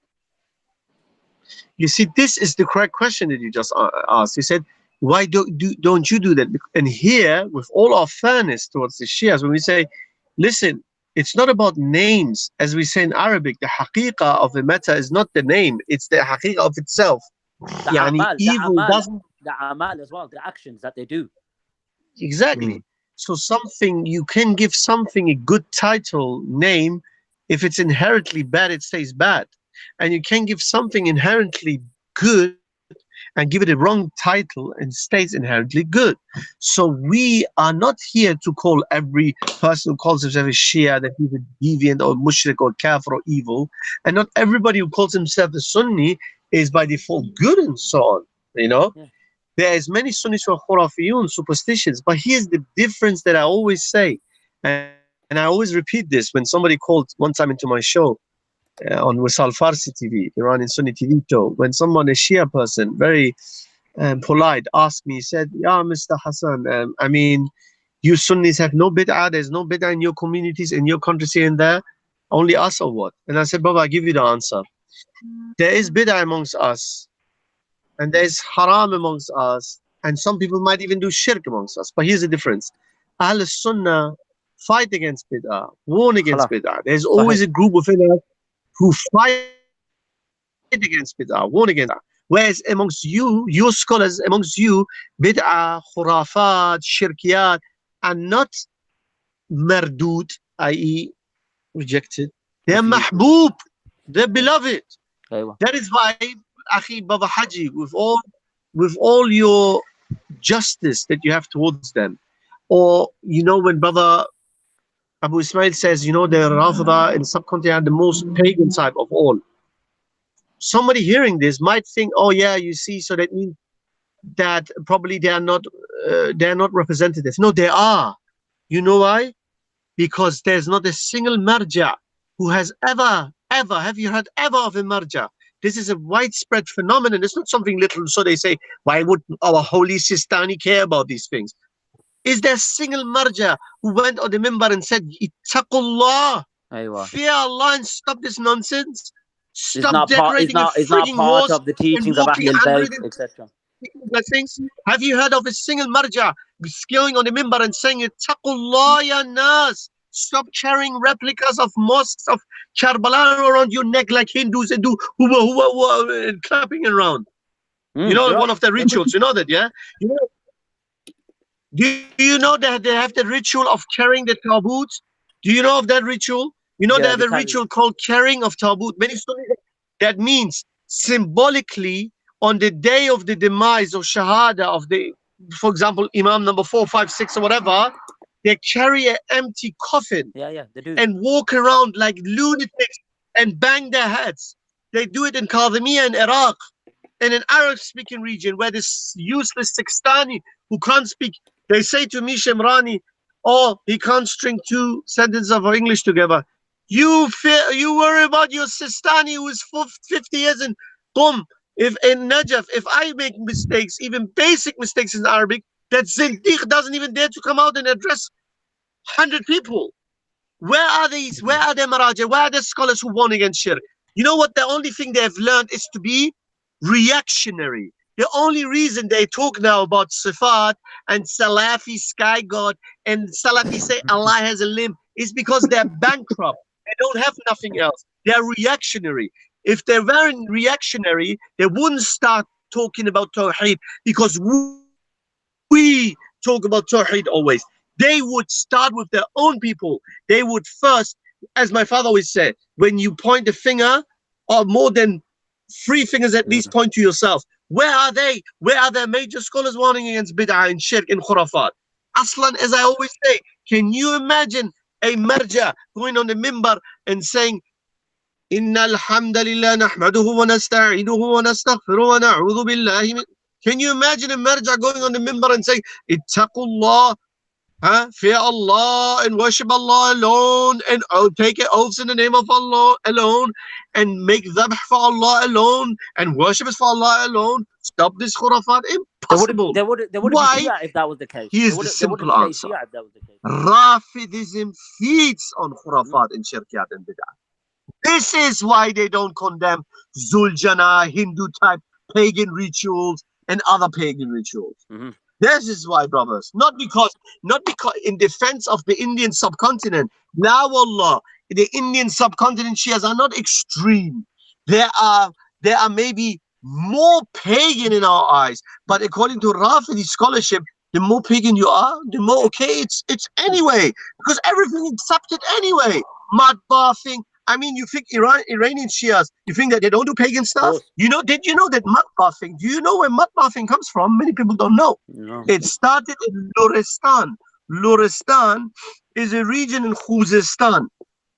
You see, this is the correct question that you just asked. You said, why don't you do that? And here, with all our fairness towards the Shias, when we say, listen, it's not about names. As we say in Arabic, the haqiqah of the matter is not the name, it's the haqiqah of itself. Evil doesn't... The amal as well, the actions that they do. Exactly. So something, you can give something a good title, name. If it's inherently bad, it stays bad. And you can give something inherently good and give it a wrong title and stays inherently good. So we are not here to call every person who calls himself a Shia that he's a deviant or mushrik or kafir or evil. And not everybody who calls himself a Sunni is by default good and so on. Yeah. There is many Sunnis who are khurafiyun, superstitions. But here's the difference that I always say. And I always repeat this when somebody called one time into my show, on Wisal Farsi TV, Iranian Sunni TV show, when someone, a Shia person, very polite, asked me, he said, "Yeah, Mr. Hassan, I mean, you Sunnis have no bid'ah, there's no bid'ah in your communities, in your countries here and there, only us or what?" And I said, "Baba, I'll give you the answer. There is bid'ah amongst us, and there is haram amongst us, and some people might even do shirk amongst us. But here's the difference. Ahl Sunnah fight against bid'ah, warn against bid'ah. There's always a group within us who fight against bid'ah, warn against bid'ah. Whereas amongst you, your scholars, amongst you, bid'ah, khurafat, shirkiyat, are not mardud, i.e. rejected. They're mahboob, they're beloved. That is why, Akhi Baba Haji, with all your justice that you have towards them, or when Brother Abu Ismail says, the Rafida in the subcontinent are the most pagan type of all. Somebody hearing this might think, oh yeah, you see, so that means that probably they are not representative. No, they are. You know why? Because there's not a single marja who has ever, have you heard ever of a marja? This is a widespread phenomenon. It's not something little. So they say, why would our holy Sistani care about these things? Is there a single marja who went on the minbar and said, Ittaqullah, fear Allah and stop this nonsense? Stop decorating a frigging horse of the teachings of Ahlul Bayt, etc. Blessings. Have you heard of a single marja going on the minbar and saying, Ittaqullah ya nas? Stop carrying replicas of mosques of Karbala around your neck like Hindus and do hubba and clapping around. One of the rituals. You know that, yeah? Do you know that they have the ritual of carrying the tabut? Do you know of that ritual? They have a ritual called carrying of tabut. That means symbolically on the day of the demise of Shahada of for example, Imam number 4, 5, 6 or whatever, they carry an empty coffin they do. and walk around like lunatics and bang their heads. They do it in Kadhimiya in Iraq, in an Arab-speaking region where this useless Sistani who can't speak, they say to me, Shemrani, oh, he can't string 2 sentences of English together. You worry about your Sistani who is 50 years in Qum, if in Najaf, if I make mistakes, even basic mistakes in Arabic, that Zindiq doesn't even dare to come out and address 100 people. Where are these? Where are the Maraja? Where are the scholars who warn against shirk? You know what? The only thing they have learned is to be reactionary. The only reason they talk now about Sifat and Salafi sky god and Salafi say Allah has a limb is because they're bankrupt. They don't have nothing else. They're reactionary. If they weren't reactionary, they wouldn't start talking about Tawheed, because we talk about Tawheed always. They would start with their own people. They would first, as my father always said, when you point the finger, or more than 3 fingers at least, point to yourself. Where are they? Where are their major scholars warning against bid'ah and shirk and khurafat? Aslan, as I always say, can you imagine a marja going on the minbar and saying, إن الحمد لله نحمده ونستعينه ونستغفره ونعوذ بالله من. Can you imagine a marja going on the minbar and saying, Ittaqullah, fear Allah and worship Allah alone, and take oaths in the name of Allah alone, and make dhabh for Allah alone, and worship is for Allah alone. Stop this khurafat. Impossible. They wouldn't Why? be Shia if that was the case. Here's the simple answer. Shia if that was the case. Rafidism feeds on khurafat and shirkiyat and bid'ah. This is why they don't condemn Zuljana, Hindu type pagan rituals and other pagan rituals. This is why, brothers. Not because in defense of the Indian subcontinent. Now, Allah, the Indian subcontinent Shias are not extreme. There are maybe more pagan in our eyes. But according to Rafidi scholarship, the more pagan you are, the more okay it's anyway. Because everything is accepted anyway. Mud bathing. I mean, you think Iranian Shias, you think that they don't do pagan stuff? Did you know that mud bathing, do you know where mud bathing comes from? Many people don't know. No. It started in Luristan. Luristan is a region in Khuzestan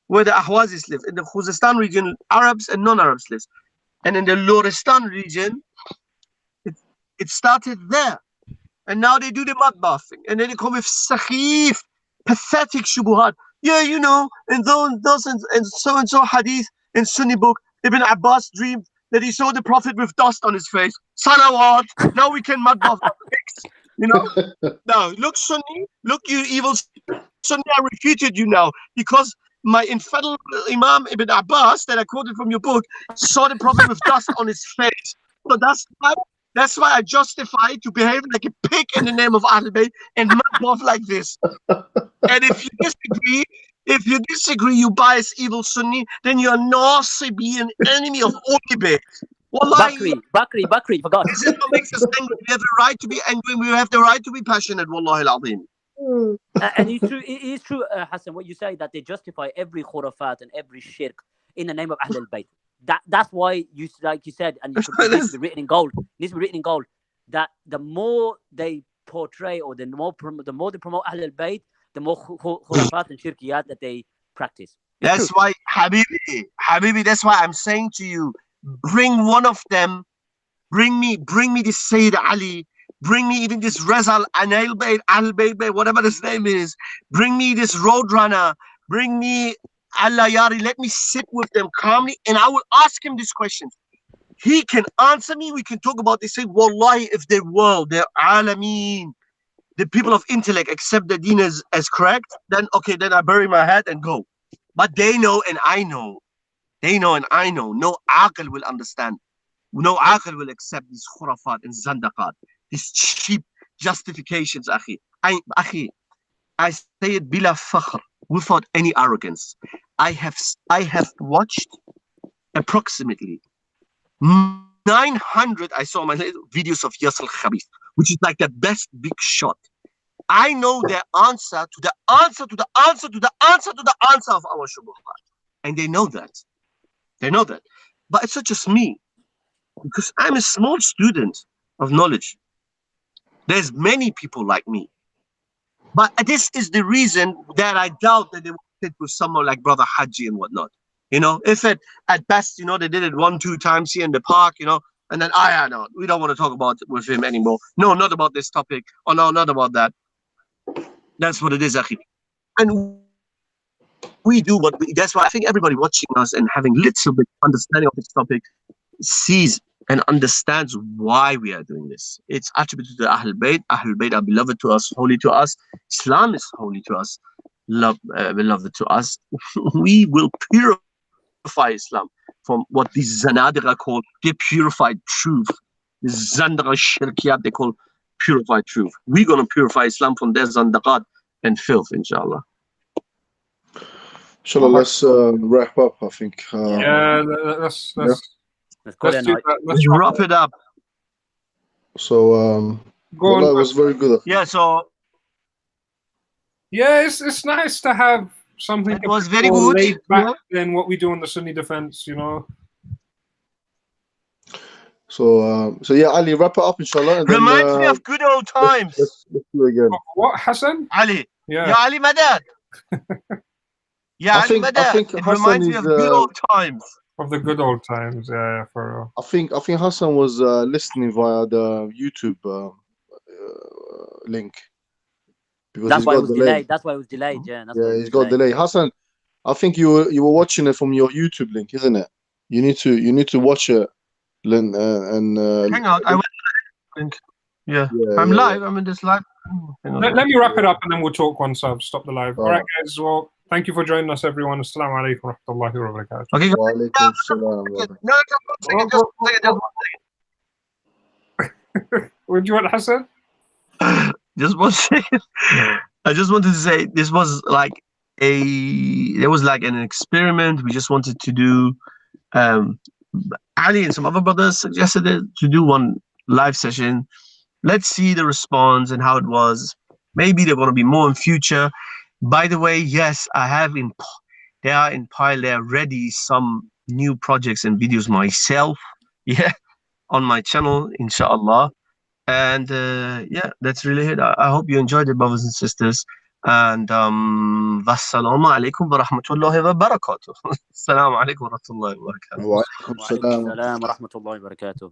where the Ahwazis live. In the Khuzestan region, Arabs and non-Arabs live. And in the Luristan region, it started there. And now they do the mud bathing. And then they come with sakhif, pathetic shubuhat. Yeah, and those and so hadith in Sunni book, Ibn Abbas dreamed that he saw the Prophet with dust on his face. Salawat. Now we can mud bath our pigs. Now, look, Sunni, look, you evil Sunni, I refuted you now because my infidel Imam Ibn Abbas that I quoted from your book saw the Prophet with dust on his face. So that's why I justify to behave like a pig in the name of Ahlul Bayt and mud bath like this. And if you disagree, you bias evil Sunni, then you're Nasibi, an enemy of all debate. Wallahi, Bakri, forgot. This is what makes us angry. We have the right to be angry. We have the right to be passionate. Wallahi al-azim. And it is true, Hassan, what you say, that they justify every khurafat and every shirk in the name of Ahlul Bayt. That's why like you said, and it needs to be written in gold. That the more they portray or the more they promote Ahlul Bayt, the more khurafat and shirkiyat that they practice. That's why, Habibi, that's why I'm saying to you, bring one of them, bring me this Sayyid Ali, bring me even this Rezal Ahl Bayt, whatever his name is, bring me this Roadrunner, bring me Allah Yari, let me sit with them calmly and I will ask him these questions. He can answer me, we can talk about this. Say, Wallahi, if the world, their alameen, the people of intellect accept the deen as correct, then okay, then I bury my head and go. But they know and I know. They know and I know. No aql will understand. No aql will accept these khurafat and zandaqat. These cheap justifications, akhi. I say it bila fakhr, without any arrogance. I have watched approximately 900, I saw my videos of Yasser Khabith, which is like the best big shot. I know their answer to the answer to the answer to the answer to the answer of our shubuhat. And they know that. They know that. But it's not just me. Because I'm a small student of knowledge. There's many people like me. But this is the reason that I doubt that they would sit with someone like Brother Haji and whatnot. If at best, they did it 1-2 times here in the park, and then, no, we don't want to talk about it with him anymore. No, not about this topic. Oh, no, not about that. That's what it is, akhi. And we do that's why I think everybody watching us and having little bit understanding of this topic sees and understands why we are doing this. It's attributed to Ahlul Bayt. Ahlul Bayt are beloved to us, holy to us. Islam is holy to us, beloved to us. We will purify Islam from what these Zanadiqa call the purified truth. The Zandaqa Shirkiyat they call purified truth. We're going to purify Islam from their Zandaqat and filth, inshallah. Inshallah, let's wrap up, I think. Let's wrap it up. So, that was very good. Yeah, so... Yeah, it's nice to have something it was very good laid back than what we do on the Sunni defense, So yeah, Ali, wrap it up, inshallah. And reminds me of good old times. Let's do again. What, Hassan? Ali. Yeah. Ali Madad. Yeah, Ali Madad. It reminds me of good old times. of the good old times. Yeah, for real. I think Hassan was listening via the YouTube link because That's he's why it got was delay. delayed. That's why it was delayed. Yeah, that's why Yeah, it he's was got delayed. delay. Hassan, I think you were watching it from your YouTube link, isn't it? You need to watch it, and Hang on, I went. Yeah, yeah, I'm yeah, live. I'm in this live. Hang on. Let me wrap it up and then we'll talk once I've stopped the live. All All right, right. guys. Well, thank you for joining us, everyone. Assalamu alaikum wa rahmatullahi wa barakatuh. Okay. Wa alaikum salam. No, just one second. Would you want Hassan? Just one second. I just wanted to say this was like there was like an experiment. We just wanted to do. Ali and some other brothers suggested it to do one live session. Let's see the response and how it was. Maybe there are going to be more in future. By the way, yes, I have they are in pile. They are ready some new projects and videos myself. Yeah, on my channel, inshallah. And yeah, that's really it. I hope you enjoyed it, brothers and sisters. And wassalamu alaikum wa rahmatullahi wa barakatuh. Assalamu alaikum wa rahmatullahi wa barakatuh. Wa alaikum Wa salam. alaikum salam wa rahmatullahi wa barakatuh.